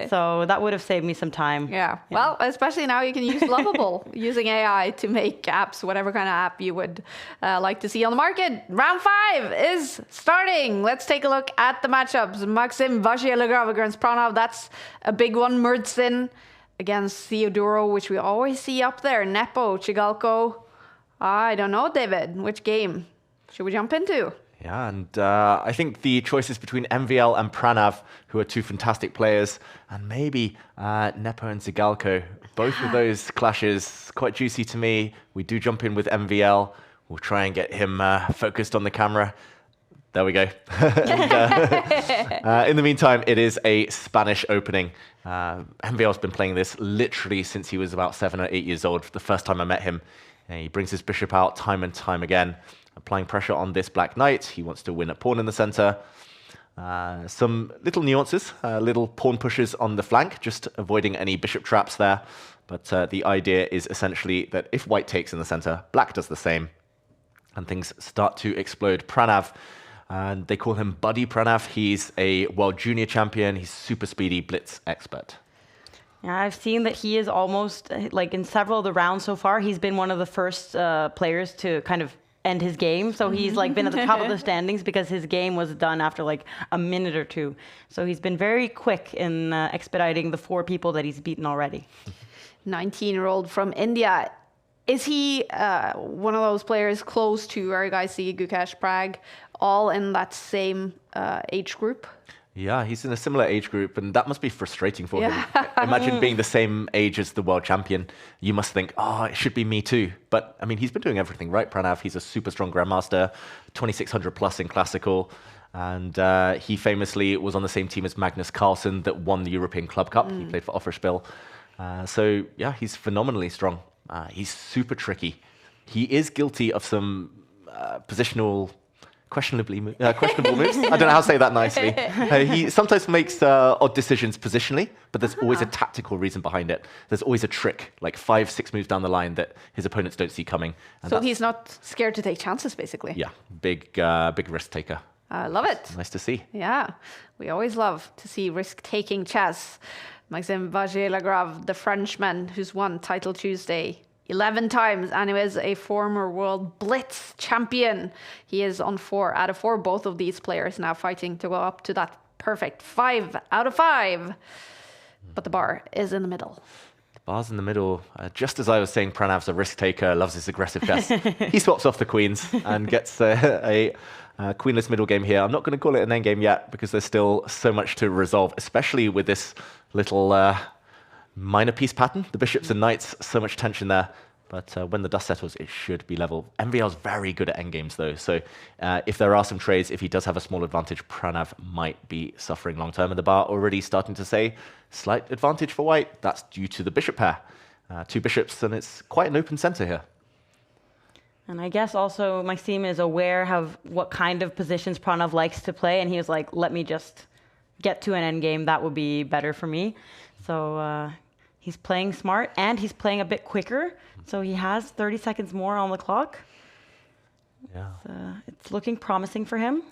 So that would have saved me some time. Yeah. Well, especially now you can use Lovable using AI to make apps, whatever kind of app you would like to see on the market. Round 5 is starting. Let's take a look at the matchups. Maxim Vachier-Lagrave against Pranav. That's a big one. Murdzin against Theodoro, which we always see up there. Nepo, Chigalko. I don't know, David. Which game should we jump into? Yeah, and I think the choices between MVL and Pranav, who are 2 fantastic players, and maybe Nepo and Zigalko, both of those clashes quite juicy to me. We do jump in with MVL. We'll try and get him focused on the camera. There we go. And, in the meantime, it is a Spanish opening. MVL's been playing this literally since he was about 7 or 8 years old. The first time I met him, he brings his bishop out time and time again, applying pressure on this black knight. He wants to win a pawn in the center. Some little nuances, little pawn pushes on the flank, just avoiding any bishop traps there. But the idea is essentially that if white takes in the center, black does the same, and things start to explode. Pranav, and they call him Buddy Pranav. He's a world junior champion. He's super speedy blitz expert. Yeah, I've seen that he is almost, like in several of the rounds so far, he's been one of the first players to kind of end his game. So he's like been at the top of the standings because his game was done after like a minute or 2. So he's been very quick in expediting the 4 people that he's beaten already. 19-year-old from India. Is he one of those players close to Arigasi, Gukesh, Prag, all in that same age group? Yeah, he's in a similar age group, and that must be frustrating for him. Imagine being the same age as the world champion. You must think, oh, it should be me too. But, I mean, he's been doing everything right, Pranav. He's a super strong grandmaster, 2,600 plus in classical. And he famously was on the same team as Magnus Carlsen that won the European Club Cup. He played for Offerspiel. So, yeah, he's phenomenally strong. He's super tricky. He is guilty of some questionable moves. I don't know how to say that nicely. He sometimes makes odd decisions positionally, but there's always a tactical reason behind it. There's always a trick, like 5, 6 moves down the line that his opponents don't see coming. And so he's not scared to take chances, basically. Yeah, big risk taker. I love it. Nice to see. Yeah, we always love to see risk-taking chess. Maxime Vachier-Lagrave, the Frenchman who's won Title Tuesday 11 times, and he is a former world blitz champion. He is on 4 out of 4. Both of these players now fighting to go up to that perfect 5 out of 5. But the bar is in the middle. The bar's in the middle. Just as I was saying, Pranav's a risk taker, loves his aggressive chess. He swaps off the queens and gets a queenless middle game here. I'm not going to call it an endgame yet because there's still so much to resolve, especially with this little minor piece pattern. The bishops and knights, so much tension there. But when the dust settles, it should be level. MVL's very good at endgames, though. So if there are some trades, if he does have a small advantage, Pranav might be suffering long-term. And the bar already starting to say, slight advantage for white. That's due to the bishop pair. 2 bishops, and it's quite an open center here. And I guess also Maxime is aware of what kind of positions Pranav likes to play. And he was like, let me just get to an endgame. That would be better for me. So He's playing smart, and he's playing a bit quicker, so he has 30 seconds more on the clock. Yeah. It's looking promising for him.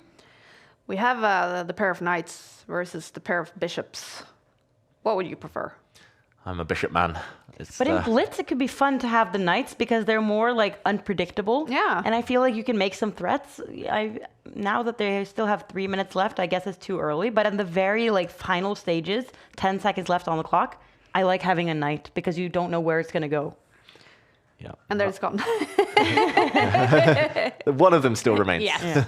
We have the pair of knights versus the pair of bishops. What would you prefer? I'm a bishop man. But in Blitz, it could be fun to have the knights because they're more like unpredictable. Yeah. And I feel like you can make some threats. Now that they still have 3 minutes left, I guess it's too early. But in the very like final stages, 10 seconds left on the clock, I like having a knight because you don't know where it's going to go. Yeah. And there it's gone. One of them still remains. Yes.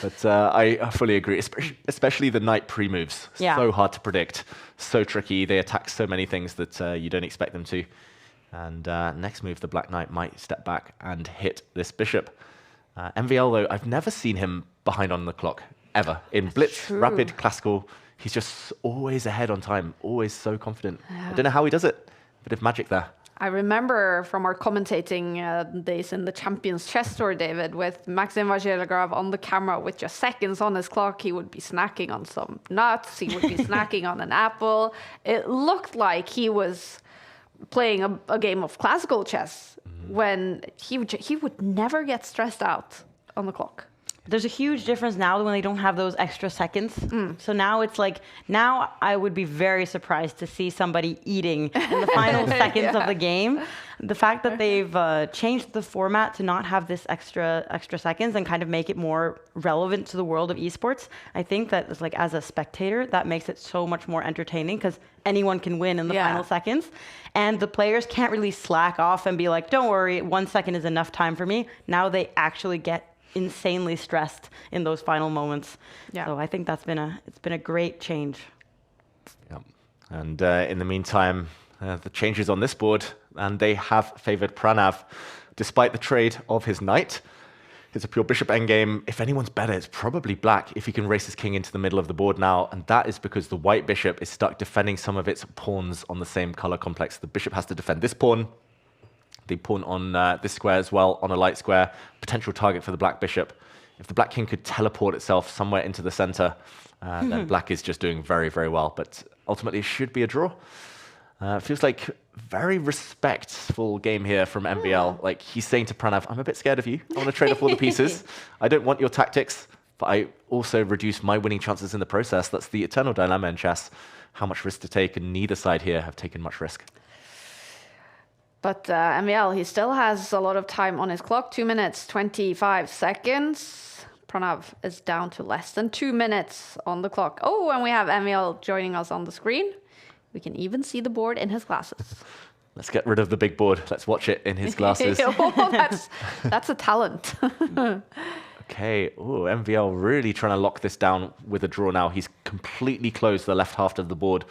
But I fully agree, especially the knight pre-moves. Yeah. So hard to predict, so tricky. They attack so many things that you don't expect them to. And next move, the black knight might step back and hit this bishop. MVL, though, I've never seen him behind on the clock, ever. In Blitz, true. Rapid, Classical, he's just always ahead on time, always so confident. I don't know how he does it. A bit of magic there. I remember from our commentating days in the Champions Chess Tour, David, with Maxim Vajelogrov on the camera with just seconds on his clock. He would be snacking on some nuts. He would be snacking on an apple. It looked like he was playing a game of classical chess when he would never get stressed out on the clock. There's a huge difference now when they don't have those extra seconds. So now it's like, now I would be very surprised to see somebody eating in the final seconds of the game. The fact that they've changed the format to not have this extra seconds and kind of make it more relevant to the world of esports, I think that it's like, as a spectator, that makes it so much more entertaining because anyone can win in the final seconds. And the players can't really slack off and be like, don't worry, 1 second is enough time for me. Now they actually get insanely stressed in those final moments. Yeah. So I think it's been a great change. Yeah. And in the meantime, the changes on this board, and they have favored Pranav, despite the trade of his knight. It's a pure bishop endgame. If anyone's better, it's probably black if he can race his king into the middle of the board now, and that is because the white bishop is stuck defending some of its pawns on the same color complex. The bishop has to defend this pawn, the pawn on this square as well, on a light square, potential target for the black bishop. If the black king could teleport itself somewhere into the center, then black is just doing very, very well. But ultimately, it should be a draw. Feels like very respectful game here from MVL. Like, he's saying to Pranav, I'm a bit scared of you. I want to trade off all the pieces. I don't want your tactics, but I also reduce my winning chances in the process. That's the eternal dilemma in chess. How much risk to take, and neither side here have taken much risk. But MVL, he still has a lot of time on his clock, 2 minutes, 25 seconds. Pranav is down to less than 2 minutes on the clock. Oh, and we have MVL joining us on the screen. We can even see the board in his glasses. Let's get rid of the big board. Let's watch it in his glasses. Oh, that's a talent. Okay, ooh, MVL really trying to lock this down with a draw now. He's completely closed the left half of the board.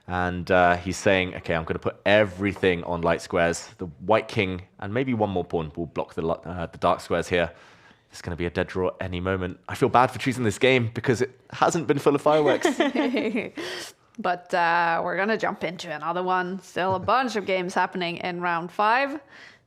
And he's saying, okay, I'm going to put everything on light squares. The white king and maybe one more pawn will block the dark squares here. It's going to be a dead draw any moment. I feel bad for choosing this game because it hasn't been full of fireworks. But we're going to jump into another one. Still a bunch of games happening in round 5.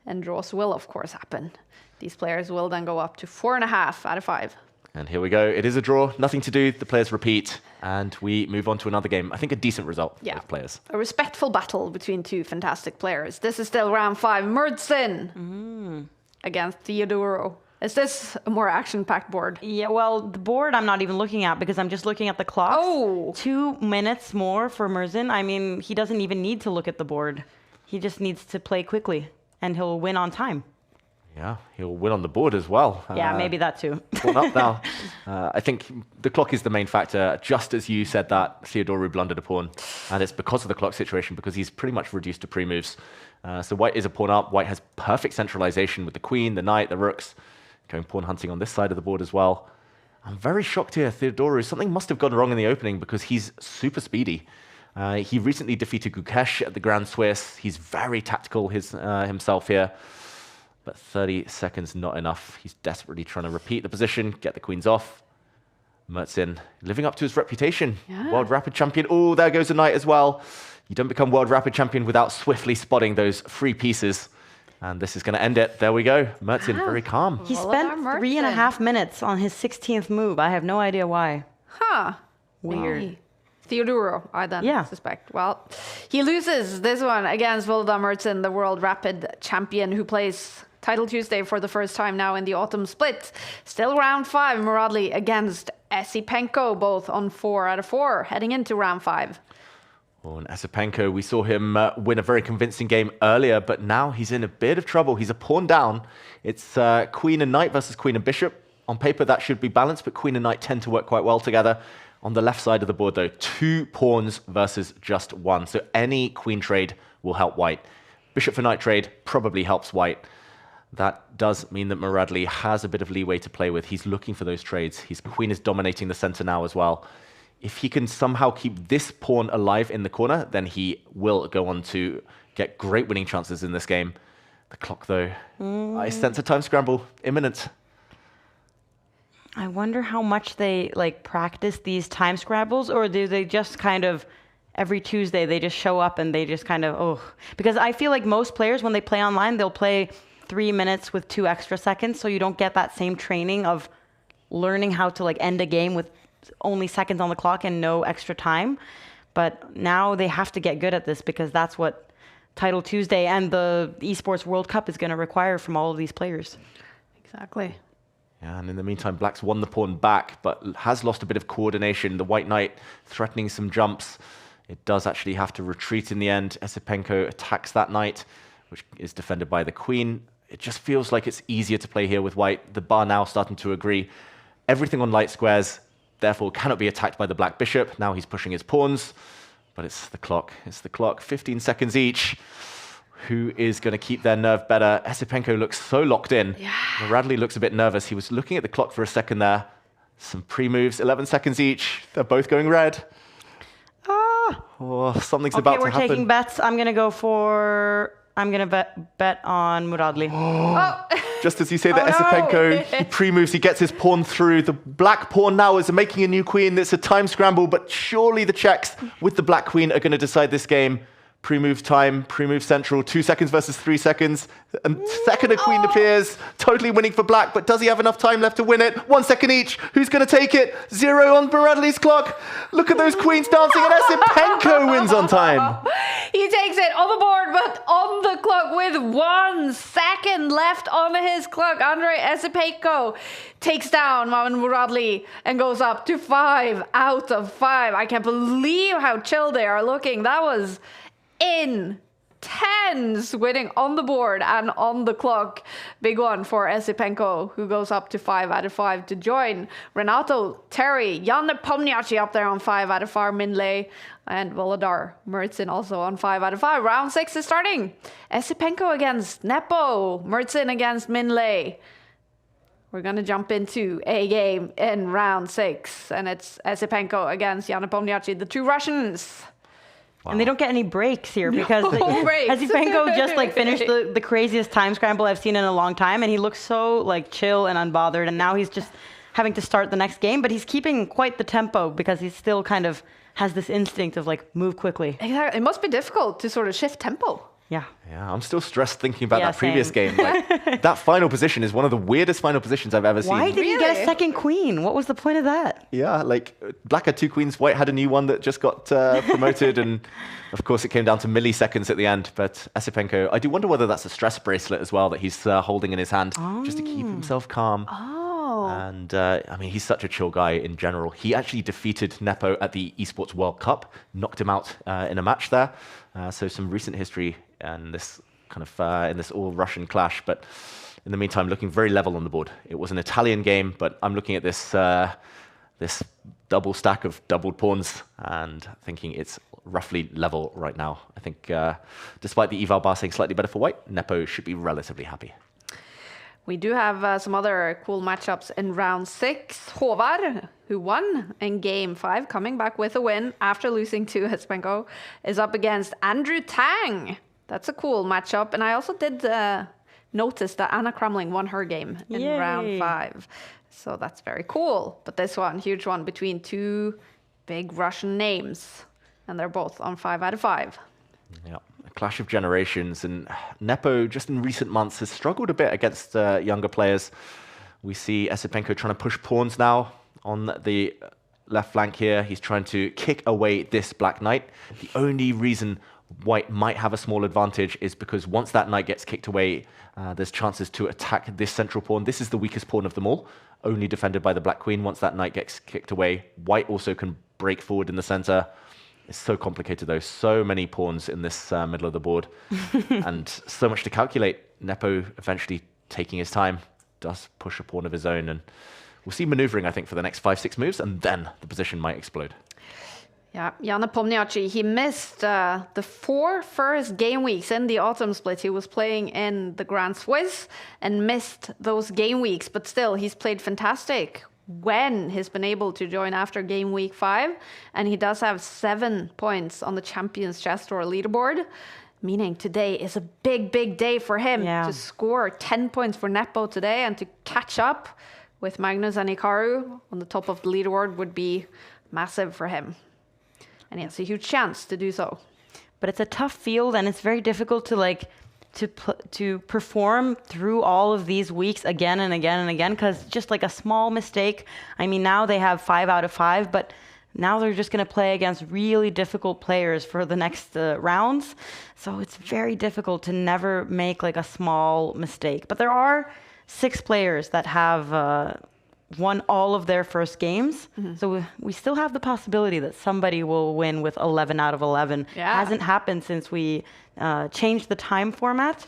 And draws will, of course, happen. These players will then go up to 4.5 out of 5. And here we go. It is a draw. Nothing to do. The players repeat. And we move on to another game. I think a decent result for both players. A respectful battle between two fantastic players. This is still round 5. Murdzin against Theodoro. Is this a more action-packed board? Yeah, well, the board I'm not even looking at because I'm just looking at the clock. Oh! 2 minutes more for Murdzin. I mean, he doesn't even need to look at the board. He just needs to play quickly, and he'll win on time. Yeah, he'll win on the board as well. Yeah, maybe that too. Pawn up now. I think the clock is the main factor. Just as you said that, Theodoro blundered a pawn. And it's because of the clock situation, because he's pretty much reduced to pre-moves. So white is a pawn up. White has perfect centralization with the queen, the knight, the rooks. Going pawn hunting on this side of the board as well. I'm very shocked here, Theodoro. Something must have gone wrong in the opening because he's super speedy. He recently defeated Gukesh at the Grand Swiss. He's very tactical himself here. But 30 seconds not enough. He's desperately trying to repeat the position, get the queens off. Murdzin living up to his reputation. Yeah. World Rapid Champion. Oh, there goes a knight as well. You don't become World Rapid Champion without swiftly spotting those free pieces. And this is going to end it. There we go. Murdzin, very calm. He spent 3.5 minutes on his 16th move. I have no idea why. Huh. Weird. Maybe Theodoro, I then suspect. Well, he loses this one against Volodar Mertsin, the world rapid champion who plays Title Tuesday for the first time now in the autumn split. Still round 5, Muradli against Esipenko, both on 4 out of 4, heading into round 5. Oh, and Esipenko, we saw him win a very convincing game earlier, but now he's in a bit of trouble. He's a pawn down. It's queen and knight versus queen and bishop. On paper, that should be balanced, but queen and knight tend to work quite well together. On the left side of the board, though, 2 pawns versus just 1. So any queen trade will help white. Bishop for knight trade probably helps white. That does mean that Muradli has a bit of leeway to play with. He's looking for those trades. His queen is dominating the center now as well. If he can somehow keep this pawn alive in the corner, then he will go on to get great winning chances in this game. The clock, though, I sense a time scramble imminent. I wonder how much they practice these time scrambles, or do they just kind of every Tuesday they just show up and they just kind of because I feel like most players when they play online they'll play 3 minutes with 2 extra seconds, so you don't get that same training of learning how to end a game with only seconds on the clock and no extra time. But now they have to get good at this because that's what Title Tuesday and the Esports World Cup is going to require from all of these players. Exactly. Yeah, and in the meantime, Black's won the pawn back, but has lost a bit of coordination. The white knight threatening some jumps. It does actually have to retreat in the end. Esipenko attacks that knight, which is defended by the queen. It just feels like it's easier to play here with white. The bar now starting to agree. Everything on light squares, therefore cannot be attacked by the black bishop. Now he's pushing his pawns, but it's the clock. It's the clock, 15 seconds each. Who is going to keep their nerve better? Esipenko looks so locked in. Yeah. Muradli looks a bit nervous. He was looking at the clock for a second there. Some pre-moves, 11 seconds each. They're both going red. Something's about to happen. Okay, we're taking bets. I'm going to bet on Muradli. Just as you say that, Esipenko, he pre-moves, he gets his pawn through. The black pawn now is making a new queen. It's a time scramble, but surely the checks with the black queen are going to decide this game. Pre-move time, pre-move central, 2 seconds versus 3 seconds. And second a queen appears, totally winning for black, but does he have enough time left to win it? 1 second each. Who's going to take it? 0 on Muradli's clock. Look at those queens dancing, and Esipenko wins on time. He takes it on the board, but on the clock with 1 second left on his clock. Andrei Esipenko takes down Magnus Muradli and goes up to 5 out of 5. I can't believe how chill they are looking. That was intense, winning on the board and on the clock. Big one for Esipenko, who goes up to 5 out of 5 to join Renato, Terry, Jan Nepomniachtchi up there on 5 out of 5, Minh, and Volodar Mertsin also on 5 out of 5. Round 6 is starting. Esipenko against Nepo, Mertsin against Minh. We're going to jump into a game in round 6, and it's Esipenko against Jan Nepomniachtchi, the 2 Russians. Wow. And they don't get any breaks here because Esipenko just finished the craziest time scramble I've seen in a long time, and he looks so chill and unbothered, and now he's just having to start the next game, but he's keeping quite the tempo because he still kind of has this instinct of move quickly. Exactly. It must be difficult to sort of shift tempo. Yeah. Yeah, I'm still stressed thinking about that previous game. That final position is one of the weirdest final positions I've ever seen. Why did he get a second queen? What was the point of that? Yeah, black had 2 queens, white had a new one that just got promoted, and of course it came down to milliseconds at the end. But Esipenko, I do wonder whether that's a stress bracelet as well that he's holding in his hand just to keep himself calm. And he's such a chill guy in general. He actually defeated Nepo at the Esports World Cup, knocked him out in a match there. So some recent history in this in this all-Russian clash. But in the meantime, looking very level on the board. It was an Italian game, but I'm looking at this this double stack of doubled pawns and thinking it's roughly level right now. I think despite the eval bar saying slightly better for white, Nepo should be relatively happy. We do have some other cool matchups in round 6. Håvard, who won in game 5, coming back with a win after losing to Esipenko, is up against Andrew Tang. That's a cool matchup. And I also did notice that Anna Kramling won her game in round 5. So that's very cool. But this one, huge one between 2 big Russian names. And they're both on 5 out of 5. Yeah. Clash of generations, and Nepo just in recent months has struggled a bit against younger players. We see Esipenko trying to push pawns now on the left flank here. He's trying to kick away this black knight. The only reason white might have a small advantage is because once that knight gets kicked away, there's chances to attack this central pawn. This is the weakest pawn of them all, only defended by the black queen. Once that knight gets kicked away, white also can break forward in the center. It's so complicated though. So many pawns in this middle of the board and so much to calculate. Nepo eventually taking his time, does push a pawn of his own, and we'll see maneuvering, I think, for the next 5-6 moves, and then the position might explode. Yeah, Jan Nepomniachtchi, he missed the 4 first game weeks in the autumn split. He was playing in the Grand Swiss and missed those game weeks, but still, he's played fantastic when he's been able to join after game week 5, and he does have 7 points on the Champions Chess Tour leaderboard, meaning today is a big, big day for him to score 10 points for Nepo today, and to catch up with Magnus and Hikaru on the top of the leaderboard would be massive for him. And he has a huge chance to do so. But it's a tough field, and it's very difficult to perform through all of these weeks again and again and again, because just like a small mistake, I mean, now they have 5 out of 5, but now they're just going to play against really difficult players for the next rounds. So it's very difficult to never make like a small mistake. But there are 6 players that have won all of their first games. So we still have the possibility that somebody will win with 11 out of 11. Hasn't happened since we changed the time format,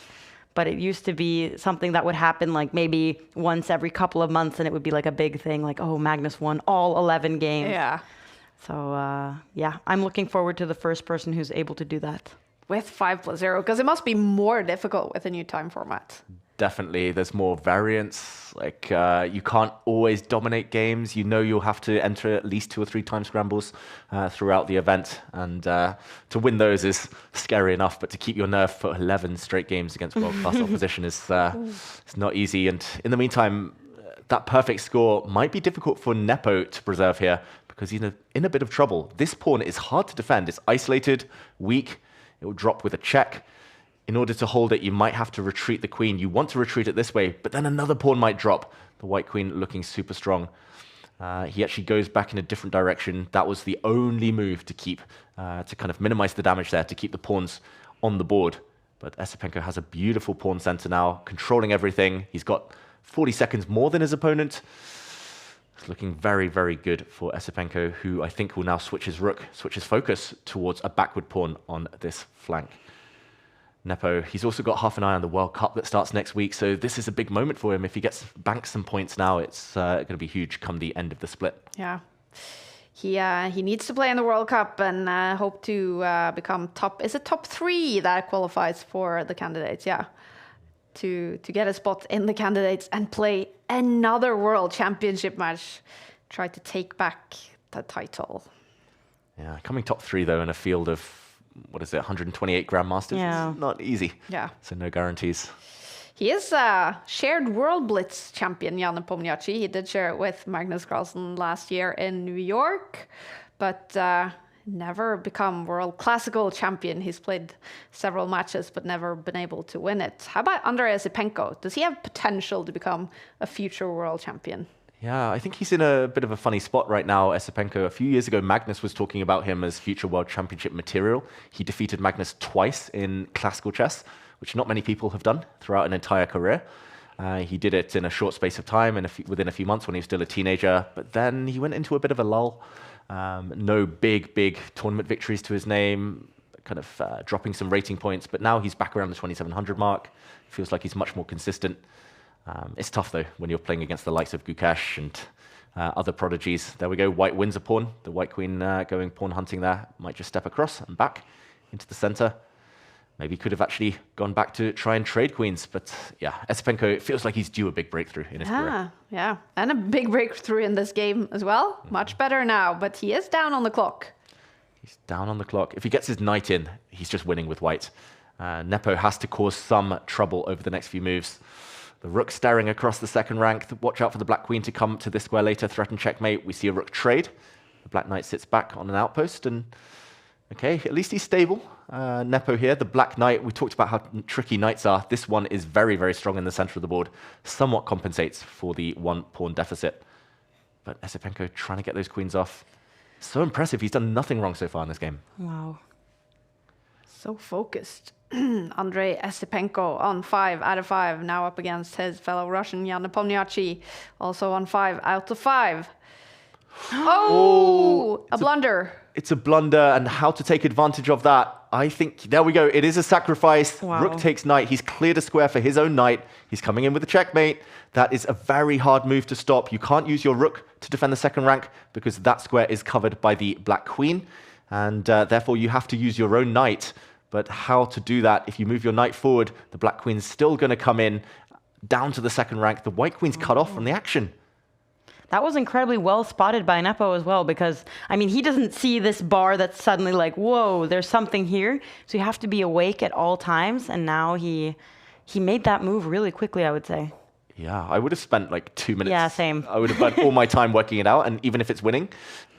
but it used to be something that would happen like maybe once every couple of months, and it would be like a big thing, like, oh, Magnus won all 11 games. Yeah. So yeah, I'm looking forward to the first person who's able to do that. With 5+0, because it must be more difficult with a new time format. Definitely, there's more variance. Like you can't always dominate games. You know you'll have to enter at least 2 or 3 time scrambles throughout the event, and to win those is scary enough. But to keep your nerve for 11 straight games against world-class opposition is it's not easy. And in the meantime, that perfect score might be difficult for Nepo to preserve here, because he's in a bit of trouble. This pawn is hard to defend. It's isolated, weak. It will drop with a check. In order to hold it, you might have to retreat the queen. You want to retreat it this way, but then another pawn might drop. The white queen looking super strong. He actually goes back in a different direction. That was the only move to keep, to kind of minimize the damage there, to keep the pawns on the board. But Esipenko has a beautiful pawn center now, controlling everything. He's got 40 seconds more than his opponent. It's looking very, very good for Esipenko, who I think will now switch his rook, switch his focus towards a backward pawn on this flank. Nepo, he's also got half an eye on the World Cup that starts next week, so this is a big moment for him. If he gets banks some points now, it's going to be huge come the end of the split. Yeah. He needs to play in the World Cup and hope to become top. Is it top 3 that qualifies for the candidates? Yeah. To get a spot in the candidates and play another World Championship match. Try to take back the title. Yeah, coming top 3 though in a field of, what is it, 128 Grandmasters? Yeah. It's not easy. Yeah. So no guarantees. He is a shared World Blitz champion, Jan Nepomniachtchi. He did share it with Magnus Carlsen last year in New York, but never become World Classical champion. He's played several matches, but never been able to win it. How about Andrei Esipenko? Does he have potential to become a future world champion? Yeah, I think he's in a bit of a funny spot right now, Esipenko. A few years ago, Magnus was talking about him as future world championship material. He defeated Magnus twice in classical chess, which not many people have done throughout an entire career. He did it in a short space of time and within a few months when he was still a teenager, but then he went into a bit of a lull. No big tournament victories to his name, kind of dropping some rating points, but now he's back around the 2700 mark. Feels like he's much more consistent. It's tough though when you're playing against the likes of Gukash and other prodigies. There we go, white wins a pawn. The white queen going pawn hunting there might just step across and back into the center. Maybe could have actually gone back to try and trade queens, but yeah, Esipenko, it feels like he's due a big breakthrough in his career. Yeah, and a big breakthrough in this game as well. Much better now, but he is down on the clock. He's down on the clock. If he gets his knight in, he's just winning with white. Nepo has to cause some trouble over the next few moves. The rook staring across the second rank. Watch out for the black queen to come to this square later, threaten checkmate. We see a rook trade. The black knight sits back on an outpost, and okay, at least he's stable. Nepo here, the black knight, we talked about how tricky knights are. This one is very, very strong in the center of the board. Somewhat compensates for the 1 pawn deficit. But Esipenko trying to get those queens off. So impressive. He's done nothing wrong so far in this game. Wow. So focused. Andrei Esipenko on 5 out of 5, now up against his fellow Russian Jan Nepomniachtchi, also on 5 out of 5. Oh, a blunder. It's a blunder, and how to take advantage of that. I think, there we go. It is a sacrifice. Wow. Rook takes knight. He's cleared a square for his own knight. He's coming in with a checkmate. That is a very hard move to stop. You can't use your rook to defend the second rank because that square is covered by the black queen, and therefore you have to use your own knight. But how to do that? If you move your knight forward, the black queen's still going to come in down to the second rank. The white queen's cut off from the action. That was incredibly well spotted by Nepo as well, because, I mean, he doesn't see this bar that's suddenly like, whoa, there's something here. So you have to be awake at all times. And now he made that move really quickly, I would say. Yeah, I would have spent like 2 minutes. Yeah, same. I would have spent all my time working it out. And even if it's winning,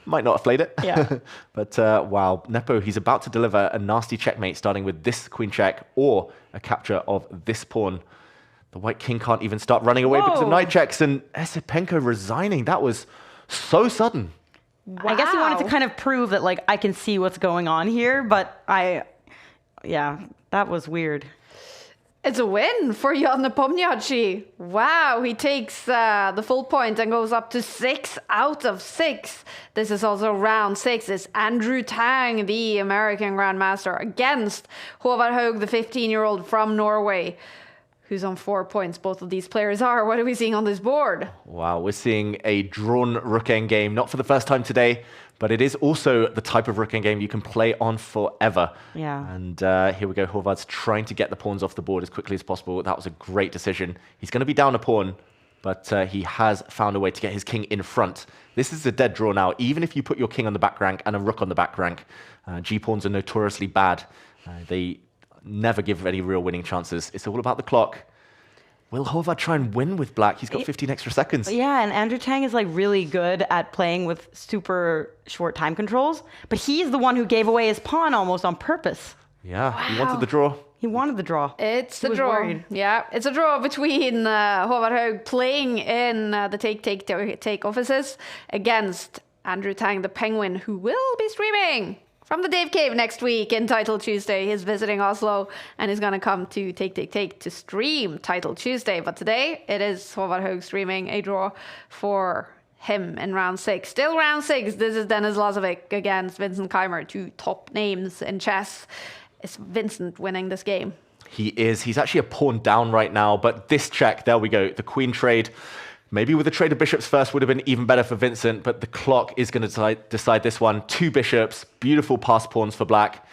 might not have played it. Yeah. But wow, Nepo, he's about to deliver a nasty checkmate, starting with this queen check or a capture of this pawn. The white king can't even start running away because of Whoa. knight checks, and Esipenko resigning. That was so sudden. I guess he wanted to Wow. kind of prove that, like, I can see what's going on here, but yeah, that was weird. It's a win for Jan Nepomniachtchi. Wow, he takes the full point and goes up to 6 out of 6. This is also round 6. It's Andrew Tang, the American Grandmaster, against Håvard Haug, the 15-year-old from Norway, who's on 4 points. Both of these players are. What are we seeing on this board? Wow, we're seeing a drawn rook endgame, not for the first time today, but it is also the type of rook endgame you can play on forever. Yeah. And here we go, Håvard's trying to get the pawns off the board as quickly as possible. That was a great decision. He's going to be down a pawn, but he has found a way to get his king in front. This is a dead draw now. Even if you put your king on the back rank and a rook on the back rank, G-pawns are notoriously bad. They never give any real winning chances. It's all about the clock. Will Håvard try and win with black? He's got 15 extra seconds. Yeah, and Andrew Tang is like really good at playing with super short time controls, but he's the one who gave away his pawn almost on purpose. Yeah, he wanted the draw. He wanted the draw. It's He the was draw. worried. Yeah, it's a draw between Håvard Haug playing in the take offices against Andrew Tang, the Penguin, who will be streaming from the Dave Cave next week in Title Tuesday. He's visiting Oslo and he's going to come to Take to stream Title Tuesday. But today it is Håvard Haug streaming a draw for him in round 6. Still round 6. This is Denis Lazovic against Vincent Keimer, 2 top names in chess. Is Vincent winning this game? He is. He's actually a pawn down right now, but this check, there we go, the queen trade. Maybe with a trade of bishops first would have been even better for Vincent, but the clock is going to decide this one. 2 bishops, beautiful pass pawns for black.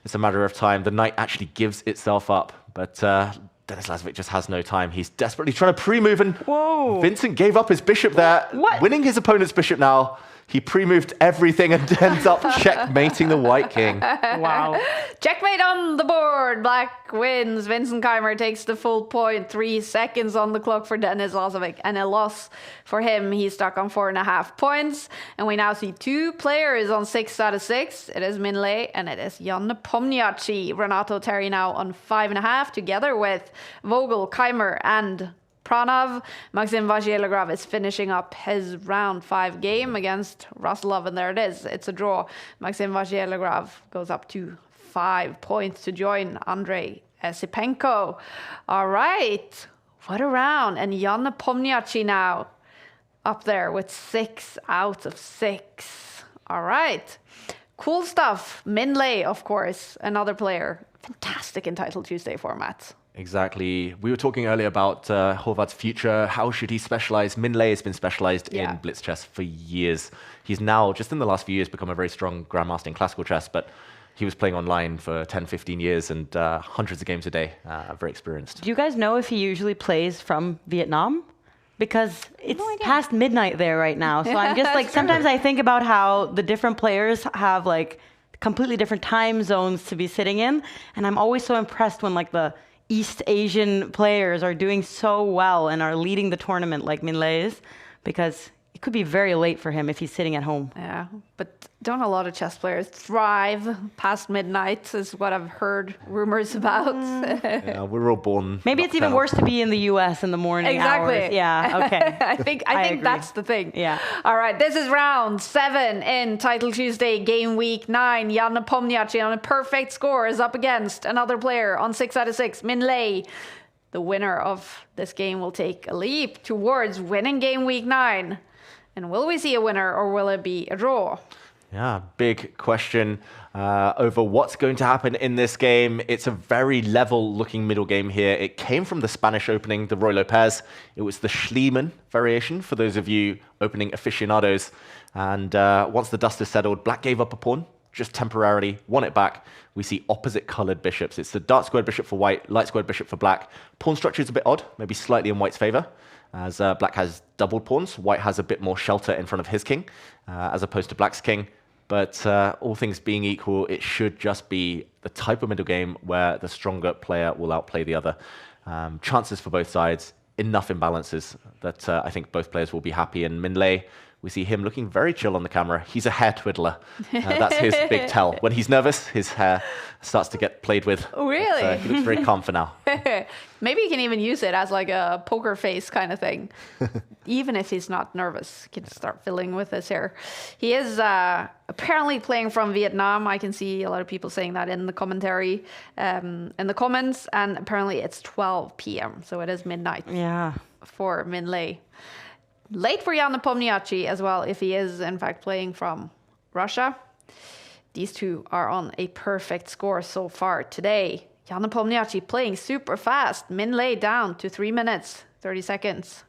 It's a matter of time. The knight actually gives itself up, but Denis Lazovic just has no time. He's desperately trying to pre-move, and Whoa. Vincent gave up his bishop there, What? winning his opponent's bishop now. He pre-moved everything and ends up checkmating the white king. Wow. Checkmate on the board. Black wins. Vincent Keimer takes the full point. 3 seconds on the clock for Denis Lazovic. And a loss for him. He's stuck on 4.5 points. And we now see 2 players on 6 out of 6. It is Minh and it is Jan Nepomniachtchi. Renato Terry now on 5.5, together with Vogel, Keimer, and Pranav. Maxim Vachier-Lagrave is finishing up his round 5 game against Ruslov, and there it is. It's a draw. Maxim Vachier-Lagrave goes up to 5 points to join Andrei Esipenko. All right, what a round. And Jan Nepomniachtchi now up there with 6 out of 6. All right, cool stuff. Minh, of course, another player. Fantastic in Title Tuesday format. Exactly. We were talking earlier about Håvard's future. How should he specialize? Minh has been specialized in blitz chess for years. He's now, just in the last few years, become a very strong grandmaster in classical chess, but he was playing online for 10, 15 years and hundreds of games a day. Very experienced. Do you guys know if he usually plays from Vietnam? Because it's past midnight there right now. So I'm just like, sometimes I think about how the different players have like completely different time zones to be sitting in. And I'm always so impressed when like the East Asian players are doing so well and are leading the tournament like Minh is, because it could be very late for him if he's sitting at home. Yeah, but don't a lot of chess players thrive past midnight is what I've heard rumors about. Yeah, we're all born. Maybe it's even worse to be in the US in the morning Exactly. hours. Yeah, okay. I think agree. that's the thing. Yeah. All right, this is round 7 in Title Tuesday, game week 9. Jan Nepomniachtchi on a perfect score is up against another player on 6 out of 6, Minh. The winner of this game will take a leap towards winning game week 9. And will we see a winner or will it be a draw? Yeah, big question over what's going to happen in this game. It's a very level-looking middle game here. It came from the Spanish opening, the Roy Lopez. It was the Schliemann variation for those of you opening aficionados. And once the dust is settled, black gave up a pawn, just temporarily, won it back. We see opposite-colored bishops. It's the dark squared bishop for white, light squared bishop for black. Pawn structure is a bit odd, maybe slightly in white's favor, as black has doubled pawns. White has a bit more shelter in front of his king, as opposed to black's king. But all things being equal, it should just be the type of middle game where the stronger player will outplay the other. Chances for both sides, enough imbalances that I think both players will be happy. And Minh, we see him looking very chill on the camera. He's a hair twiddler. That's his big tell. When he's nervous, his hair starts to get played with. Oh, really? But, he looks very calm for now. Maybe you can even use it as like a poker face kind of thing. Even if he's not nervous, he can start fiddling with his hair. He is apparently playing from Vietnam. I can see a lot of people saying that in the commentary, in the comments. And apparently it's 12 p.m. So it is midnight for Minh. Late for Jan Nepomniachtchi as well, if he is in fact playing from Russia. These two are on a perfect score so far today. Jan Nepomniachtchi playing super fast. Minh down to 3 minutes, 30 seconds.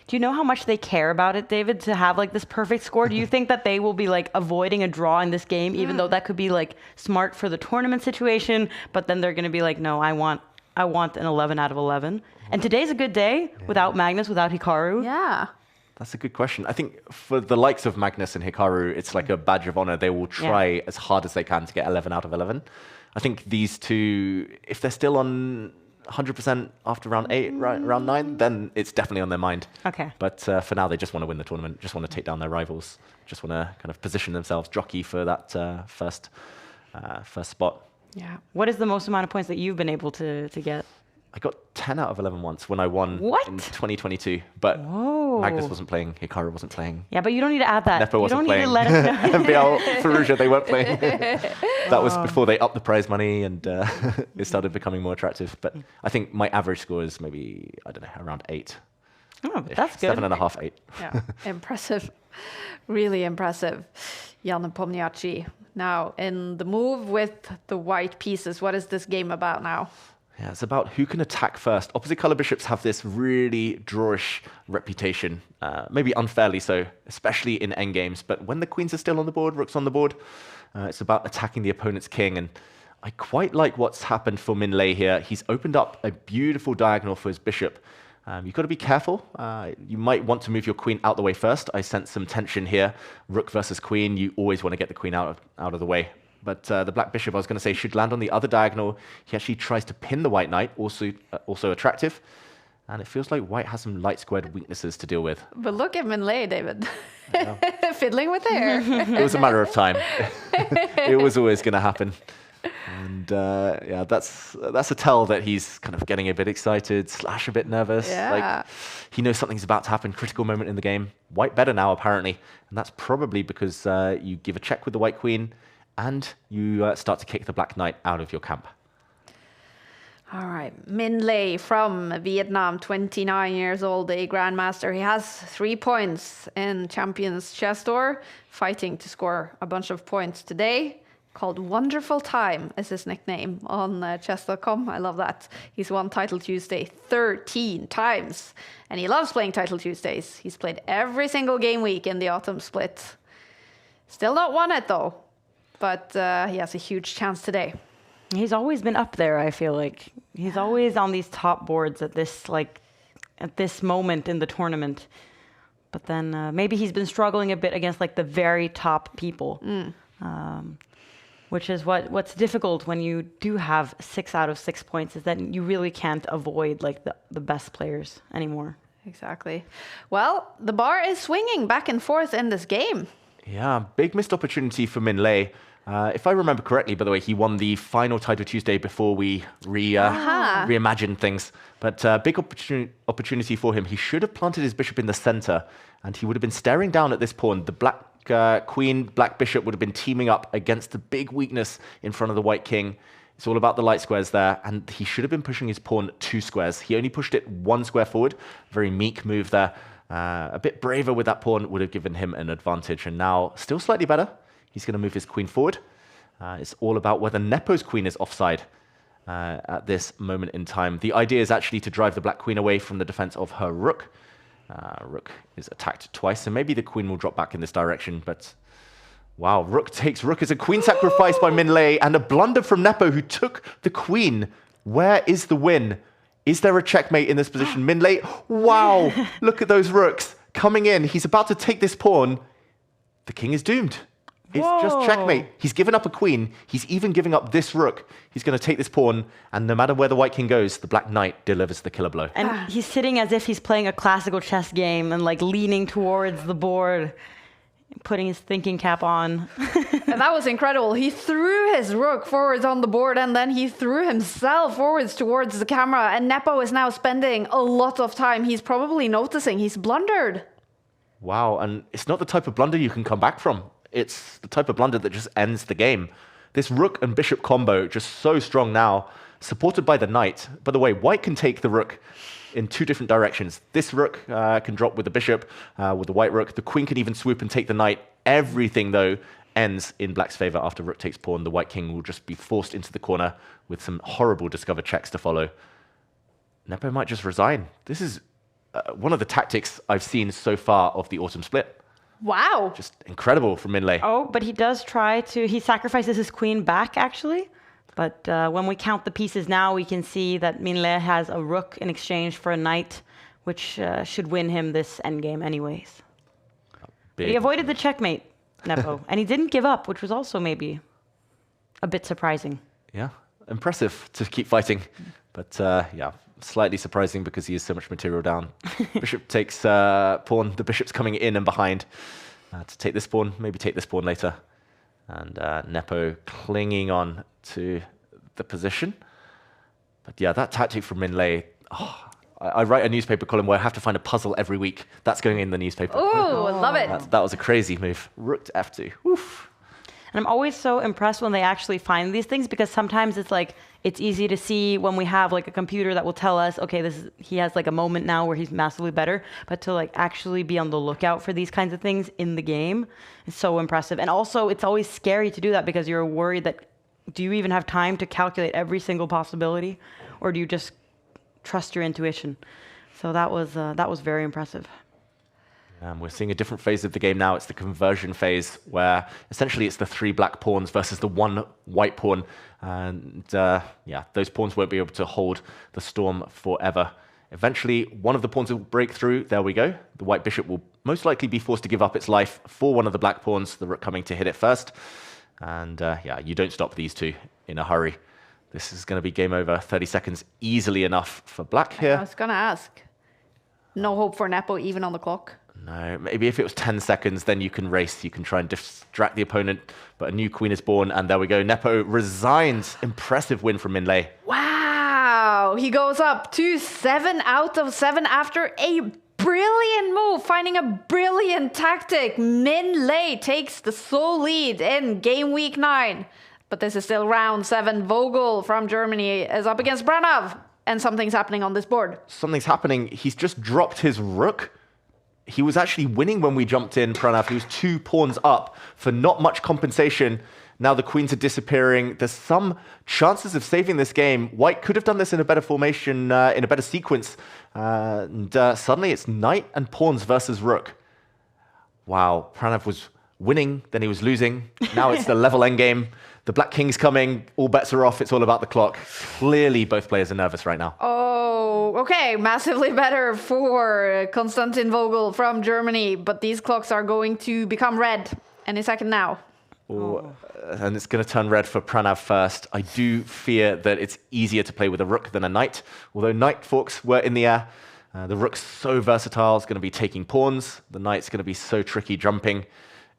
Do you know how much they care about it, David, to have like this perfect score? Do you think that they will be like avoiding a draw in this game, even though that could be like smart for the tournament situation, but then they're going to be like, no, I want an 11 out of 11. And today's a good day without Magnus, without Hikaru. Yeah. That's a good question. I think for the likes of Magnus and Hikaru, it's like a badge of honor. They will try as hard as they can to get 11 out of 11. I think these two, if they're still on 100% after round 8, round 9, then it's definitely on their mind. Okay. But for now, they just want to win the tournament, just want to take down their rivals, just want to kind of position themselves, jockey for that first spot. Yeah. What is the most amount of points that you've been able to get? I got 10 out of 11 once when I won in 2022, but Magnus wasn't playing, Hikaru wasn't playing. Yeah, but you don't need to add that. Nepo wasn't you don't playing. need to let us know. MBL, Farouja, they weren't playing. That was before they upped the prize money and it started becoming more attractive. But I think my average score is maybe, I don't know, around 8. Oh, but that's good. 7.5, 8. Yeah, impressive. Really impressive. Jan Nepomniachtchi. Now, in the move with the white pieces, what is this game about now? Yeah, it's about who can attack first. Opposite color bishops have this really drawish reputation, maybe unfairly so, especially in endgames. But when the queens are still on the board, rook's on the board, it's about attacking the opponent's king. And I quite like what's happened for Minh here. He's opened up a beautiful diagonal for his bishop. You've got to be careful. You might want to move your queen out the way first. I sense some tension here. Rook versus queen, you always want to get the queen out of the way. But the black bishop, I was going to say, should land on the other diagonal. He actually tries to pin the white knight, also attractive. And it feels like white has some light squared weaknesses to deal with. But look at Minh, David. Fiddling with hair. It was a matter of time. It was always going to happen. And yeah, that's a tell that he's kind of getting a bit excited, / a bit nervous. Yeah. Like he knows something's about to happen, critical moment in the game. White better now, apparently. And that's probably because you give a check with the white queen, and you start to kick the black knight out of your camp. All right, Minh from Vietnam, 29 years old, a grandmaster. He has 3 points in Champions Chess Tour, fighting to score a bunch of points today. Called Wonderful Time is his nickname on Chess.com. I love that. He's won Title Tuesday 13 times, and he loves playing Title Tuesdays. He's played every single game week in the autumn split. Still not won it though. But he has a huge chance today. He's always been up there, I feel like. He's always on these top boards at this moment in the tournament. But then maybe he's been struggling a bit against like the very top people. Which is what's difficult when you do have 6 out of 6 points, is that you really can't avoid like the best players anymore. Exactly. Well, the bar is swinging back and forth in this game. Yeah, big missed opportunity for Minh. If I remember correctly, by the way, he won the final Title Tuesday before we reimagined things. But big opportunity for him. He should have planted his bishop in the center, and he would have been staring down at this pawn. The black queen, black bishop would have been teaming up against the big weakness in front of the white king. It's all about the light squares there, and he should have been pushing his pawn 2 squares. He only pushed it 1 square forward. Very meek move there. A bit braver with that pawn would have given him an advantage, and now still slightly better. He's going to move his queen forward. It's all about whether Nepo's queen is offside at this moment in time. The idea is actually to drive the black queen away from the defense of her rook. Rook is attacked twice, so maybe the queen will drop back in this direction, but wow, rook takes rook as a queen sacrifice by Minh, and a blunder from Nepo, who took the queen. Where is the win? Is there a checkmate in this position? Minh, wow, look at those rooks coming in. He's about to take this pawn. The king is doomed. It's just checkmate. He's given up a queen. He's even giving up this rook. He's going to take this pawn, and no matter where the white king goes, the black knight delivers the killer blow. And he's sitting as if he's playing a classical chess game and like leaning towards the board, putting his thinking cap on. And that was incredible. He threw his rook forwards on the board, and then he threw himself forwards towards the camera. And Nepo is now spending a lot of time. He's probably noticing he's blundered. Wow, and it's not the type of blunder you can come back from. It's the type of blunder that just ends the game. This rook and bishop combo just so strong now, supported by the knight. By the way, white can take the rook in 2 different directions. This rook can drop with the bishop, with the white rook. The queen can even swoop and take the knight. Everything, though, ends in black's favor after rook takes pawn. The white king will just be forced into the corner with some horrible discovered checks to follow. Nepo might just resign. This is one of the tactics I've seen so far of the autumn split. Wow. Just incredible from Minh. Oh, but he does try to, he sacrifices his queen back, actually. But when we count the pieces now, we can see that Minh has a rook in exchange for a knight, which should win him this endgame anyways. But he avoided the checkmate, Nepo, and he didn't give up, which was also maybe a bit surprising. Yeah, impressive to keep fighting. But yeah, slightly surprising because he has so much material down. Bishop takes pawn. The bishop's coming in and behind to take this pawn, maybe take this pawn later. And Nepo clinging on to the position. But yeah, that tactic from Minh, I write a newspaper column where I have to find a puzzle every week. That's going in the newspaper. Oh, love it. That was a crazy move. Rook to f2. Oof. And I'm always so impressed when they actually find these things, because sometimes it's like, it's easy to see when we have like a computer that will tell us, okay, he has like a moment now where he's massively better, but to like actually be on the lookout for these kinds of things in the game is so impressive. And also it's always scary to do that because you're worried that, do you even have time to calculate every single possibility, or do you just trust your intuition? So that was very impressive. We're seeing a different phase of the game now. It's the conversion phase, where essentially it's the 3 black pawns versus the 1 white pawn. And yeah, those pawns won't be able to hold the storm forever. Eventually, one of the pawns will break through. There we go. The white bishop will most likely be forced to give up its life for one of the black pawns, the rook coming to hit it first. And yeah, you don't stop these two in a hurry. This is going to be game over. 30 seconds easily enough for black here. I was going to ask. No hope for Nepo even on the clock? No, maybe if it was 10 seconds, then you can race. You can try and distract the opponent. But a new queen is born, and there we go. Nepo resigns. Impressive win from Minh. Wow. He goes up to 7 out of 7 after a brilliant move, finding a brilliant tactic. Minh takes the sole lead in game week 9. But this is still round 7. Vogel from Germany is up against Branov. And something's happening on this board. Something's happening. He's just dropped his rook. He was actually winning when we jumped in, Pranav. He was 2 pawns up for not much compensation. Now the queens are disappearing. There's some chances of saving this game. White could have done this in a better formation, in a better sequence. Suddenly it's knight and pawns versus rook. Wow, Pranav was winning, then he was losing. Now it's the level endgame. The black king's coming. All bets are off. It's all about the clock. Clearly, both players are nervous right now. Oh, okay. Massively better for Konstantin Vogel from Germany. But these clocks are going to become red any second now. And it's going to turn red for Pranav first. I do fear that it's easier to play with a rook than a knight. Although knight forks were in the air. The rook's so versatile, it's going to be taking pawns. The knight's going to be so tricky jumping.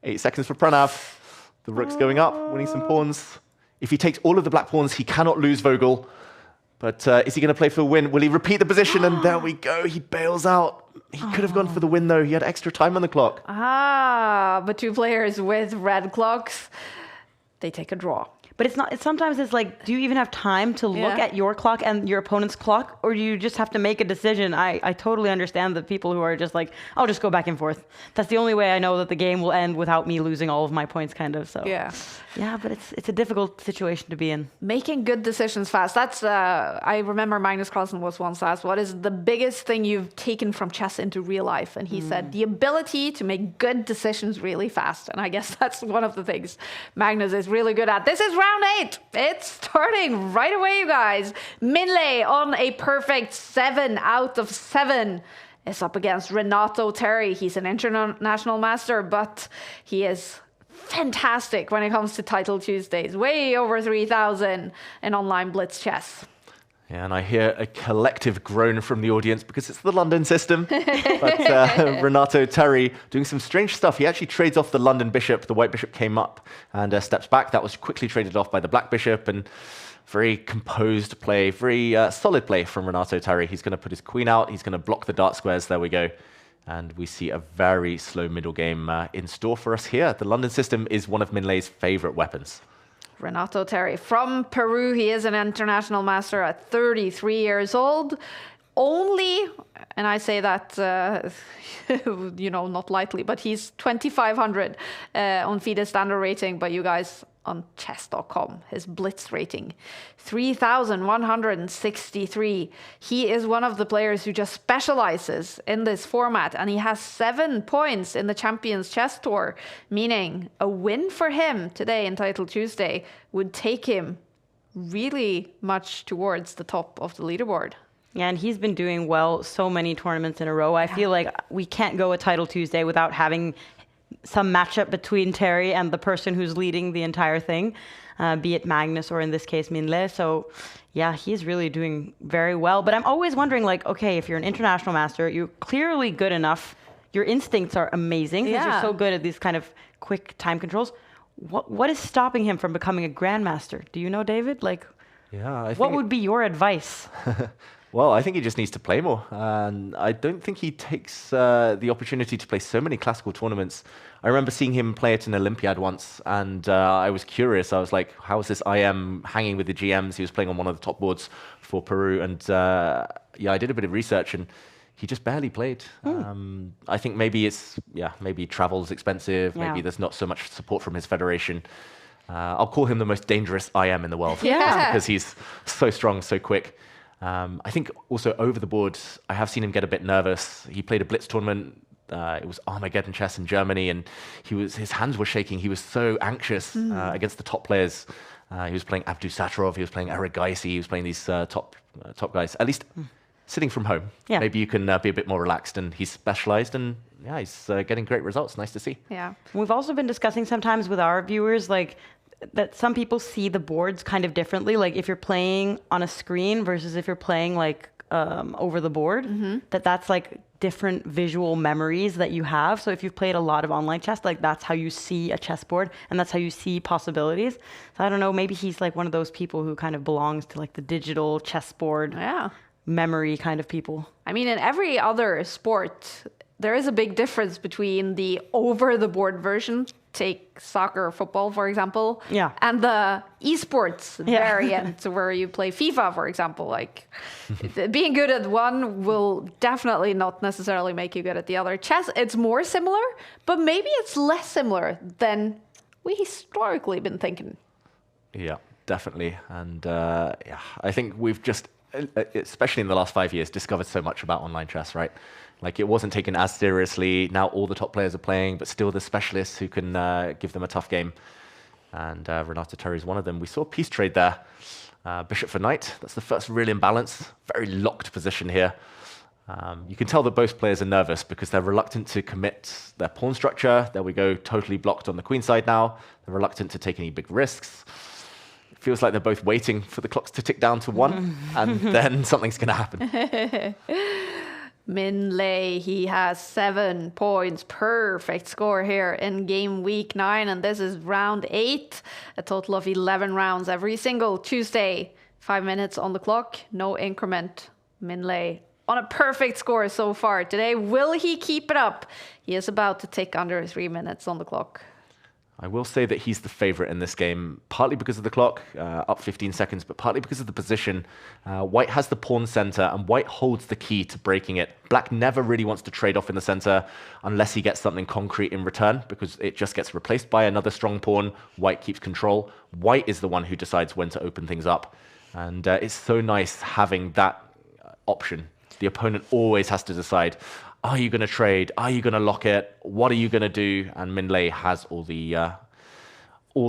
8 seconds for Pranav. The rook's going up, winning some pawns. If he takes all of the black pawns, he cannot lose Vogel. But is he going to play for a win? Will he repeat the position? And there we go. He bails out. He could have gone for the win, though. He had extra time on the clock. But 2 players with red clocks, they take a draw. But sometimes it's like, do you even have time to look at your clock and your opponent's clock? Or do you just have to make a decision? I totally understand the people who are just like, I'll just go back and forth. That's the only way I know that the game will end without me losing all of my points, kind of. So yeah, but it's a difficult situation to be in. Making good decisions fast. That's I remember Magnus Carlsen was once asked, what is the biggest thing you've taken from chess into real life? And he said, the ability to make good decisions really fast. And I guess that's one of the things Magnus is really good at. This is round 8. It's starting right away, you guys. Minh on a perfect 7 out of 7 is up against Renato Terry. He's an international master, but he is fantastic when it comes to Title Tuesdays. Way over 3,000 in online blitz chess. Yeah, and I hear a collective groan from the audience because it's the London system. But Renato Terry doing some strange stuff. He actually trades off the London bishop. The white bishop came up and steps back. That was quickly traded off by the black bishop. And very composed play, very solid play from Renato Terry. He's going to put his queen out. He's going to block the dark squares. There we go. And we see a very slow middle game in store for us here. The London system is one of Minlei's favorite weapons. Renato Terry from Peru. He is an international master at 33 years old. Only, and I say that, not lightly, but he's 2,500 on FIDE standard rating. But you guys on Chess.com, his blitz rating, 3,163. He is one of the players who just specializes in this format, and he has 7 points in the Champions Chess Tour, meaning a win for him today in Title Tuesday would take him really much towards the top of the leaderboard. Yeah, and he's been doing well so many tournaments in a row. I feel like we can't go a Title Tuesday without having some matchup between Terry and the person who's leading the entire thing, be it Magnus or in this case Minh. So yeah, he's really doing very well. But I'm always wondering, like, okay, if you're an international master, you're clearly good enough. Your instincts are amazing because you're so good at these kind of quick time controls. What is stopping him from becoming a grandmaster? Do you know, David? Like, what would be your advice? Well, I think he just needs to play more. And I don't think he takes the opportunity to play so many classical tournaments. I remember seeing him play at an Olympiad once, and I was curious. I was like, how is this IM hanging with the GMs? He was playing on one of the top boards for Peru. And I did a bit of research, and he just barely played. I think maybe maybe travel's expensive. Maybe there's not so much support from his federation. I'll call him the most dangerous IM in the world because he's so strong, so quick. I think also over the board, I have seen him get a bit nervous. He played a blitz tournament. It was Armageddon Chess in Germany, and his hands were shaking. He was so anxious against the top players. He was playing Abdu Sattarov. He was playing Eric Geisy. He was playing these top guys. At least sitting from home, maybe you can be a bit more relaxed. And he's specialized, and he's getting great results. Nice to see. Yeah. We've also been discussing sometimes with our viewers, like, that some people see the boards kind of differently. Like if you're playing on a screen versus if you're playing like over the board, that's like different visual memories that you have. So if you've played a lot of online chess, like that's how you see a chessboard and that's how you see possibilities. So I don't know, maybe he's like one of those people who kind of belongs to like the digital chessboard memory kind of people. I mean, in every other sport, there is a big difference between the over-the-board version, take soccer or football, for example, and the esports variant where you play FIFA, for example. Like, being good at one will definitely not necessarily make you good at the other. Chess, it's more similar, but maybe it's less similar than we historically been thinking. Yeah, definitely. And I think we've just, especially in the last 5 years, discovered so much about online chess, right? Like, it wasn't taken as seriously. Now all the top players are playing, but still the specialists who can give them a tough game. And Renato Terry is one of them. We saw a piece trade there. Bishop for knight. That's the first real imbalance. Very locked position here. You can tell that both players are nervous because they're reluctant to commit their pawn structure. There we go, totally blocked on the queen side now. They're reluctant to take any big risks. It feels like they're both waiting for the clocks to tick down to 1, and then something's going to happen. Minh, he has 7 points. Perfect score here in game week 9. And this is round 8. A total of 11 rounds every single Tuesday. 5 minutes on the clock. No increment. Minh on a perfect score so far today. Will he keep it up? He is about to tick under 3 minutes on the clock. I will say that he's the favorite in this game, partly because of the clock, up 15 seconds, but partly because of the position. White has the pawn center, and White holds the key to breaking it. Black never really wants to trade off in the center unless he gets something concrete in return, because it just gets replaced by another strong pawn. White keeps control. White is the one who decides when to open things up. And it's so nice having that option. The opponent always has to decide, are you going to trade? Are you going to lock it? What are you going to do? And Minh has all the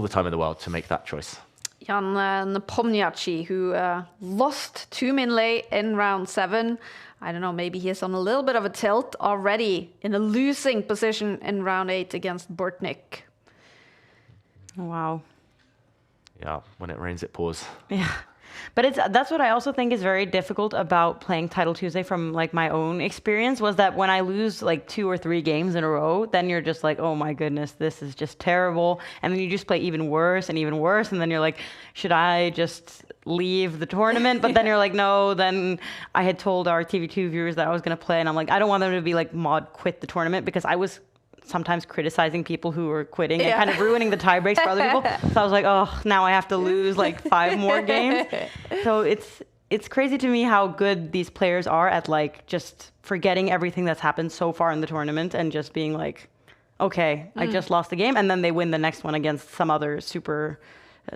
time in the world to make that choice. Jan Nepomniachtchi, who lost to Minh in round 7. I don't know, maybe he is on a little bit of a tilt already in a losing position in round 8 against Bortnik. Wow. Yeah, when it rains, it pours. Yeah. But that's what I also think is very difficult about playing Title Tuesday from like my own experience, was that when I lose like 2 or 3 games in a row, then you're just like, oh my goodness, this is just terrible. And then you just play even worse. And then you're like, should I just leave the tournament? But then you're like, no, then I had told our TV2 viewers that I was going to play. And I'm like, I don't want them to be like, Maud, quit the tournament, because I was sometimes criticizing people who were quitting and kind of ruining the tie breaks for other people. So I was like, oh, now I have to lose like 5 more games. So it's crazy to me how good these players are at like just forgetting everything that's happened so far in the tournament and just being like, okay, I just lost the game, and then they win the next one against some other super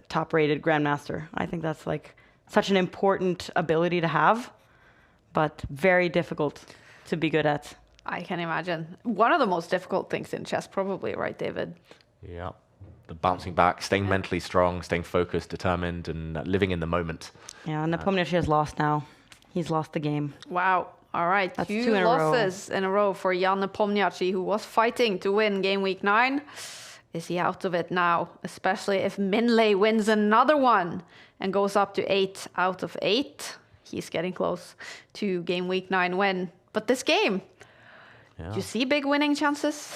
top-rated grandmaster. I think that's like such an important ability to have, but very difficult to be good at. I can imagine. One of the most difficult things in chess, probably, right, David? Yeah. The bouncing back, staying mentally strong, staying focused, determined, and living in the moment. Yeah, Nepomniachtchi has lost now. He's lost the game. Wow. All right. That's 2 2 in losses in a row for Jan Nepomniachtchi, who was fighting to win game week 9. Is he out of it now? Especially if Minh wins another one and goes up to 8 out of 8. He's getting close to game week 9 win. But this game, do you see big winning chances?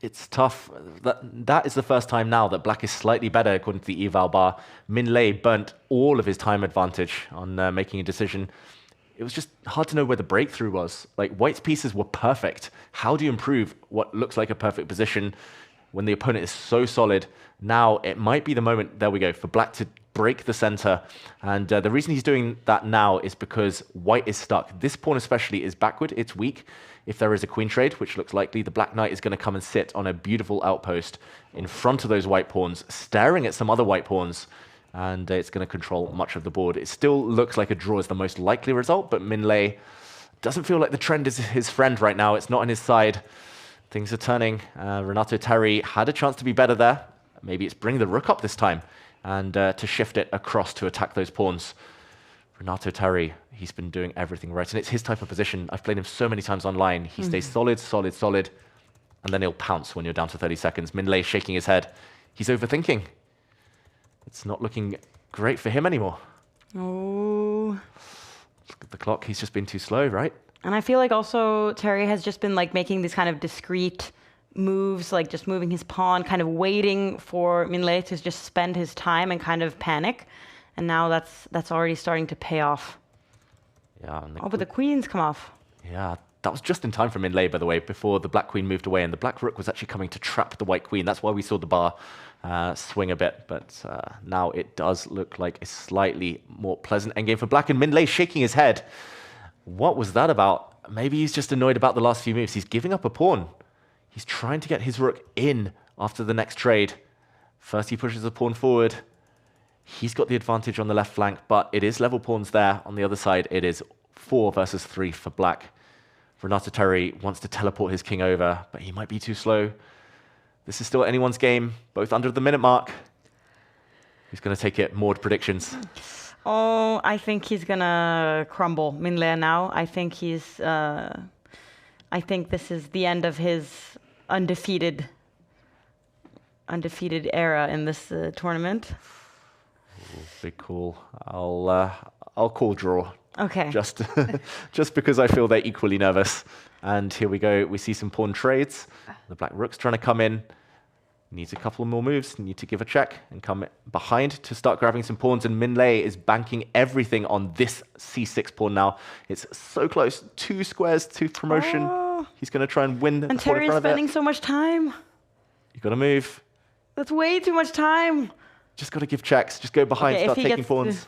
It's tough. That is the first time now that Black is slightly better according to the eval bar. Minh burnt all of his time advantage on making a decision. It was just hard to know where the breakthrough was. Like, White's pieces were perfect. How do you improve what looks like a perfect position when the opponent is so solid? Now it might be the moment, there we go, for Black to break the center. And the reason he's doing that now is because White is stuck. This pawn especially is backward, it's weak. If there is a queen trade, which looks likely, the Black Knight is going to come and sit on a beautiful outpost in front of those white pawns, staring at some other white pawns, and it's going to control much of the board. It still looks like a draw is the most likely result, but Minh doesn't feel like the trend is his friend right now. It's not on his side. Things are turning. Renato Terry had a chance to be better there. Maybe it's bring the rook up this time and to shift it across to attack those pawns. Renato Terry, he's been doing everything right, and it's his type of position. I've played him so many times online. He stays solid, solid, solid, and then he'll pounce when you're down to 30 seconds. Minh shaking his head. He's overthinking. It's not looking great for him anymore. Oh. Look at the clock. He's just been too slow, right? And I feel like also Terry has just been like making these kind of discrete moves, like just moving his pawn, kind of waiting for Minh to just spend his time and kind of panic. And now that's already starting to pay off. Yeah. Oh, but the queen's come off. Yeah, that was just in time for Minh, by the way, before the black queen moved away, and the black rook was actually coming to trap the white queen. That's why we saw the bar swing a bit, but now it does look like a slightly more pleasant endgame for black, and Minh shaking his head. What was that about? Maybe he's just annoyed about the last few moves. He's giving up a pawn. He's trying to get his rook in after the next trade. First he pushes the pawn forward. He's got the advantage on the left flank, but it is level pawns there. On the other side, it is 4 versus 3 for black. Renato Terry wants to teleport his king over, but he might be too slow. This is still anyone's game, both under the minute mark. Who's going to take it? Maud predictions. Oh, I think he's going to crumble, Minh now. I think this is the end of his undefeated era in this tournament. Ooh, big call. I'll call draw. Okay. Just because I feel they're equally nervous. And here we go. We see some pawn trades. The black rook's trying to come in. Needs a couple more moves. Need to give a check and come behind to start grabbing some pawns. And Minh is banking everything on this c6 pawn now. It's so close. 2 squares to promotion. Oh. He's going to try and win the pawn in Terry's front of spending it. so much time. You've got to move. That's way too much time. Just got to give checks. Just go behind. Okay, Start taking pawns.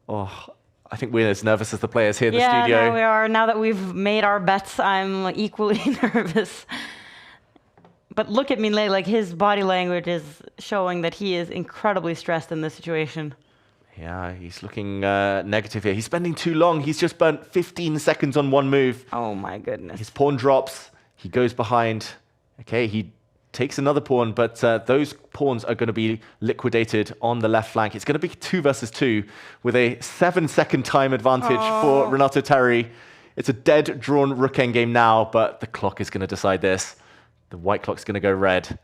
Oh, I think we're as nervous as the players here in the studio. Yeah, we are. Now that we've made our bets, I'm equally nervous. But look at Minh, like his body language is showing that he is incredibly stressed in this situation. Yeah, he's looking negative here. He's spending too long. He's just burnt 15 seconds on one move. Oh my goodness. His pawn drops. He goes behind. Okay, he takes another pawn, but those pawns are going to be liquidated on the left flank. It's going to be 2 versus 2 with a 7-second time advantage for Renato Terry. It's a dead drawn rook endgame now, but the clock is going to decide this. The white clock's going to go red.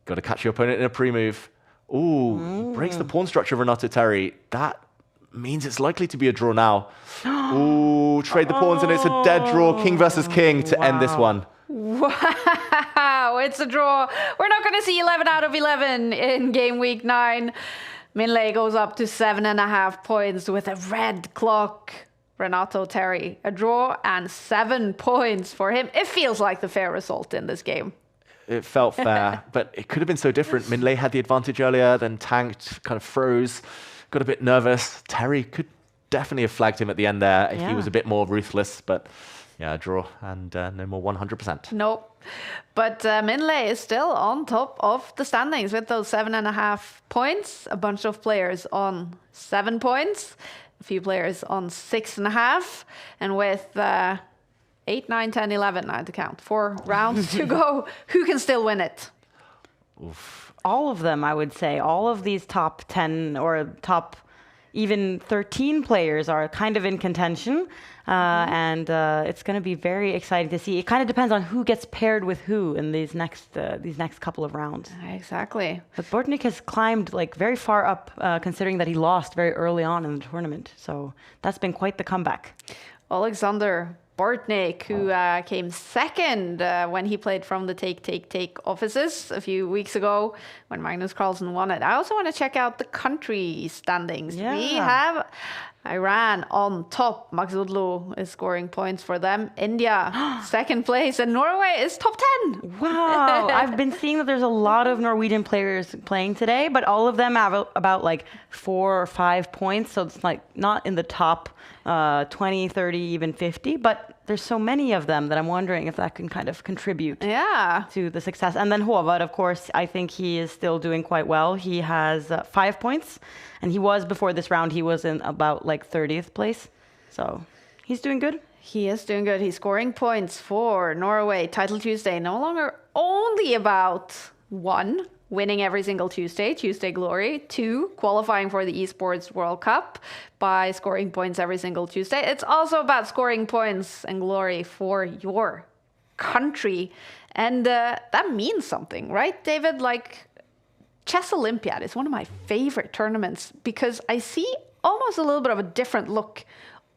Got to catch your opponent in a pre-move. Ooh, breaks the pawn structure of Renato Terry. That means it's likely to be a draw now. Ooh, trade the pawns, and it's a dead draw, king versus king, to end this one. Wow, it's a draw. We're not going to see 11 out of 11 in game week 9. Minh goes up to 7.5 points with a red clock. Renato Terry, a draw and 7 points for him. It feels like the fair result in this game. It felt fair, but it could have been so different. Minh had the advantage earlier, then tanked, kind of froze, got a bit nervous. Terry could definitely have flagged him at the end there if he was a bit more ruthless, but yeah, a draw and no more 100%. Nope. But Minh is still on top of the standings with those 7.5 points. A bunch of players on 7 points. A few players on 6.5. And with 8, 9, 10, 11, I had to count. 4 rounds to go. Who can still win it? Oof. All of them, I would say. All of these top 10 or top even 13 players are kind of in contention. And it's going to be very exciting to see. It kind of depends on who gets paired with who in these next couple of rounds. Exactly. But Bortnik has climbed like very far up, considering that he lost very early on in the tournament. So that's been quite the comeback. Alexander Bortnik, who came second when he played from the Take offices a few weeks ago when Magnus Carlsen won it. I also want to check out the country standings. Yeah. We have Iran on top. Maghsoodloo is scoring points for them. India, second place. And Norway is top 10. Wow. I've been seeing that there's a lot of Norwegian players playing today, but all of them have about like 4 or 5 points. So it's like not in the top 20, 30, even 50. But there's so many of them that I'm wondering if that can kind of contribute to the success. And then Håvard, of course, I think he is still doing quite well. He has 5 points. And he was, before this round, he was in about like 30th place. So he's doing good. He is doing good. He's scoring points for Norway. Title Tuesday no longer only about 1, winning every single Tuesday glory, 2, qualifying for the Esports World Cup by scoring points every single Tuesday. It's also about scoring points and glory for your country. And that means something, right, David? Like, Chess Olympiad is one of my favorite tournaments because I see almost a little bit of a different look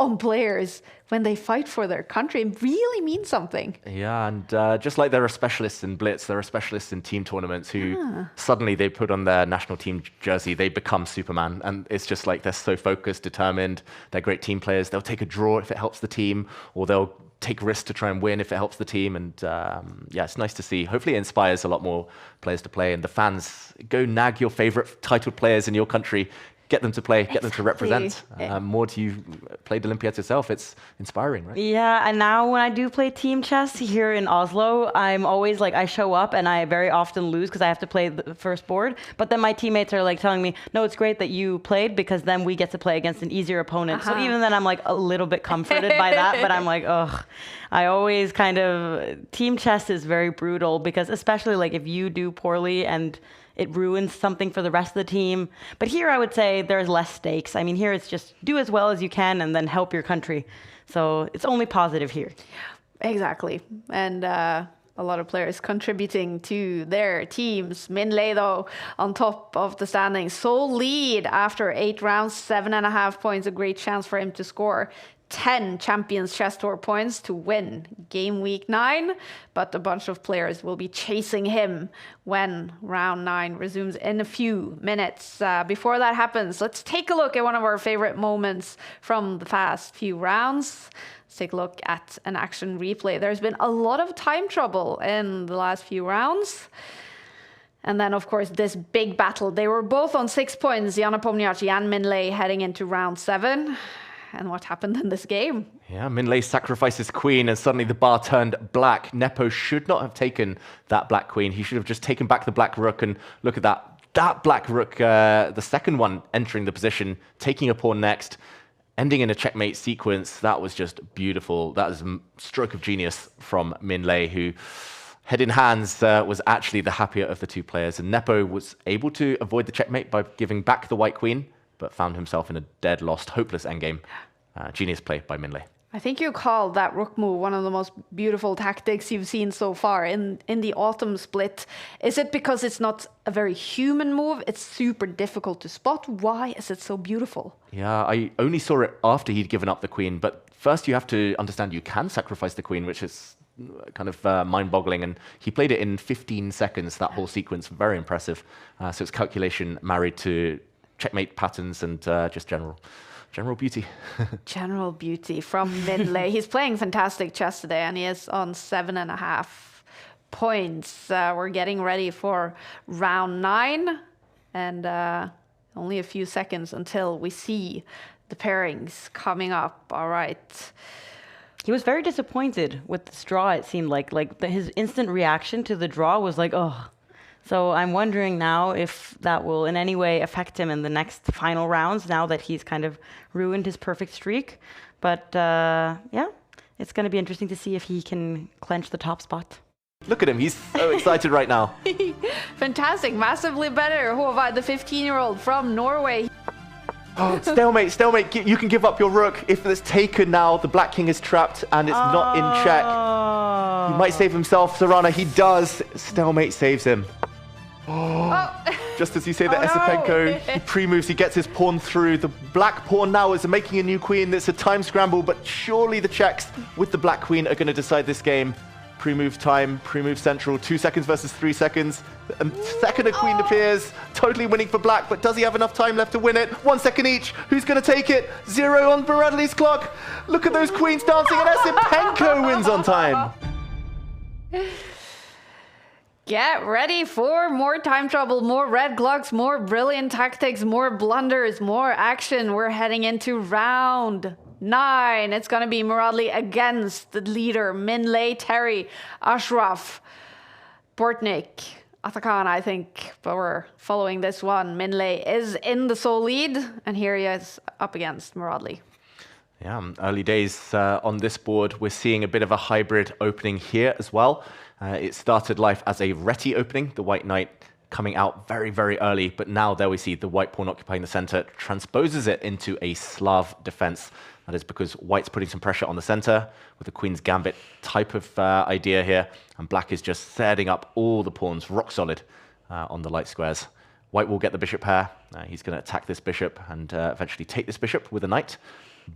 on players when they fight for their country. It really means something. Yeah, and just like there are specialists in Blitz, there are specialists in team tournaments who suddenly they put on their national team jersey, they become Superman. And it's just like they're so focused, determined, they're great team players. They'll take a draw if it helps the team, or they'll take risks to try and win if it helps the team. And yeah, it's nice to see. Hopefully it inspires a lot more players to play. And the fans, go nag your favorite titled players in your country. Get them to play, get them to represent. More to you played Olympiads yourself. It's inspiring, right? Yeah, and now when I do play team chess here in Oslo, I'm always like, I show up and I very often lose because I have to play the first board. But then my teammates are like telling me, no, it's great that you played because then we get to play against an easier opponent. So even then I'm like a little bit comforted by that, but I'm like, ugh. I always kind of, team chess is very brutal because especially like if you do poorly and it ruins something for the rest of the team. But here I would say there's less stakes. I mean, here it's just do as well as you can and then help your country. So it's only positive here. Exactly. And A lot of players contributing to their teams. Minh, though, on top of the standings. Sole lead after 8 rounds, 7.5 points. A great chance for him to score 10 Champions Chess Tour points to win Game Week 9. But a bunch of players will be chasing him when round 9 resumes in a few minutes. Before that happens, let's take a look at one of our favorite moments from the past few rounds. Let's take a look at an action replay. There's been a lot of time trouble in the last few rounds. And then, of course, this big battle. They were both on 6 points, Jan Nepomniachtchi and Minh, heading into round 7. And what happened in this game? Yeah, Minh sacrificed his queen and suddenly the bar turned black. Nepo should not have taken that black queen. He should have just taken back the black rook, and look at that. That black rook, the second one entering the position, taking a pawn next, ending in a checkmate sequence. That was just beautiful. That was a stroke of genius from Minh, who head in hands was actually the happier of the two players. And Nepo was able to avoid the checkmate by giving back the white queen, but found himself in a dead, lost, hopeless endgame. Genius play by Minh. I think you called that rook move one of the most beautiful tactics you've seen so far in the autumn split. Is it because it's not a very human move? It's super difficult to spot. Why is it so beautiful? Yeah, I only saw it after he'd given up the queen, but first you have to understand you can sacrifice the queen, which is kind of mind-boggling, and he played it in 15 seconds, that whole sequence. Very impressive. So it's calculation married to checkmate patterns and just general beauty. General beauty from Minh. He's playing fantastic chess today, and he is on 7.5 points. We're getting ready for round 9, and only a few seconds until we see the pairings coming up. All right. He was very disappointed with this draw, it seemed like. His instant reaction to the draw was like, oh. So I'm wondering now if that will in any way affect him in the next final rounds, now that he's kind of ruined his perfect streak. But yeah, it's going to be interesting to see if he can clench the top spot. Look at him, he's so excited right now. Fantastic, massively better. Håvard, the 15-year-old from Norway. Oh, stalemate, stalemate. You can give up your rook. If it's taken now, the black king is trapped and it's not in check. He might save himself, Sarana. He does. Stalemate saves him. Oh. Just as you say that, Esipenko, he pre-moves, he gets his pawn through. The black pawn now is making a new queen. It's a time scramble, but surely the checks with the black queen are going to decide this game. Pre-move time, pre-move central, 2 seconds versus 3 seconds. And second a queen appears, totally winning for black, but does he have enough time left to win it? 1 second each, who's going to take it? 0 on Bradley's clock. Look at those queens dancing, and Esipenko wins on time. Get ready for more time trouble, more red clocks, more brilliant tactics, more blunders, more action. We're heading into round 9. It's going to be Muradli against the leader, Minh, Terry, Ashraf, Bortnik, Atakan, I think. But we're following this one. Minh is in the sole lead, and here he is up against Muradli. Yeah, early days on this board. We're seeing a bit of a hybrid opening here as well. It started life as a Reti opening, the white knight coming out very, very early, but now there we see the white pawn occupying the center, transposes it into a Slav defense. That is because white's putting some pressure on the center with the queen's gambit type of idea here, and black is just setting up all the pawns rock solid on the light squares. White will get the bishop pair. He's going to attack this bishop and eventually take this bishop with a knight,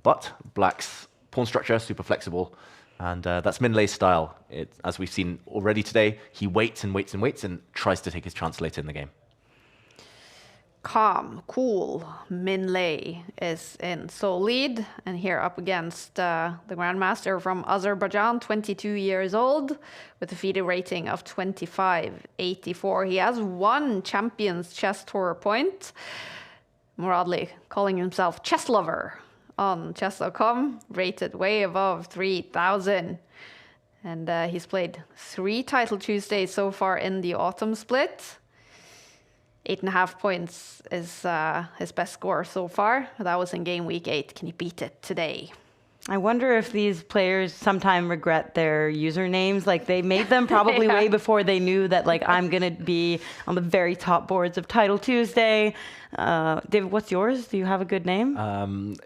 but black's pawn structure super flexible. And that's Minh style. As we've seen already today, he waits and waits and waits and tries to take his chance later in the game. Calm, cool. Minh is in sole lead, and here up against the Grandmaster from Azerbaijan, 22 years old, with a FIDE rating of 25.84. He has 1 Champions Chess Tour point. Muradli calling himself chess lover on Chess.com, rated way above 3,000. And he's played 3 Title Tuesdays so far in the autumn split. 8.5 points is his best score so far. That was in Game Week 8. Can he beat it today? I wonder if these players sometime regret their usernames. Like, they made them probably way before they knew that, like, I'm going to be on the very top boards of Title Tuesday. David, what's yours? Do you have a good name?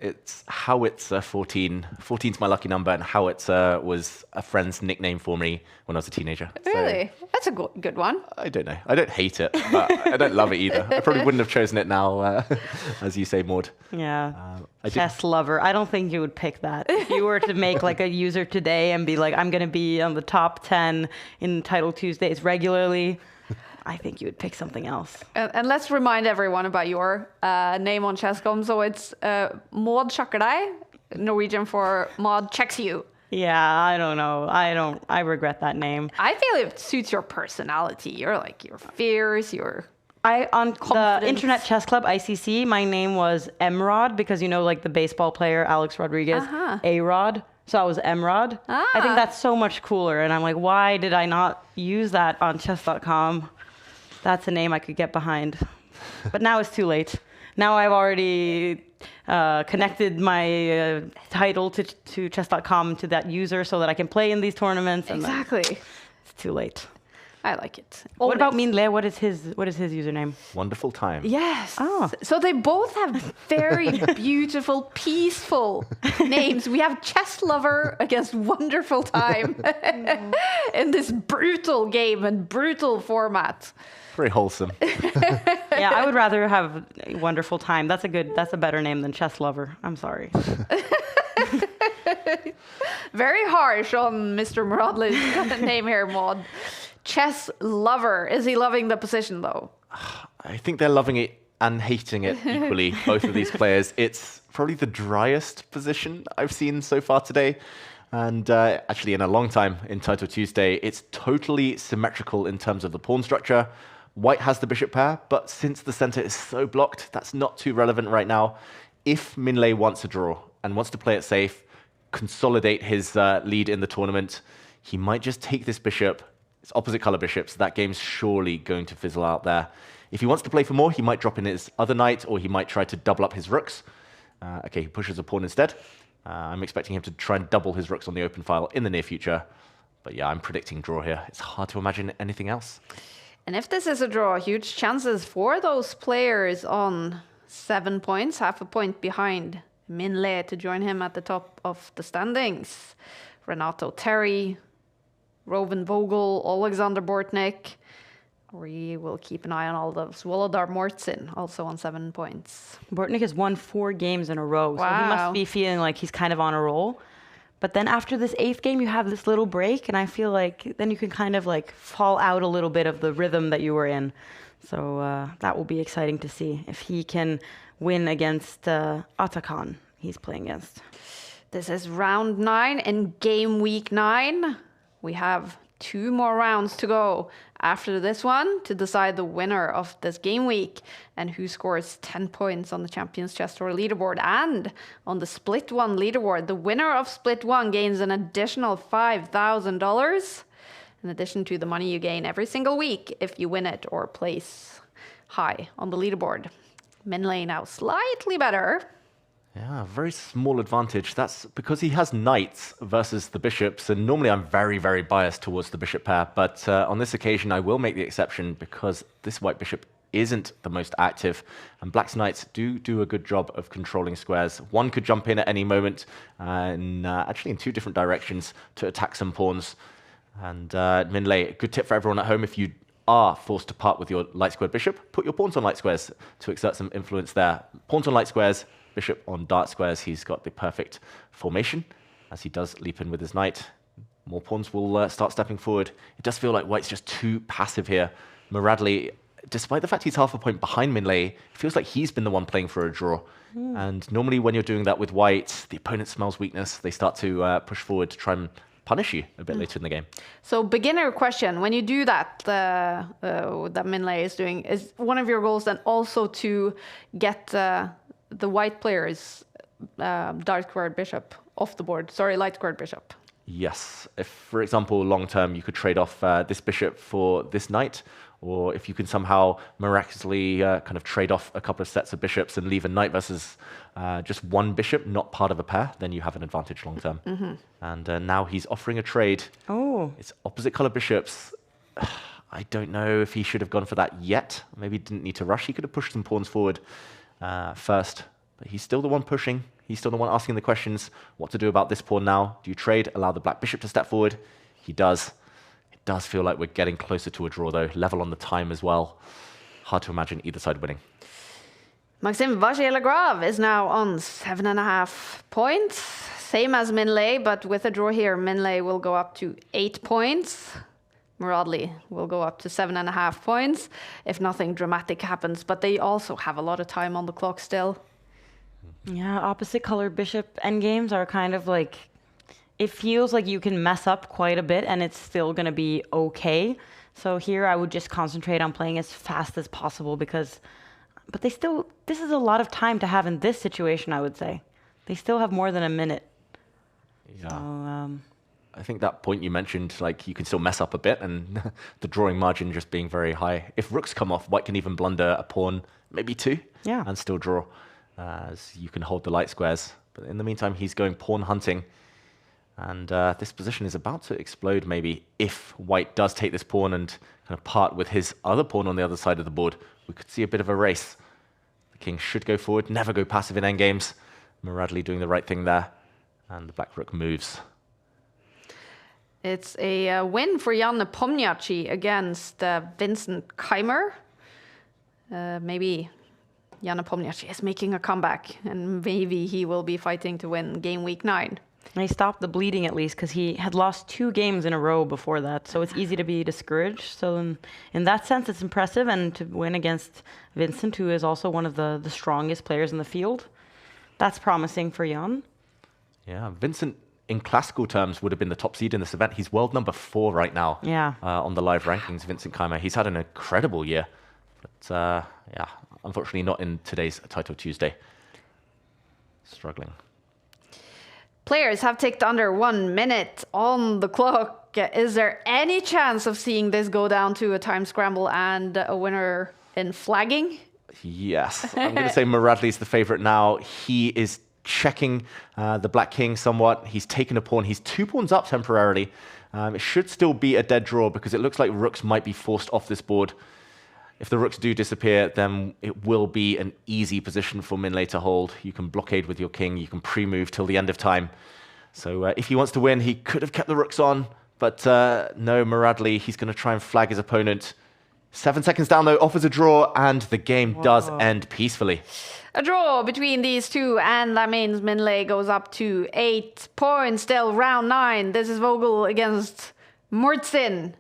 It's Howitzer 14. 14's my lucky number, and Howitzer was a friend's nickname for me when I was a teenager. Really? That's a good one. I don't know. I don't hate it, but I don't love it either. I probably wouldn't have chosen it now, as you say, Maud. Yeah. Chess lover. I don't think you would pick that. If you were to make like a user today and be like, I'm going to be on the top 10 in Title Tuesdays regularly, I think you would pick something else. And let's remind everyone about your name on Chess.com. So it's Maud sjakker deg, Norwegian for Maud checks you. Yeah, I don't know. I regret that name. I feel it suits your personality. You're fierce, you're On the confidence. Internet Chess Club, ICC, my name was Emrod because, you know, like the baseball player Alex Rodriguez, A-Rod. So I was Emrod. I think that's so much cooler. And I'm like, why did I not use that on Chess.com? That's a name I could get behind. But now it's too late. Now I've already connected my title to Chess.com to that user so that I can play in these tournaments. And exactly. It's too late. I like it. What about Minh? What is his username? Wonderful time. Yes. Oh. So they both have very beautiful, peaceful names. We have Chess Lover against Wonderful Time in this brutal game and brutal format. Very wholesome. Yeah, I would rather have Wonderful Time. That's a better name than Chess Lover. I'm sorry. Very harsh on Mr. Muradli's name here, Maud. Chess Lover. Is he loving the position, though? I think they're loving it and hating it equally, both of these players. It's probably the driest position I've seen so far today. And actually, in a long time in Title Tuesday, it's totally symmetrical in terms of the pawn structure. White has the bishop pair, but since the center is so blocked, that's not too relevant right now. If Minh wants a draw and wants to play it safe, consolidate his lead in the tournament, he might just take this bishop. It's opposite color bishops. That game's surely going to fizzle out there. If he wants to play for more, he might drop in his other knight, or he might try to double up his rooks. Okay, he pushes a pawn instead. I'm expecting him to try and double his rooks on the open file in the near future. But yeah, I'm predicting draw here. It's hard to imagine anything else. And if this is a draw, huge chances for those players on 7 points, half a point behind Minh to join him at the top of the standings. Renato Terry, Rovan Vogel, Alexander Bortnik. We will keep an eye on all those. Volodar Mortsin, also on 7 points. Bortnik has won 4 games in a row, so he Wow. must be feeling like he's kind of on a roll. But then after this 8th game, you have this little break, and I feel like then you can kind of like fall out a little bit of the rhythm that you were in. So that will be exciting to see if he can win against Atakan he's playing against. This is round 9 in game week 9. We have 2 more rounds to go after this one to decide the winner of this game week and who scores 10 points on the Champions Chess Tour leaderboard. And on the Split 1 leaderboard, the winner of Split 1 gains an additional $5,000 in addition to the money you gain every single week if you win it or place high on the leaderboard. Minh now slightly better. Yeah, very small advantage. That's because he has knights versus the bishops, and normally I'm very, very biased towards the bishop pair, but on this occasion I will make the exception because this white bishop isn't the most active, and black's knights do a good job of controlling squares. One could jump in at any moment, actually in 2 different directions to attack some pawns. And Minh, good tip for everyone at home: if you are forced to part with your light squared bishop, put your pawns on light squares to exert some influence there. Pawns on light squares, bishop on dark squares. He's got the perfect formation as he does leap in with his knight. More pawns will start stepping forward. It does feel like white's just too passive here. Muradli, despite the fact he's half a point behind Minh, it feels like he's been the one playing for a draw. And normally when you're doing that with white, the opponent smells weakness. They start to push forward to try and punish you a bit later in the game. So beginner question, when you do that, that Minh is doing, is one of your goals then also to get the white player's dark squared bishop off the board? Sorry, light squared bishop. Yes. If, for example, long term, you could trade off this bishop for this knight, or if you can somehow miraculously kind of trade off a couple of sets of bishops and leave a knight versus just one bishop, not part of a pair, then you have an advantage long term. And now he's offering a trade. Oh. It's opposite color bishops. I don't know if he should have gone for that yet. Maybe he didn't need to rush. He could have pushed some pawns forward first. But he's still the one pushing. He's still the one asking the questions. What to do about this pawn now? Do you trade? Allow the black bishop to step forward? He does. It does feel like we're getting closer to a draw, though. Level on the time as well. Hard to imagine either side winning. Maxime Vachier-Lagrave is now on 7.5 points. Same as Minh Le, but with a draw here, Minh Le will go up to 8 points. Muradli will go up to 7.5 points if nothing dramatic happens, but they also have a lot of time on the clock still. Yeah, opposite colored bishop endgames are kind of like, it feels like you can mess up quite a bit and it's still going to be okay. So here I would just concentrate on playing as fast as possible because, but they still, this is a lot of time to have in this situation, I would say. They still have more than a minute. Yeah. So, I think that point you mentioned, like you can still mess up a bit and the drawing margin just being very high. If rooks come off, white can even blunder a pawn, maybe 2, yeah, and still draw, as you can hold the light squares. But in the meantime, he's going pawn hunting. And this position is about to explode maybe if white does take this pawn and kind of part with his other pawn on the other side of the board. We could see a bit of a race. The king should go forward, never go passive in endgames. Muradli doing the right thing there. And the black rook moves. It's a win for Jan Nepomniachtchi against Vincent Keimer. Maybe Jan Nepomniachtchi is making a comeback, and maybe he will be fighting to win game week 9. And he stopped the bleeding at least because he had lost 2 games in a row before that. So it's easy to be discouraged. So in that sense, it's impressive. And to win against Vincent, who is also one of the strongest players in the field, that's promising for Jan. Yeah, Vincent, in classical terms, would have been the top seed in this event. He's world number 4 right now. Yeah. On the live rankings, Vincent Keimer. He's had an incredible year. But yeah, unfortunately not in today's Title Tuesday. Struggling. Players have ticked under 1 minute on the clock. Is there any chance of seeing this go down to a time scramble and a winner in flagging? Yes, I'm going to say Muradli's the favorite now. He is checking the black king somewhat. He's taken a pawn. He's 2 pawns up temporarily. It should still be a dead draw because it looks like rooks might be forced off this board. If the rooks do disappear, then it will be an easy position for Minh Le to hold. You can blockade with your king. You can pre-move till the end of time. So if he wants to win, he could have kept the rooks on. But no, Muradli, he's going to try and flag his opponent. 7 seconds down, though, offers a draw, and the game does end peacefully. A draw between these two, and that means Minh Le goes up to 8 points. Still round 9. This is Vogel against Murtzin.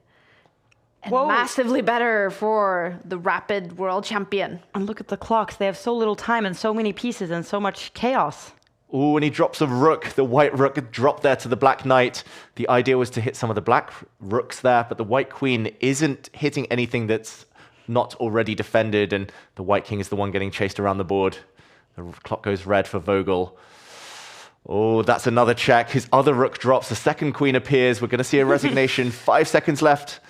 And massively better for the rapid world champion. And look at the clocks. They have so little time and so many pieces and so much chaos. Oh, and he drops a rook. The white rook dropped there to the black knight. The idea was to hit some of the black rooks there, but the white queen isn't hitting anything that's not already defended, and the white king is the one getting chased around the board. The clock goes red for Vogel. Oh, that's another check. His other rook drops. The second queen appears. We're going to see a resignation. 5 seconds left.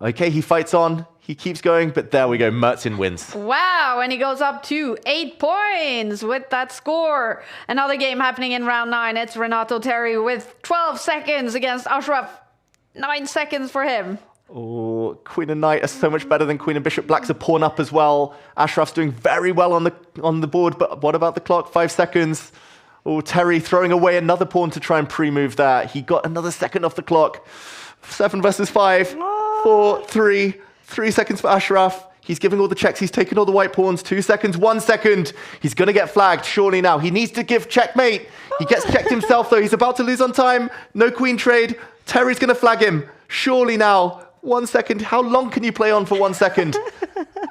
Okay, he fights on. He keeps going, but there we go. Murtzin wins. Wow, and he goes up to 8 points with that score. Another game happening in round 9. It's Renato Terry with 12 seconds against Ashraf. 9 seconds for him. Oh, queen and knight are so much better than queen and bishop. Black's a pawn up as well. Ashraf's doing very well on the board, but what about the clock? 5 seconds. Oh, Terry throwing away another pawn to try and pre-move that. He got another second off the clock. 7 versus 5. 4, 3. 3 seconds for Ashraf. He's giving all the checks. He's taking all the white pawns. 2 seconds. 1 second. He's going to get flagged, surely now. He needs to give checkmate. He gets checked himself, though. He's about to lose on time. No queen trade. Terry's going to flag him. Surely now. 1 second. How long can you play on for 1 second?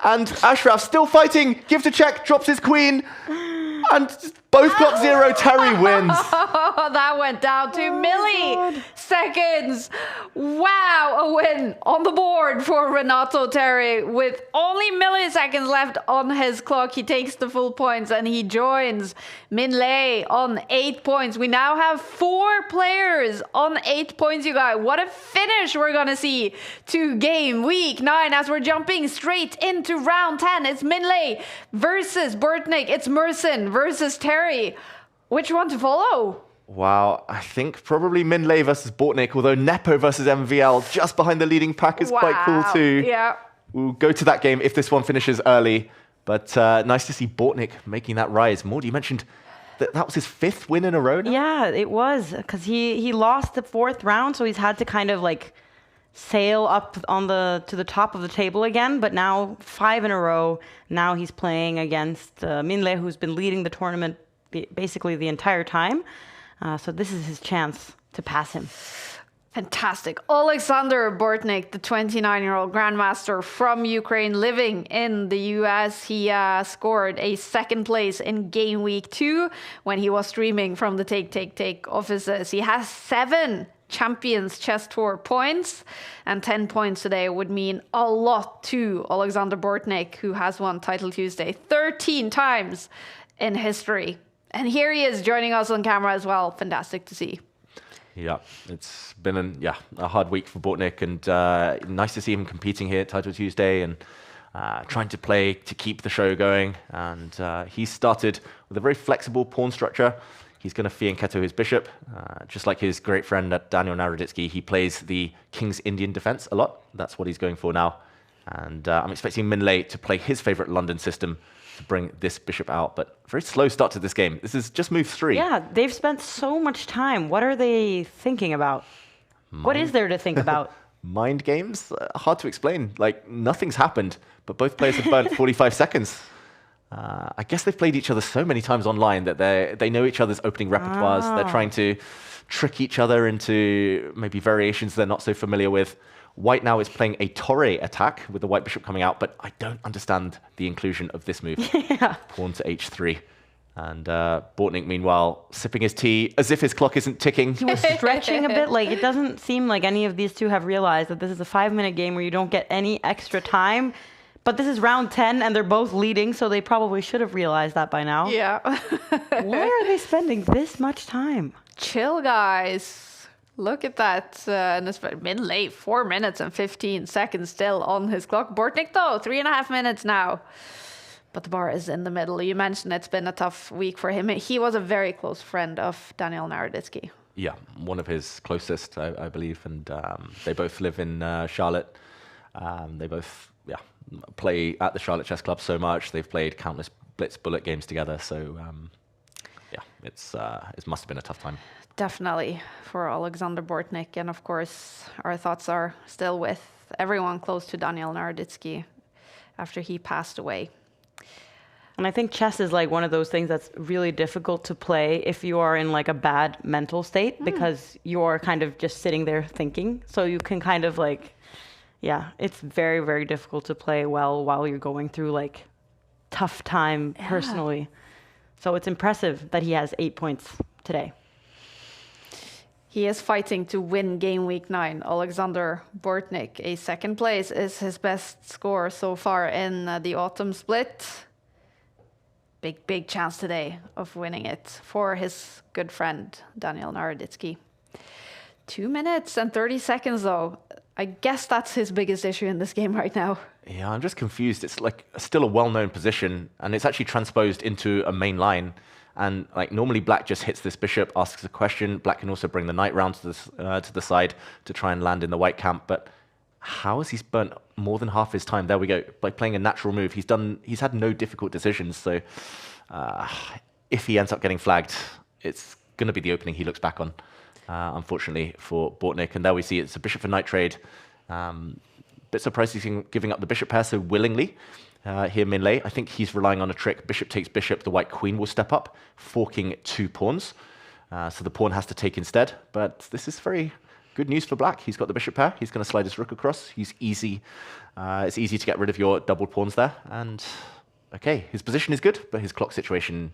And Ashraf still fighting. Gives a check. Drops his queen. And both clock 0. Terry wins. Oh, that went down to milliseconds. Wow, a win on the board for Renato Terry. With only milliseconds left on his clock, he takes the full points and he joins Minh Le on 8 points. We now have 4 players on 8 points, you guys. What a finish we're going to see to game week 9 as we're jumping straight into round 10. It's Minh Le versus Burtnik. It's Murtzin versus Terry. Which one to follow? Wow, I think probably Minh versus Bortnik, although Nepo versus MVL just behind the leading pack is quite cool too. Yeah. We'll go to that game if this one finishes early, but nice to see Bortnik making that rise. Maud, you mentioned that was his 5th win in a row now? Yeah, it was, because he lost the 4th round, so he's had to kind of like sail up to the top of the table again, but now 5 in a row. Now he's playing against Minh, who's been leading the tournament basically the entire time. So this is his chance to pass him. Fantastic. Alexander Bortnik, the 29-year-old grandmaster from Ukraine living in the US. He scored a 2nd place in Gameweek 2 when he was streaming from the Take offices. He has 7 Champions Chess Tour points, and 10 points today would mean a lot to Alexander Bortnik, who has won Title Tuesday 13 times in history. And here he is joining us on camera as well. Fantastic to see. Yeah, it's been a hard week for Bortnik, and nice to see him competing here at Title Tuesday and trying to play to keep the show going. And he started with a very flexible pawn structure. He's going to fianchetto his bishop, just like his great friend Daniel Naroditsky. He plays the King's Indian defense a lot. That's what he's going for now. And I'm expecting Minh to play his favorite London system to bring this bishop out, but very slow start to this game. This is just move 3. Yeah, they've spent so much time. What are they thinking about? What is there to think about? Mind games? Hard to explain. Like, nothing's happened, but both players have burnt 45 seconds. I guess they've played each other so many times online that they know each other's opening repertoires. They're trying to trick each other into maybe variations they're not so familiar with. White now is playing a Torre attack with the white bishop coming out, but I don't understand the inclusion of this move. Pawn to h3. And Bortnik, meanwhile, sipping his tea as if his clock isn't ticking. He was stretching a bit. Like, it doesn't seem like any of these two have realized that this is a 5-minute game where you don't get any extra time. But this is round 10, and they're both leading, so they probably should have realized that by now. Yeah. Why are they spending this much time? Chill, guys. Look at that. Minh 4 minutes and 15 seconds still on his clock. Bortnik, though, 3.5 minutes now. But the bar is in the middle. You mentioned it's been a tough week for him. He was a very close friend of Daniel Naroditsky. Yeah, one of his closest, I believe. And they both live in Charlotte. They both play at the Charlotte Chess Club so much. They've played countless Blitz Bullet games together. So, it must have been a tough time. Definitely for Alexander Bortnik. And of course, our thoughts are still with everyone close to Daniel Naroditsky after he passed away. And I think chess is like one of those things that's really difficult to play if you are in like a bad mental state, because you're kind of just sitting there thinking. So you can kind of like, it's very, very difficult to play well while you're going through like tough time personally. So it's impressive that he has 8 points today. He is fighting to win Game Week 9. Alexander Bortnik, a 2nd place, is his best score so far in the autumn split. Big chance today of winning it for his good friend, Daniel Naroditsky. 2 minutes and 30 seconds, though. I guess that's his biggest issue in this game right now. Yeah, I'm just confused. It's like still a well-known position, and it's actually transposed into a main line. And like normally, Black just hits this bishop, asks a question. Black can also bring the knight round to the side to try and land in the white camp. But how has he burnt more than half his time? There we go. By playing a natural move, he's had no difficult decisions. So if he ends up getting flagged, it's going to be the opening he looks back on. Unfortunately for Bortnik. And there we see it's a bishop for knight trade. Bit surprised he's giving up the bishop pair so willingly. Here, Minh, I think he's relying on a trick. Bishop takes bishop, the white queen will step up, forking 2 pawns. So the pawn has to take instead. But this is very good news for Black. He's got the bishop pair. He's going to slide his rook across. It's easy to get rid of your double pawns there. And okay, his position is good, but his clock situation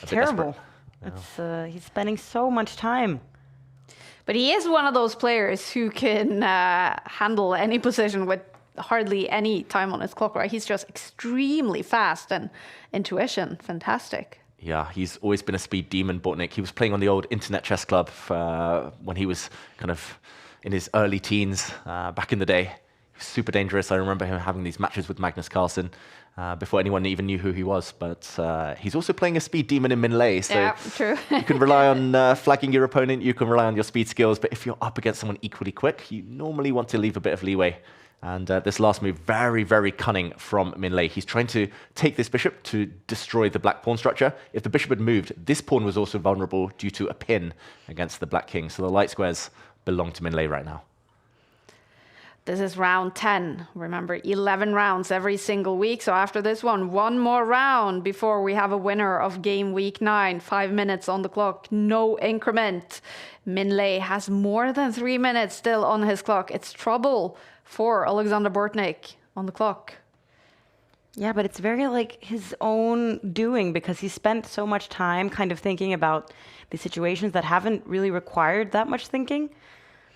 a bit terrible. Desperate. He's spending so much time. But he is one of those players who can handle any position with hardly any time on his clock, right? He's just extremely fast, and intuition, fantastic. Yeah, he's always been a speed demon, Bortnik. He was playing on the old Internet Chess Club when he was kind of in his early teens back in the day. Super dangerous. I remember him having these matches with Magnus Carlsen before anyone even knew who he was. But he's also playing a speed demon in Minh Le, so Yeah, true. you can rely on flagging your opponent, you can rely on your speed skills, but if you're up against someone equally quick, you normally want to leave a bit of leeway. And this last move, very, very cunning from Minh Le. He's trying to take this bishop to destroy the black pawn structure. If the bishop had moved, this pawn was also vulnerable due to a pin against the black king. So the light squares belong to Minh Le right now. This is round 10. Remember, 11 rounds every single week. So after this one more round before we have a winner of game week 9. 5 minutes on the clock, no increment. Minh Le has more than 3 minutes still on his clock. It's trouble for Alexander Bortnik on the clock. Yeah, but it's very like his own doing because he spent so much time kind of thinking about the situations that haven't really required that much thinking.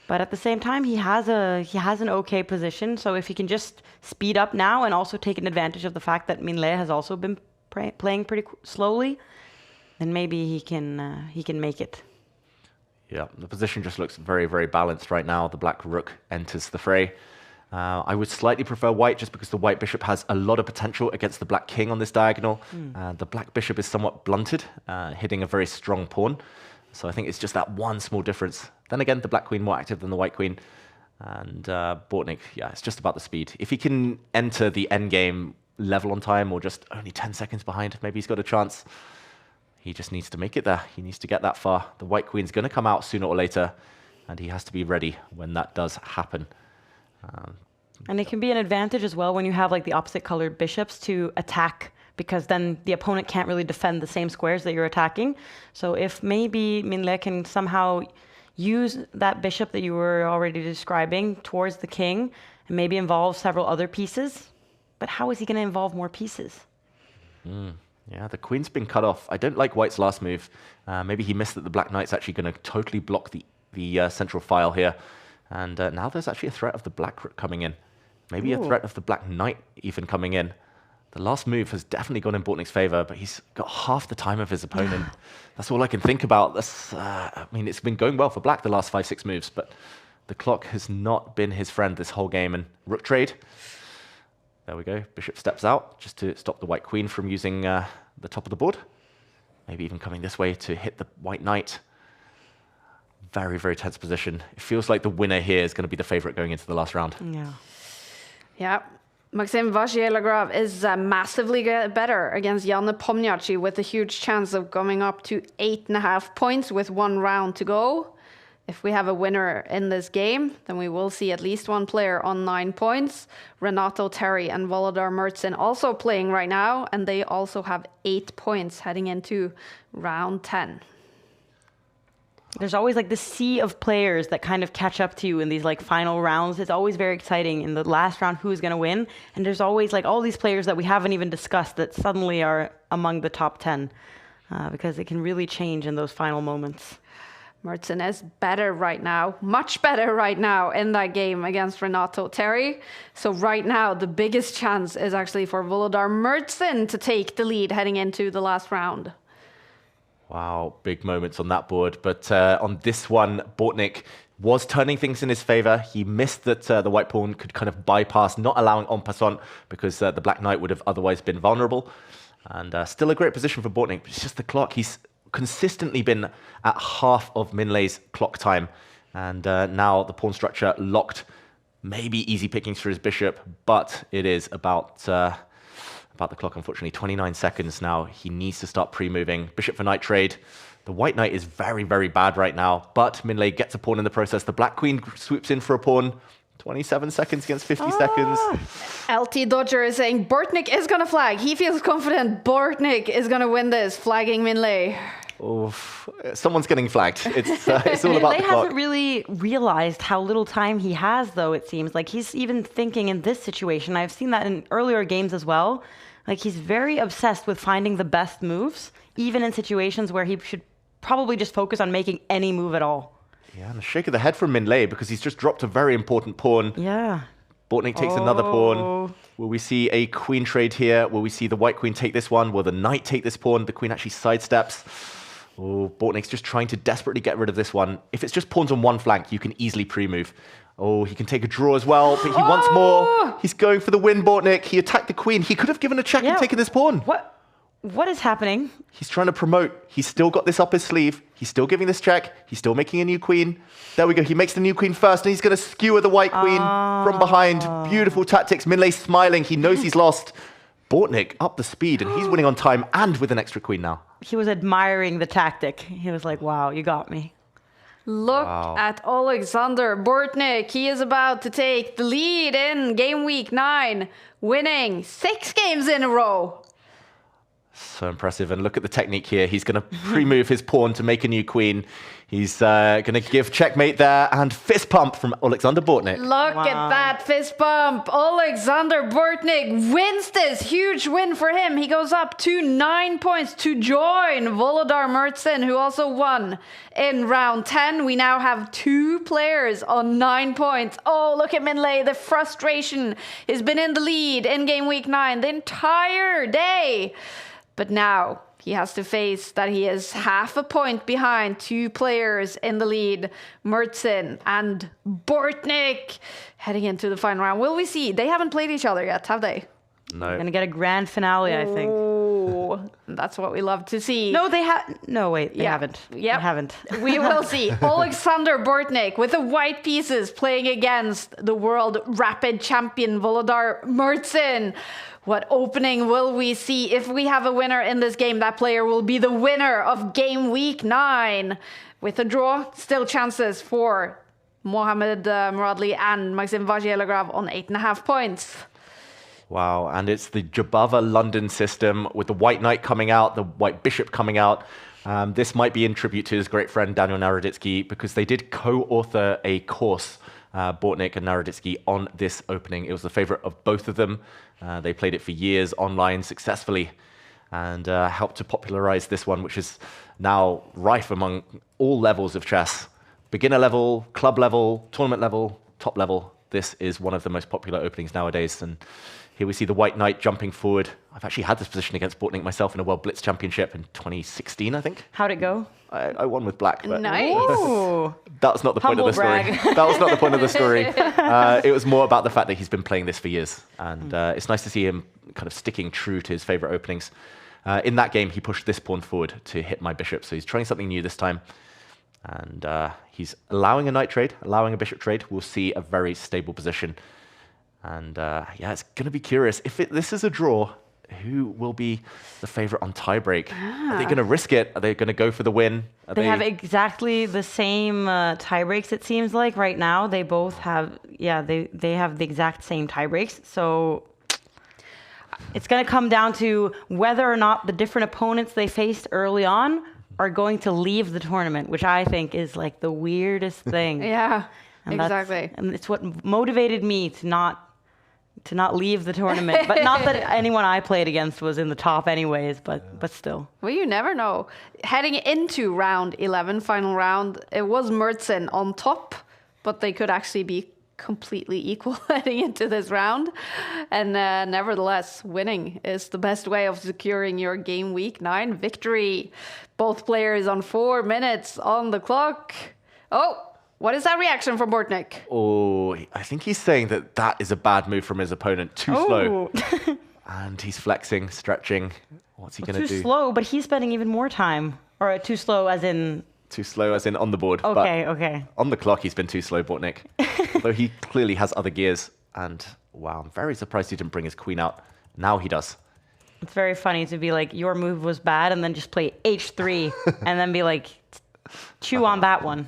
But at the same time, he has an okay position. So if he can just speed up now and also take an advantage of the fact that Minh Le has also been playing pretty slowly, then maybe he can make it. Yeah, the position just looks very, very balanced right now. The black rook enters the fray. I would slightly prefer white just because the white bishop has a lot of potential against the black king on this diagonal. The black bishop is somewhat blunted, hitting a very strong pawn. So I think it's just that one small difference. Then again, the black queen more active than the white queen. And Bortnik, yeah, it's just about the speed. If he can enter the endgame level on time or just only 10 seconds behind, maybe he's got a chance. He just needs to make it there. He needs to get that far. The white queen's going to come out sooner or later, and he has to be ready when that does happen. And it can be an advantage as well when you have like the opposite colored bishops to attack, because then the opponent can't really defend the same squares that you're attacking. So if maybe Minh Le can somehow use that bishop that you were already describing towards the king and maybe involve several other pieces, but how is he going to involve more pieces? Yeah, the queen's been cut off. I don't like white's last move. Maybe he missed that the black knight's actually going to totally block the central file here. And now there's actually a threat of the black rook coming in. Maybe a threat of the black knight even coming in. The last move has definitely gone in Bortnik's favor, but he's got half the time of his opponent. That's all I can think about. I mean, it's been going well for black the last 5-6 moves, but the clock has not been his friend this whole game. And rook trade. There we go. Bishop steps out just to stop the white queen from using the top of the board. Maybe even coming this way to hit the white knight. Very, very tense position. It feels like the winner here is going to be the favorite going into the last round. Yeah. Yeah. Maxime Vachier-Lagrave is massively better against Jan Nepomniachtchi with a huge chance of coming up to 8.5 points with 1 round to go. If we have a winner in this game, then we will see at least one player on 9 points. Renato Terry and Volodar Mertsin also playing right now, and they also have 8 points heading into round 10. There's always like this sea of players that kind of catch up to you in these like final rounds. It's always very exciting in the last round who's going to win. And there's always like all these players that we haven't even discussed that suddenly are among the top 10 because it can really change in those final moments. Mertsin is better right now, much better right now in that game against Renato Terry. So right now, the biggest chance is actually for Volodar Mertsin to take the lead heading into the last round. Wow, big moments on that board. But on this one, Bortnik was turning things in his favor. He missed that the white pawn could kind of bypass, not allowing en passant, because the black knight would have otherwise been vulnerable. And still a great position for Bortnik, but it's just the clock. He's consistently been at half of Minh Le's clock time. And now the pawn structure locked. Maybe easy pickings for his bishop, but it is about the clock, unfortunately. 29 seconds now. He needs to start pre-moving. Bishop for knight trade. The white knight is very, very bad right now, but Minh Le gets a pawn in the process. The black queen swoops in for a pawn. 27 seconds against 50 seconds. LT Dodger is saying Bortnik is going to flag. He feels confident Bortnik is going to win this, flagging Minh Le. Oof. Someone's getting flagged. It's all about the clock. Hasn't really realized how little time he has, though, it seems. Like, he's even thinking in this situation. I've seen that in earlier games as well. Like, he's very obsessed with finding the best moves, even in situations where he should probably just focus on making any move at all. Yeah, and a shake of the head from Minh Le because he's just dropped a very important pawn. Yeah. Bortnik takes another pawn. Will we see a queen trade here? Will we see the white queen take this one? Will the knight take this pawn? The queen actually sidesteps. Oh, Bortnik's just trying to desperately get rid of this one. If it's just pawns on one flank, you can easily pre-move. Oh, he can take a draw as well, but he wants more. He's going for the win, Bortnik. He attacked the queen. He could have given a check and taken this pawn. What is happening? He's trying to promote. He's still got this up his sleeve. He's still giving this check. He's still making a new queen. There we go. He makes the new queen first, and he's going to skewer the white queen from behind. Beautiful tactics. Minlay smiling. He knows he's lost. Bortnik up the speed, and he's winning on time and with an extra queen now. He was admiring the tactic. He was like, wow, you got me. Look at Alexander Bortnik. He is about to take the lead in game week 9, winning 6 games in a row. So impressive. And look at the technique here. He's going to pre-move his pawn to make a new queen. He's going to give checkmate there and fist pump from Alexander Bortnik. Look at that fist bump. Alexander Bortnik wins this. Huge win for him. He goes up to 9 points to join Volodar Murtsin, who also won in round 10. We now have 2 players on 9 points. Oh, look at Minlay. The frustration. He's been in the lead in game week 9 the entire day. But now he has to face that he is half a point behind 2 players in the lead, Murtsin and Bortnik, heading into the final round. Will we see? They haven't played each other yet, have they? No. Gonna get a grand finale, I think. Oh, that's what we love to see. No, they have. No, wait, they haven't. Yep. They haven't. We will see. Alexander Bortnik with the white pieces playing against the world rapid champion Volodar Murtsin. What opening will we see? If we have a winner in this game, that player will be the winner of game week 9. With a draw, still chances for Mohamed Muradli and Maxim Vagier-Lagrave on 8.5 points. Wow, and it's the Jabava London system with the white knight coming out, the white bishop coming out. This might be in tribute to his great friend Daniel Naroditsky, because they did co-author a course, Bortnik and Naroditsky, on this opening. It was the favorite of both of them. They played it for years online successfully and helped to popularize this one, which is now rife among all levels of chess. Beginner level, club level, tournament level, top level. This is one of the most popular openings nowadays. And here we see the white knight jumping forward. I've actually had this position against Bortnik myself in a World Blitz Championship in 2016, I think. How'd it go? I won with black. But Nice. that was not the point of the story. That was not the point of the story. It was more about the fact that he's been playing this for years. And it's nice to see him kind of sticking true to his favorite openings. In that game, he pushed this pawn forward to hit my bishop. So he's trying something new this time. And he's allowing a knight trade, allowing a bishop trade. We'll see a very stable position. And yeah, it's going to be curious. If this is a draw, who will be the favorite on tiebreak? Are they going to risk it? Are they going to go for the win? They have exactly the same tie breaks, it seems like, right now. They both have, they have the exact same tie breaks. So it's going to come down to whether or not the different opponents they faced early on are going to leave the tournament, which I think is like the weirdest thing. Yeah, and exactly. And it's what motivated me to not leave the tournament. But not that anyone I played against was in the top anyways, but still. Well, you never know. Heading into round 11, final round, it was Murtsin on top, but they could actually be completely equal heading into this round. And nevertheless, winning is the best way of securing your game week 9 victory. Both players on 4 minutes on the clock. Oh, what is that reaction from Bortnik? Oh, I think he's saying that is a bad move from his opponent. Too slow. And he's flexing, stretching. What's he going to do? Too slow, but he's spending even more time. Or too slow as in... Too slow as in on the board. Okay, but okay. On the clock, he's been too slow, Bortnik. Although he clearly has other gears. And wow, I'm very surprised he didn't bring his queen out. Now he does. It's very funny to be like, your move was bad, and then just play h3, and then be like, chew on that one.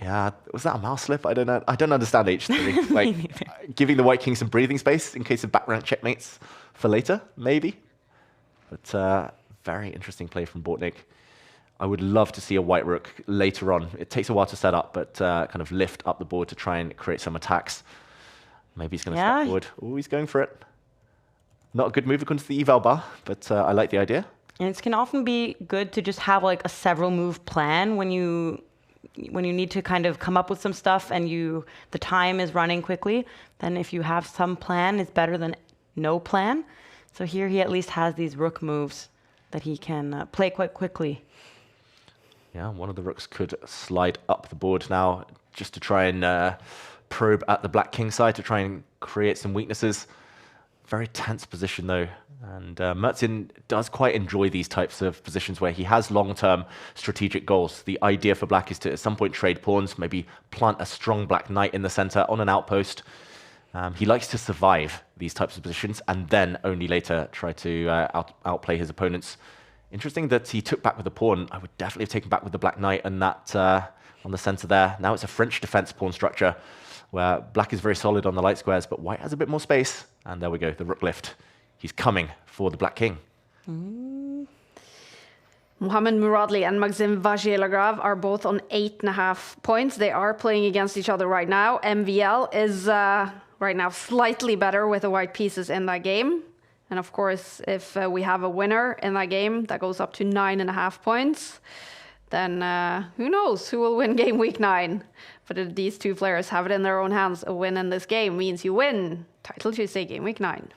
Yeah, was that a mouse slip? I don't know. I don't understand h3. Like giving the white king some breathing space in case of back rank checkmates for later, maybe. But very interesting play from Bortnik. I would love to see a white rook later on. It takes a while to set up, but kind of lift up the board to try and create some attacks. Maybe he's going to step forward. Oh, he's going for it. Not a good move according to the eval bar, but I like the idea. And it can often be good to just have like a several move plan when you need to kind of come up with some stuff and the time is running quickly. Then if you have some plan, it's better than no plan. So here he at least has these rook moves that he can play quite quickly. Yeah, one of the rooks could slide up the board now. just to try and probe at the black king side to try and create some weaknesses. Very tense position though. And Mertzin does quite enjoy these types of positions where he has long-term strategic goals. The idea for black is to at some point trade pawns, maybe plant a strong black knight in the center on an outpost. He likes to survive these types of positions and then only later try to outplay his opponents. Interesting that he took back with the pawn. I would definitely have taken back with the black knight and that on the center there. Now it's a French defense pawn structure where black is very solid on the light squares, but white has a bit more space. And there we go, the rook lift. He's coming for the black king. Mohamed Muradli and Maxim Vachier-Lagrave are both on 8.5 points. They are playing against each other right now. MVL is right now slightly better with the white pieces in that game. And of course, if we have a winner in that game that goes up to 9.5 points, then who knows who will win game week 9. But if these two players have it in their own hands, a win in this game means you win Title Tuesday game week 9.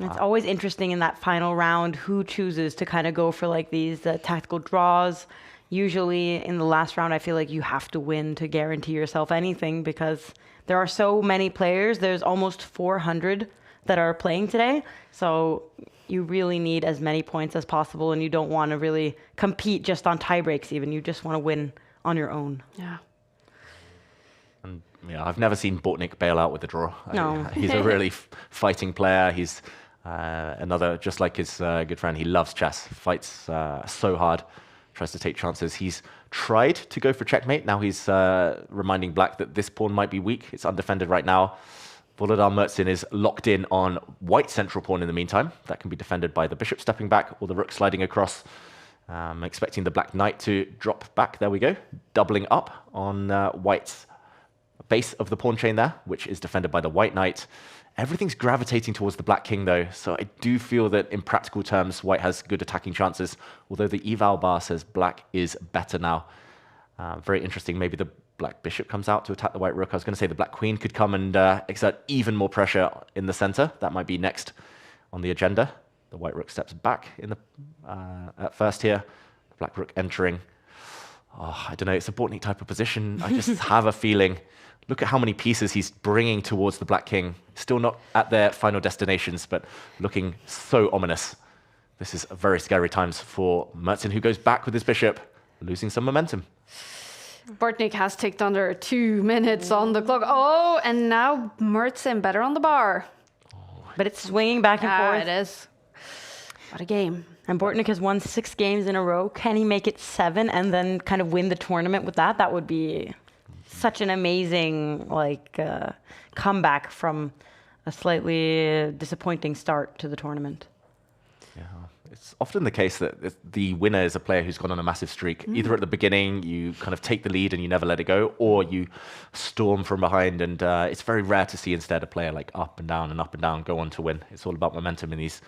It's always interesting in that final round who chooses to kind of go for like these tactical draws. Usually in the last round, I feel like you have to win to guarantee yourself anything because there are so many players. There's almost 400 that are playing today. So you really need as many points as possible and you don't want to really compete just on tie breaks even. You just want to win on your own. Yeah. And yeah, I've never seen Bortnik bail out with a draw. No. He's a really fighting player. He's another, just like his good friend, he loves chess, fights so hard, tries to take chances. He's tried to go for checkmate. Now he's reminding black that this pawn might be weak. It's undefended right now. Volodar Mertzin is locked in on white central pawn in the meantime. That can be defended by the bishop stepping back or the rook sliding across. Expecting the black knight to drop back. There we go. Doubling up on white's base of the pawn chain there, which is defended by the white knight. Everything's gravitating towards the black king, though, so I do feel that in practical terms, white has good attacking chances, although the eval bar says black is better now. Very interesting. Maybe the black bishop comes out to attack the white rook. I was going to say the black queen could come and exert even more pressure in the center. That might be next on the agenda. The white rook steps back in the at first here. The black rook entering. Oh, I don't know. It's a Bortnik type of position. I just have a feeling. Look at how many pieces he's bringing towards the black king. Still not at their final destinations, but looking so ominous. This is very scary times for Mertzin, who goes back with his bishop, losing some momentum. Bortnik has ticked under 2 minutes on the clock. Oh, and now Mertzin better on the bar. But it's swinging back and forth. It is. What a game. And Bortnik has won 6 games in a row. Can he make it 7 and then kind of win the tournament with that? That would be such an amazing comeback from a slightly disappointing start to the tournament. Yeah, it's often the case that the winner is a player who's gone on a massive streak. Either at the beginning, you kind of take the lead and you never let it go, or you storm from behind. And it's very rare to see instead a player like up and down go on to win. It's all about momentum in these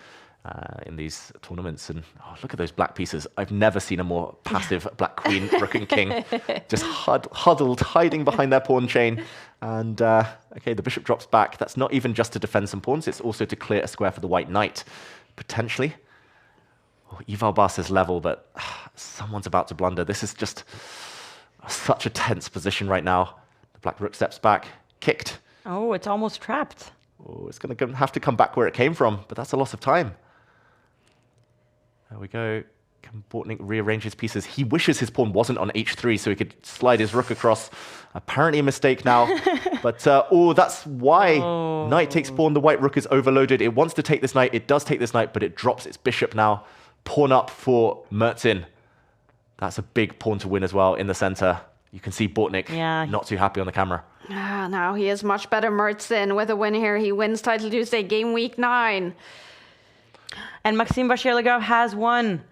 tournaments. And look at those black pieces. I've never seen a more passive black queen, rook and king, just huddled, hiding behind their pawn chain. And okay, the bishop drops back. That's not even just to defend some pawns. It's also to clear a square for the white knight, potentially. Oh, eval bar says level, but someone's about to blunder. This is just such a tense position right now. The black rook steps back, kicked. Oh, it's almost trapped. Oh, it's going to have to come back where it came from, but that's a loss of time. There we go. Can Bortnik rearrange his pieces? He wishes his pawn wasn't on h3 so he could slide his rook across. Apparently a mistake now. But, that's why knight takes pawn. The white rook is overloaded. It wants to take this knight. It does take this knight, but it drops its bishop now. Pawn up for Mertzin. That's a big pawn to win as well in the center. You can see Bortnik not too happy on the camera. Now he is much better. Mertzin with a win here. He wins Title Tuesday game week 9. And Maxim Vachier-Lagrave has won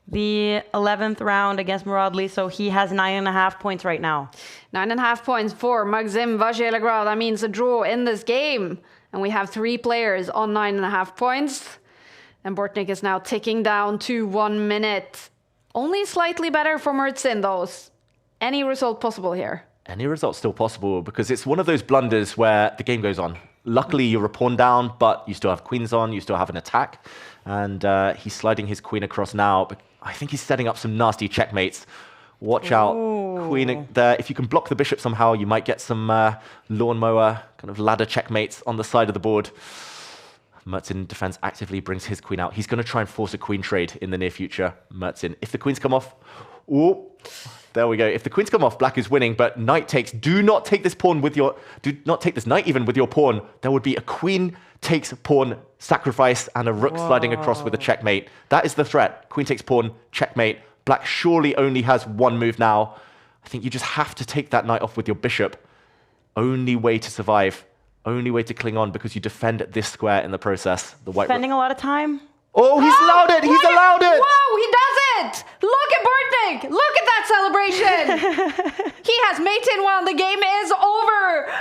the 11th round against Muradli, so he has 9.5 points right now. 9.5 points for Maxim Vachier-Lagrave. That means a draw in this game. And we have 3 players on 9.5 points. And Bortnik is now ticking down to 1 minute. Only slightly better for Mertzin, though. Any result possible here? Any result still possible, because it's one of those blunders where the game goes on. Luckily, you're a pawn down, but you still have queens on, you still have an attack. And he's sliding his queen across now, but I think he's setting up some nasty checkmates. Watch out. Queen there. If you can block the bishop somehow, you might get some lawnmower, kind of ladder checkmates on the side of the board. Mertzin defends actively, brings his queen out. He's going to try and force a queen trade in the near future. Mertzin, if the queens come off... Ooh, there we go. If the queens come off, black is winning, but knight takes. Do not take this pawn with your... Do not take this knight even with your pawn. There would be a queen takes pawn sacrifice and a rook sliding across with a checkmate. That is the threat. Queen takes pawn, checkmate. Black surely only has one move now. I think you just have to take that knight off with your bishop. Only way to survive. Only way to cling on, because you defend this square in the process. The white Spending a lot of time. Oh, he's allowed it! He's allowed it! Whoa, he does it! Look at Bortnik! Look at that celebration! He has mated one. The game is over.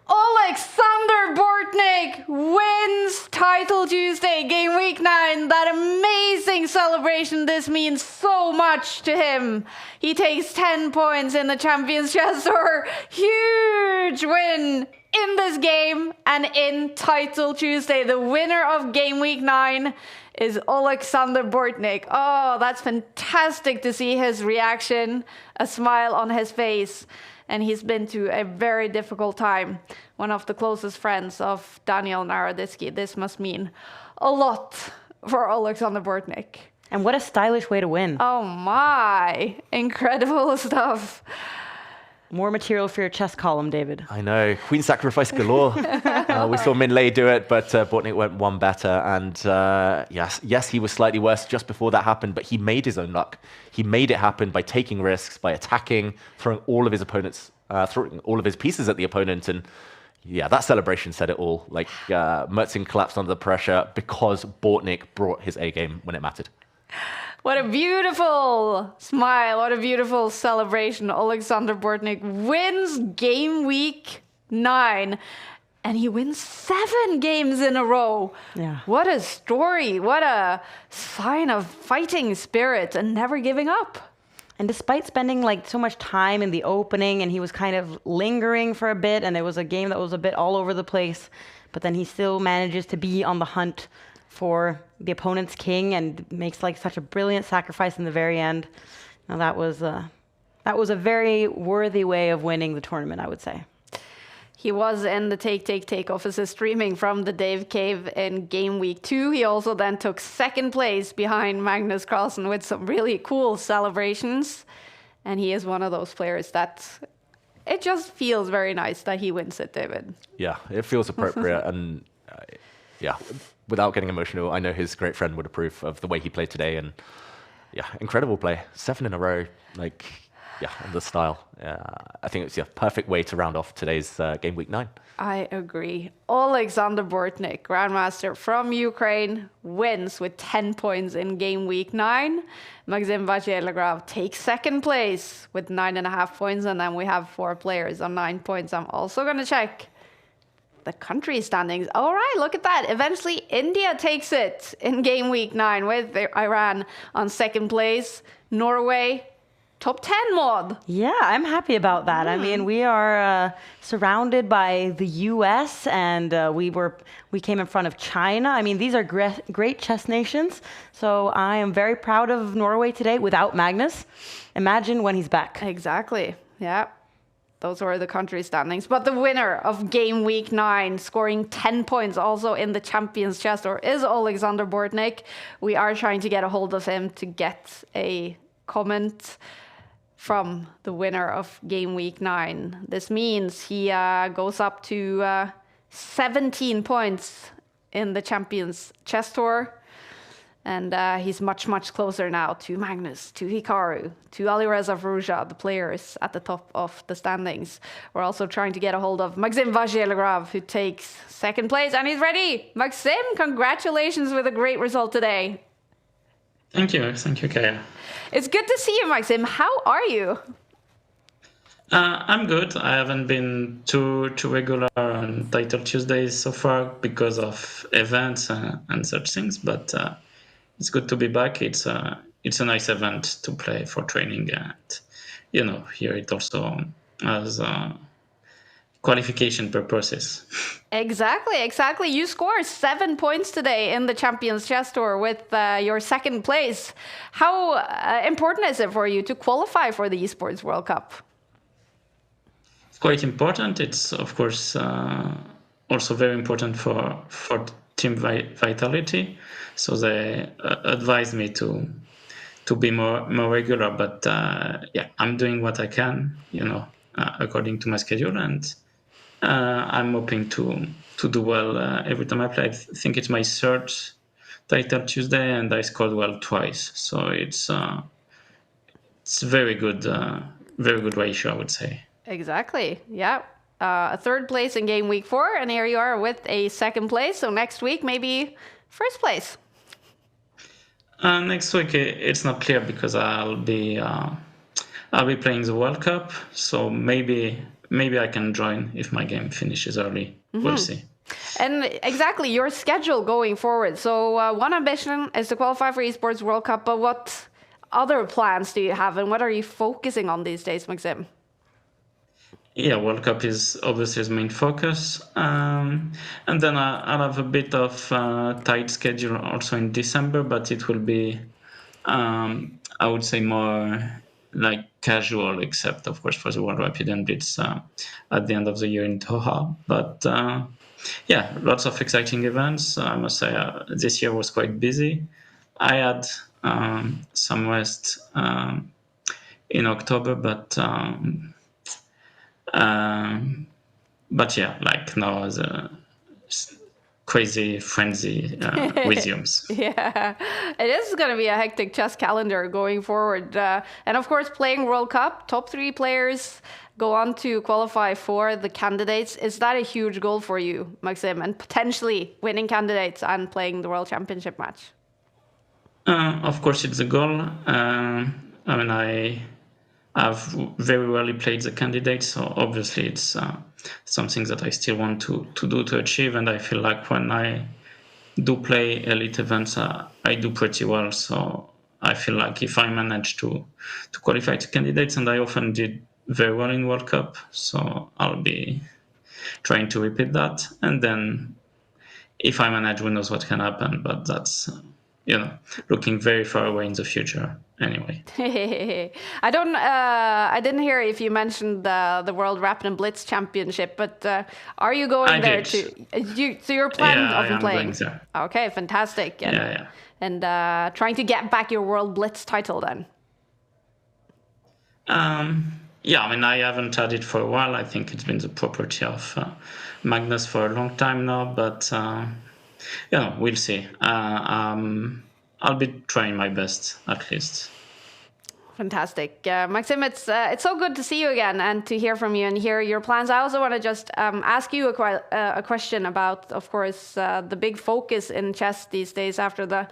Alexander Bortnik wins Title Tuesday, Game Week 9. That amazing celebration. This means so much to him. He takes 10 points in the Champions Chess Tour. Huge win in this game and in Title Tuesday. The winner of Game Week 9 is Alexander Bortnik. Oh, that's fantastic to see his reaction, a smile on his face. And he's been through a very difficult time. One of the closest friends of Daniel Naroditsky. This must mean a lot for Alexander Bortnik. And what a stylish way to win. Oh my, incredible stuff. More material for your chess column, David. I know. Queen sacrifice galore. We saw Minh Lei do it, but Bortnik went one better. And yes, he was slightly worse just before that happened, but he made his own luck. He made it happen by taking risks, by attacking, throwing all of his opponents, throwing all of his pieces at the opponent. And yeah, that celebration said it all. Like, Mertzin collapsed under the pressure because Bortnik brought his A game when it mattered. What a beautiful smile. What a beautiful celebration. Alexander Bortnik wins Game Week 9. And he wins 7 games in a row. Yeah. What a story. What a sign of fighting spirit and never giving up. And despite spending like so much time in the opening, and he was kind of lingering for a bit, and it was a game that was a bit all over the place, but then he still manages to be on the hunt for the opponent's king and makes like such a brilliant sacrifice in the very end. Now that was a very worthy way of winning the tournament, I would say. He was in the Take offices streaming from the Dave Cave in Game Week 2. He also then took second place behind Magnus Carlsen with some really cool celebrations. And he is one of those players that it just feels very nice that he wins it, David. Yeah, it feels appropriate. And yeah, without getting emotional, I know his great friend would approve of the way he played today. And yeah, incredible play. 7 in a row. Like, yeah, and the style. I think it's a perfect way to round off today's Game Week 9. I agree. Alexander Bortnik, Grandmaster from Ukraine, wins with 10 points in Game Week 9. Maxim Vachier-Lagrave takes second place with 9.5 points, and then we have 4 players on 9 points. I'm also going to check the country standings. All right, look at that. Eventually, India takes it in Game Week 9 with Iran on second place. Norway, top 10 mod. Yeah, I'm happy about that. I mean, we are surrounded by the US, and we came in front of China. I mean, these are great chess nations. So I am very proud of Norway today without Magnus. Imagine when he's back. Exactly. Yeah. Those were the country standings. But the winner of Game Week 9, scoring 10 points also in the Champions Chess Tour, is Alexander Bortnik. We are trying to get a hold of him to get a comment from the winner of Game Week 9. This means he goes up to 17 points in the Champions Chess Tour. And he's much, much closer now to Magnus, to Hikaru, to Alireza Firouzja, the players at the top of the standings. We're also trying to get a hold of Maxim Vachier-Lagrave, who takes second place, and he's ready. Maxim, congratulations with a great result today. Thank you, Kaya. It's good to see you, Maxim. How are you? I'm good. I haven't been too regular on Title Tuesdays so far because of events and such things, but it's good to be back. It's a nice event to play for training, and here it also has qualification purposes. Exactly. You scored 7 points today in the Champions Chess Tour with your second place. How important is it for you to qualify for the Esports World Cup? It's quite important. It's, of course, also very important for team vitality. So they advised me to be more regular. But I'm doing what I can, according to my schedule, and I'm hoping to do well every time I play. I think it's my third title Tuesday, and I scored well twice. So it's very good ratio, I would say. Exactly. Yeah. A third place in game week 4, and here you are with a second place. So next week, maybe first place. Next week, it's not clear because I'll be playing the World Cup. So maybe I can join if my game finishes early. Mm-hmm. We'll see. And exactly your schedule going forward. So one ambition is to qualify for Esports World Cup, but what other plans do you have, and what are you focusing on these days, Maxim? Yeah, World Cup is obviously his main focus. And then I'll have a bit of tight schedule also in December, but it will be, I would say, more like casual, except, of course, for the World Rapid and Blitz at the end of the year in Doha. But lots of exciting events. I must say this year was quite busy. I had some rest in October, but now the crazy frenzy resumes. Yeah, it is going to be a hectic chess calendar going forward. And of course, playing World Cup, top 3 players go on to qualify for the candidates. Is that a huge goal for you, Maxim, and potentially winning candidates and playing the World Championship match? Of course, it's a goal. I've very rarely played the candidates, so obviously it's something that I still want to do to achieve, and I feel like when I do play elite events, I do pretty well, so I feel like if I manage to qualify to candidates, and I often did very well in World Cup, so I'll be trying to repeat that, and then if I manage, who knows what can happen, but that's looking very far away in the future anyway. I didn't hear if you mentioned the World Rapid and Blitz Championship, but are you going there too? So you're planning on playing? Going there. Okay, fantastic. And trying to get back your World Blitz title then? I haven't had it for a while. I think it's been the property of Magnus for a long time now, but we'll see. I'll be trying my best, at least. Fantastic. Maxim, it's so good to see you again and to hear from you and hear your plans. I also want to just ask you a question about, of course, the big focus in chess these days after the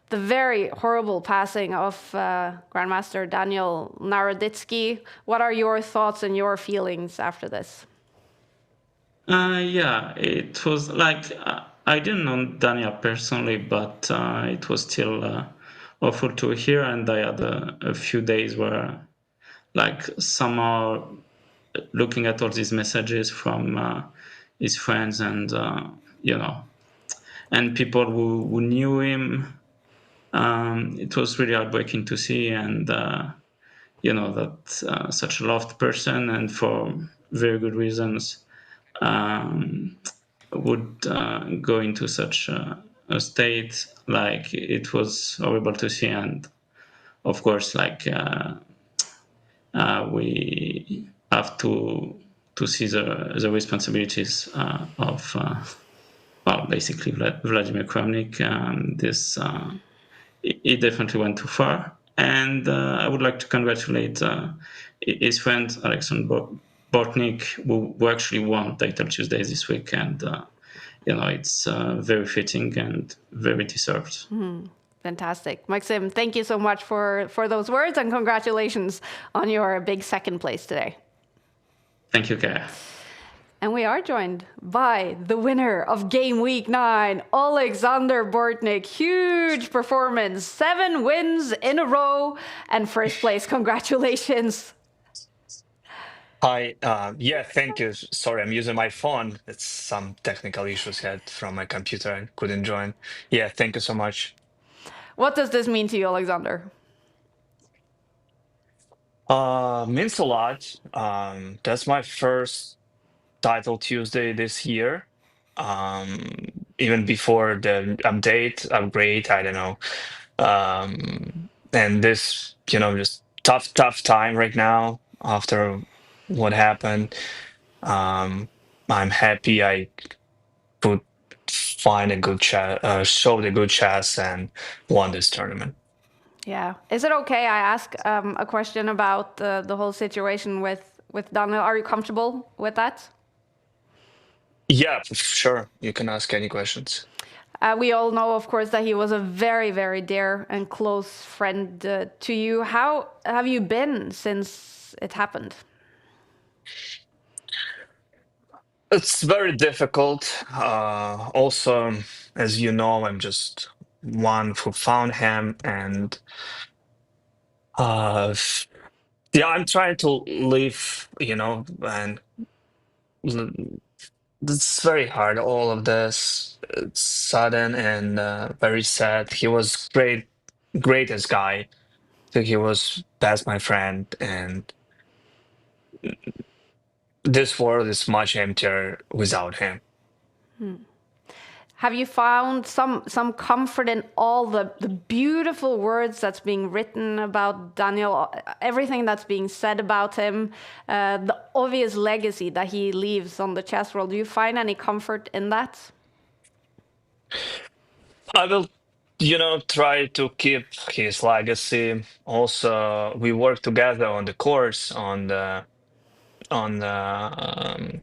very horrible passing of Grandmaster Daniel Naroditsky. What are your thoughts and your feelings after this? It was like... I didn't know Dania personally, but it was still awful to hear, and I had a few days where, somehow, looking at all these messages from his friends and and people who knew him, it was really heartbreaking to see, and that such a loved person, and for very good reasons, would go into such a state. It was horrible to see, and of course we have to see the responsibilities of basically Vladimir Kramnik. He definitely went too far, and I would like to congratulate his friend Alexander Bortnik, who actually won Title Tuesday this week, and it's very fitting and very deserved. Mm-hmm. Fantastic. Maxim, thank you so much for those words, and congratulations on your big second place today. Thank you, Kaya. And we are joined by the winner of Game Week 9, Alexander Bortnik. Huge performance, 7 wins in a row, and first place. Congratulations. Hi. Yeah, thank you. Sorry, I'm using my phone. It's some technical issues had from my computer and couldn't join. Yeah, thank you so much. What does this mean to you, Alexander? Means a lot. That's my first title Tuesday this year. Even before the upgrade, I don't know. And this, just tough time right now after what happened. I'm happy I could find a good showed a good chess and won this tournament. Yeah. Is it okay I ask a question about the whole situation with Daniel? Are you comfortable with that? Yeah, sure. You can ask any questions. We all know, of course, that he was a very, very dear and close friend to you. How have you been since it happened? It's very difficult. Also, as you know, I'm just one who found him, and yeah, I'm trying to live, and it's very hard. All of this, it's sudden and very sad. He was greatest guy. So he was best my friend, and this world is much emptier without him. Have you found some comfort in all the beautiful words that's being written about Daniel, everything that's being said about him, the obvious legacy that he leaves on the chess world? Do you find any comfort in that? I will, try to keep his legacy. Also, we work together on the course on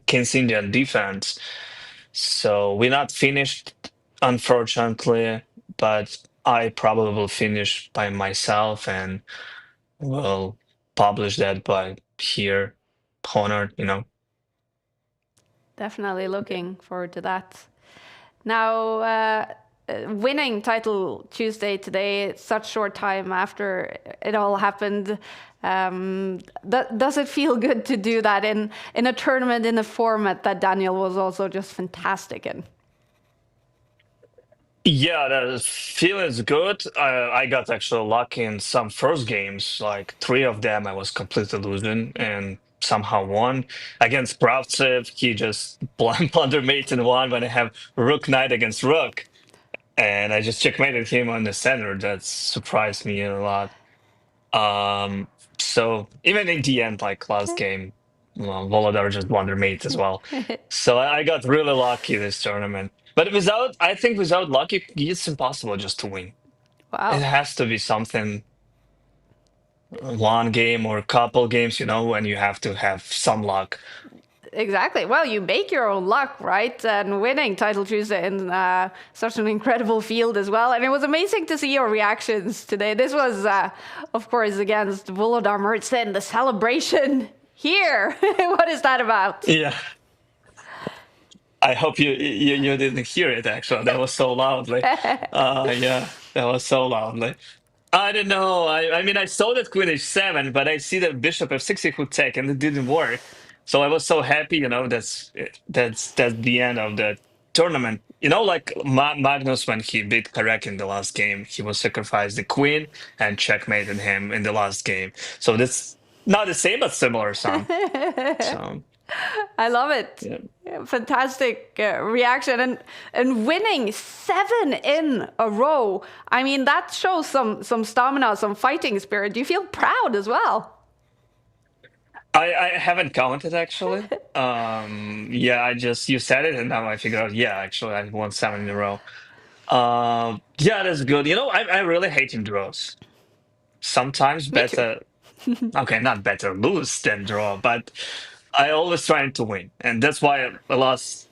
King's Indian defense. So we're not finished, unfortunately, but I probably will finish by myself and will publish that by here, honored. Definitely looking forward to that. Now, winning title Tuesday today, such short time after it all happened, does it feel good to do that in a tournament in a format that Daniel was also just fantastic in? Yeah, the feeling is good. I got actually lucky in some first games, like 3 of them I was completely losing and somehow won. Against Kravtsev, he just blunder mate in one when I have Rook Knight against Rook. And I just checkmated him on the center. That surprised me a lot. So even in the end, like last game, well, Volodar just blunder mate as well. So I got really lucky this tournament. But I think without luck, it's impossible just to win. Wow. It has to be something, one game or a couple games, when you have to have some luck. Exactly. Well, you make your own luck, right? And winning title Tuesday in such an incredible field as well. And it was amazing to see your reactions today. This was, of course, against Volodar Mertsin, the celebration here. What is that about? Yeah. I hope you didn't hear it, actually. That was so loudly. Yeah, that was so loudly. I don't know. I mean, I saw that Queen H7, but I see that Bishop F6 he could take, and it didn't work. So I was so happy, that's the end of the tournament. Like Magnus, when he beat Karek in the last game, he was sacrificed the queen and checkmated him in the last game. So that's not the same, but similar some. So I love it. Yeah. Fantastic reaction and winning 7 in a row. I mean, that shows some stamina, some fighting spirit. Do you feel proud as well? I haven't counted actually. Yeah, you said it, and now I figured out. Yeah, actually, I won 7 in a row. Yeah, that's good. I really hate in draws. Sometimes better. Okay, not better lose than draw, but I always try to win, and that's why I lost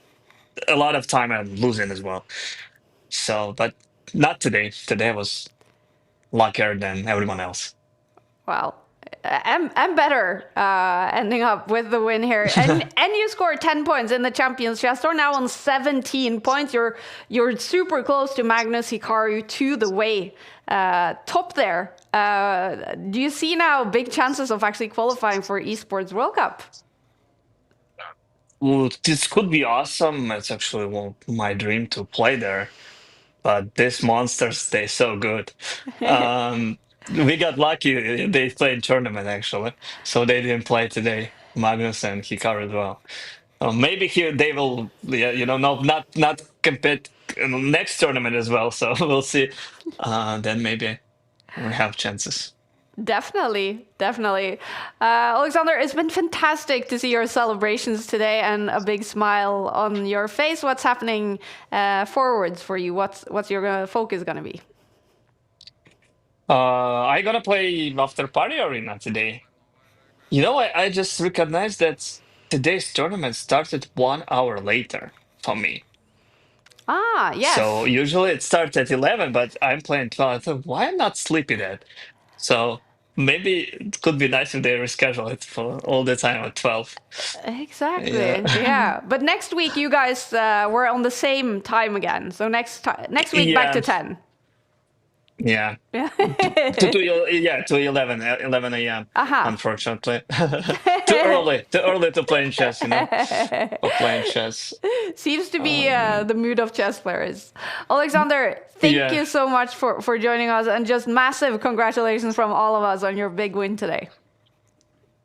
a lot of time. I'm losing as well. So, but not today. Today was luckier than everyone else. Well, I'm better ending up with the win here. And you scored 10 points in the Champions Chess Tour, now on 17 points. You're super close to Magnus Hikaru to the way top there. Do you see now big chances of actually qualifying for Esports World Cup? Well, this could be awesome. It's actually my dream to play there. But these monsters, they're so good. We got lucky. They played tournament actually, so they didn't play today. Magnus and Hikaru as well. Maybe here they will, yeah, no, not compete in the next tournament as well. So we'll see. Then maybe we have chances. Definitely, definitely. Alexander, it's been fantastic to see your celebrations today and a big smile on your face. What's happening forwards for you? What's your focus going to be? I gonna play after party arena today. I just recognized that today's tournament started 1 hour later for me. Ah, yes. So usually it starts at 11, but I'm playing 12. I thought, why I'm not sleepy then? So maybe it could be nice if they reschedule it for all the time at 12. Exactly. Yeah. Yeah. But next week you guys were on the same time again. So next week back to 10. Yeah. Yeah. to 11 a.m. Unfortunately. Too early to play chess, for playing chess. Seems to be the mood of chess players. Alexander, thank you so much for joining us, and just massive congratulations from all of us on your big win today.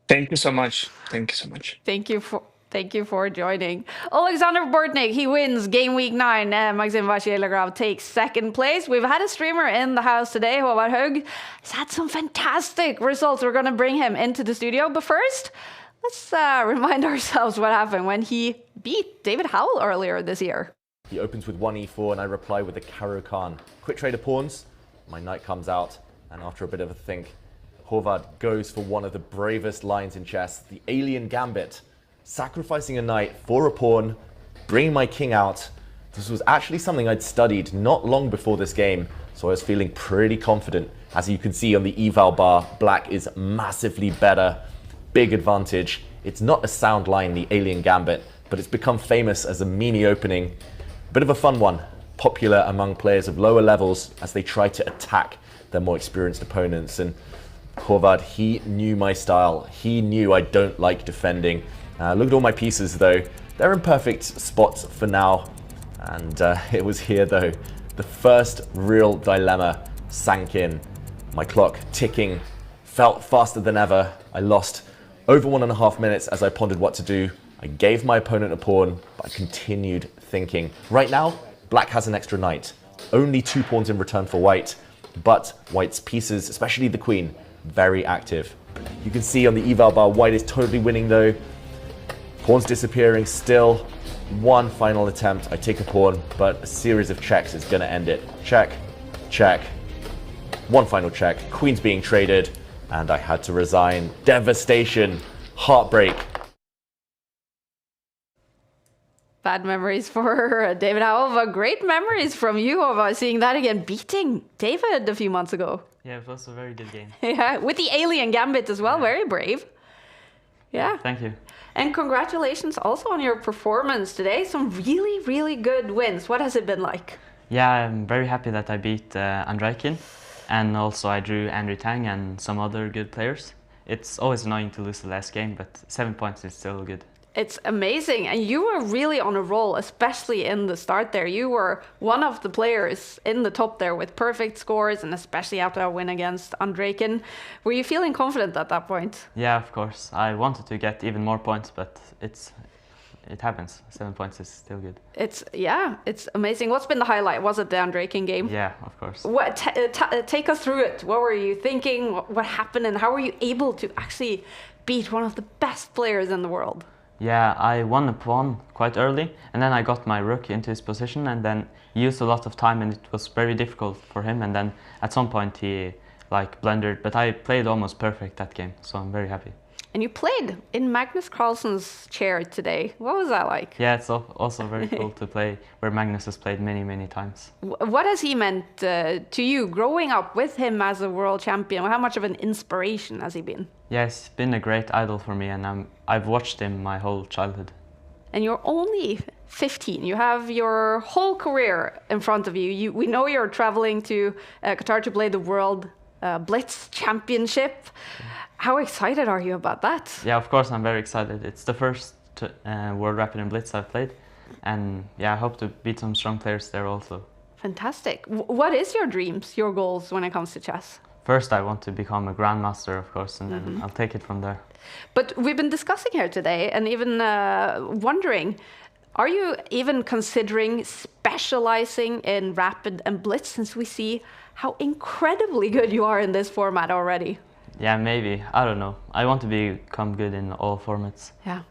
Thank you so much. Thank you so much. Thank you for joining. Alexander Bortnik, he wins Game Week 9. Maxim Vachier-Lagrave takes second place. We've had a streamer in the house today, Håvard Haug. He's had some fantastic results. We're going to bring him into the studio. But first, let's remind ourselves what happened when he beat David Howell earlier this year. He opens with 1e4 and I reply with a Karo Khan. Quick trade of pawns, my knight comes out, and after a bit of a think, Håvard goes for one of the bravest lines in chess, the alien gambit. Sacrificing a knight for a pawn, bringing my king out. This was actually something I'd studied not long before this game, so I was feeling pretty confident. As you can see on the eval bar, black is massively better, big advantage. It's not a sound line, the alien gambit, but it's become famous as a meanie opening. Bit of a fun one, popular among players of lower levels as they try to attack their more experienced opponents. And Håvard, he knew my style. He knew I don't like defending. Look at all my pieces though. They're in perfect spots for now. And it was here though. The first real dilemma sank in. My clock ticking felt faster than ever. I lost over 1.5 minutes as I pondered what to do. I gave my opponent a pawn, but I continued thinking. Right now, black has an extra knight. Only 2 pawns in return for white, but white's pieces, especially the queen, very active. You can see on the eval bar, white is totally winning though. Pawns disappearing still. One final attempt. I take a pawn, but a series of checks is going to end it. Check, check. One final check. Queen's being traded, and I had to resign. Devastation. Heartbreak. Bad memories for David Howell, but great memories from you of seeing that again, beating David a few months ago. Yeah, it was a very good game. Yeah, with the alien gambit as well. Very brave. Yeah. Thank you. And congratulations also on your performance today. Some really, really good wins. What has it been like? Yeah, I'm very happy that I beat Andreikin, and also I drew Andrew Tang and some other good players. It's always annoying to lose the last game, but 7 points is still good. It's amazing. And you were really on a roll, especially in the start there. You were one of the players in the top there with perfect scores, and especially after a win against Andreikin. Were you feeling confident at that point? Yeah, of course. I wanted to get even more points, but it happens. 7 points is still good. It's amazing. What's been the highlight? Was it the Andreikin game? Yeah, of course. Take us through it. What were you thinking? What happened? And how were you able to actually beat one of the best players in the world? Yeah, I won a pawn quite early, and then I got my rook into his position, and then he used a lot of time, and it was very difficult for him. And then at some point he blundered, but I played almost perfect that game, so I'm very happy. And you played in Magnus Carlsen's chair today. What was that like? Yeah, it's also very cool to play where Magnus has played many, many times. What has he meant to you growing up with him as a world champion? How much of an inspiration has he been? Yeah, he's been a great idol for me, and I've watched him my whole childhood. And you're only 15. You have your whole career in front of you. We know you're traveling to Qatar to play the World Blitz Championship. How excited are you about that? Yeah, of course I'm very excited. It's the first World Rapid and Blitz I've played. And yeah, I hope to beat some strong players there also. Fantastic. What is your dreams, your goals when it comes to chess? First, I want to become a grandmaster, of course, and then I'll take it from there. But we've been discussing here today and even wondering, are you even considering specializing in Rapid and Blitz, since we see how incredibly good you are in this format already? Yeah, maybe. I don't know. I want to become good in all formats. Yeah.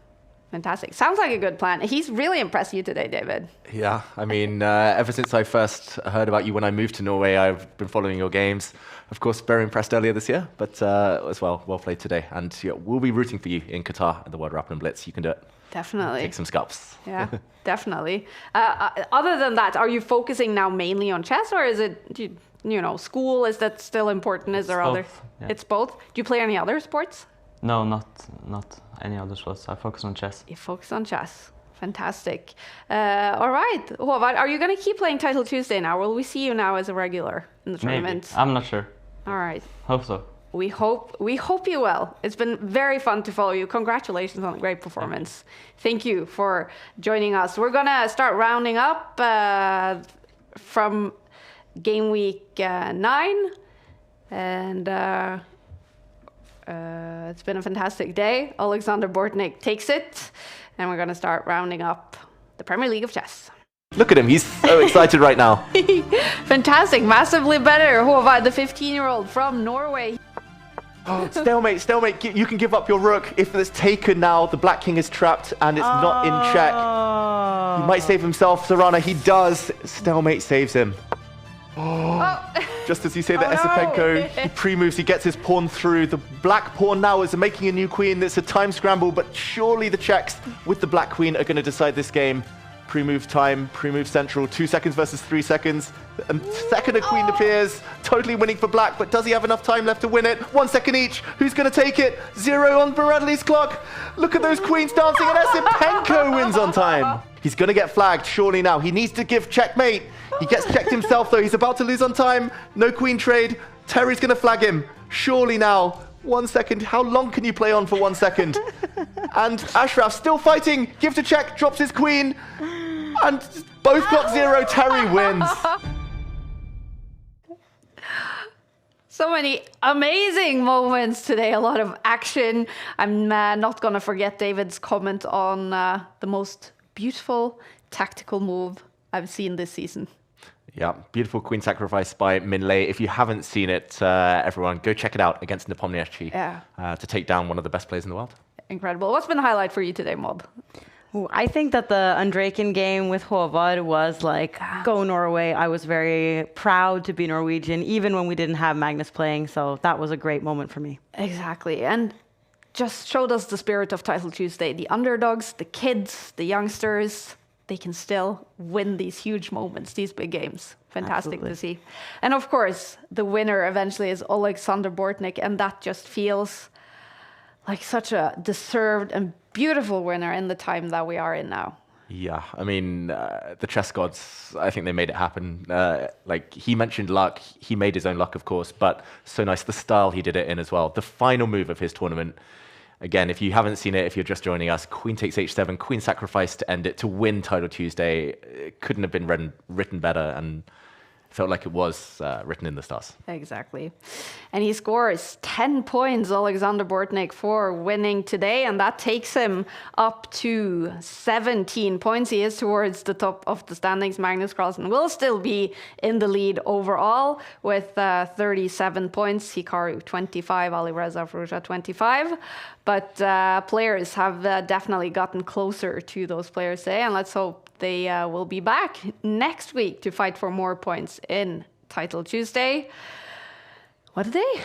Fantastic. Sounds like a good plan. He's really impressed you today, David. Yeah, I mean, ever since I first heard about you when I moved to Norway, I've been following your games. Of course, very impressed earlier this year, but as well played today. And yeah, we'll be rooting for you in Qatar at the World Rapid and Blitz. You can do it. Definitely. Take some scalps. Yeah, definitely. Other than that, are you focusing now mainly on chess, or is it, you know, school? Is that still important? Is there other? Yeah. It's both. Do you play any other sports? No, not any other sports. I focus on chess. You focus on chess. Fantastic. All right, Håvard, are you going to keep playing Title Tuesday now? Will we see you now as a regular in the tournament? Maybe. I'm not sure. All right. Hope so. We hope you will. It's been very fun to follow you. Congratulations on a great performance. Thank you for joining us. We're going to start rounding up from Gameweek 9. And it's been a fantastic day. Alexander Bortnik takes it. And we're going to start rounding up the Premier League of Chess. Look at him, he's so excited right now. Fantastic, massively better. Håvard, the 15-year-old from Norway. Oh, stalemate, you can give up your rook. If it's taken now, the Black King is trapped and it's not in check. He might save himself, Sarana, he does. Stalemate saves him. Just as you say that Esipenko, he pre-moves, he gets his pawn through. The black pawn now is making a new queen. It's a time scramble, but surely the checks with the black queen are going to decide this game. Pre-move time, pre-move central, 2 seconds versus 3 seconds. And second a queen appears, totally winning for black, but does he have enough time left to win it? 1 second each, who's going to take it? 0 on Bradley's clock. Look at those queens dancing, and Esipenko wins on time. He's going to get flagged, surely now. He needs to give checkmate. He gets checked himself, though. He's about to lose on time. No queen trade. Terry's going to flag him. Surely now. 1 second. How long can you play on for 1 second? And Ashraf still fighting. Give to check. Drops his queen. And both got 0. Terry wins. So many amazing moments today. A lot of action. I'm not going to forget David's comment on the most beautiful tactical move I've seen this season. Yeah, beautiful queen sacrifice by Minh. If you haven't seen it, everyone, go check it out against Nepomniachtchi to take down one of the best players in the world. Incredible. What's been the highlight for you today, Maud? I think that the Undraken game with Håvard was like, go Norway. I was very proud to be Norwegian, even when we didn't have Magnus playing. So that was a great moment for me. Exactly. And just showed us the spirit of Title Tuesday. The underdogs, the kids, the youngsters, they can still win these huge moments, these big games. Fantastic to see. And of course, the winner eventually is Alexander Bortnik, and that just feels like such a deserved and beautiful winner in the time that we are in now. Yeah, I mean, the chess gods, I think they made it happen. Like, he mentioned luck. He made his own luck, of course, but so nice, the style he did it in as well. The final move of his tournament, again, if you haven't seen it, if you're just joining us, queen takes h7, queen sacrifice to end it, to win Title Tuesday. It couldn't have been written better, and felt like it was written in the stars. Exactly. And he scores 10 points, Alexander Bortnik, for winning today, and that takes him up to 17 points. He is towards the top of the standings. Magnus Carlsen will still be in the lead overall with 37 points. Hikaru 25, Alireza Firouzja 25. But players have definitely gotten closer to those players today, and let's hope they will be back next week to fight for more points in Title Tuesday. What a day.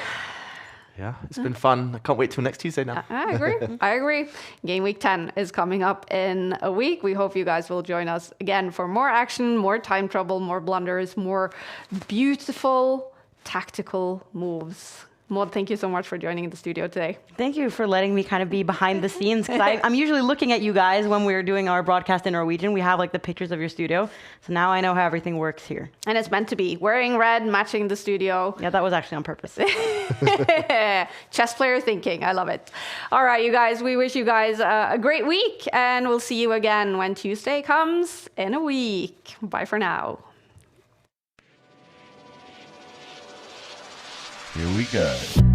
Yeah, it's been fun. I can't wait till next Tuesday now. I agree. I agree. Game week 10 is coming up in a week. We hope you guys will join us again for more action, more time trouble, more blunders, more beautiful tactical moves. Maud, thank you so much for joining the studio today. Thank you for letting me kind of be behind the scenes. Because I'm usually looking at you guys when we're doing our broadcast in Norwegian. We have like the pictures of your studio. So now I know how everything works here. And it's meant to be. Wearing red, matching the studio. Yeah, that was actually on purpose. Chess player thinking. I love it. All right, you guys, we wish you guys a great week. And we'll see you again when Tuesday comes in a week. Bye for now. Here we go.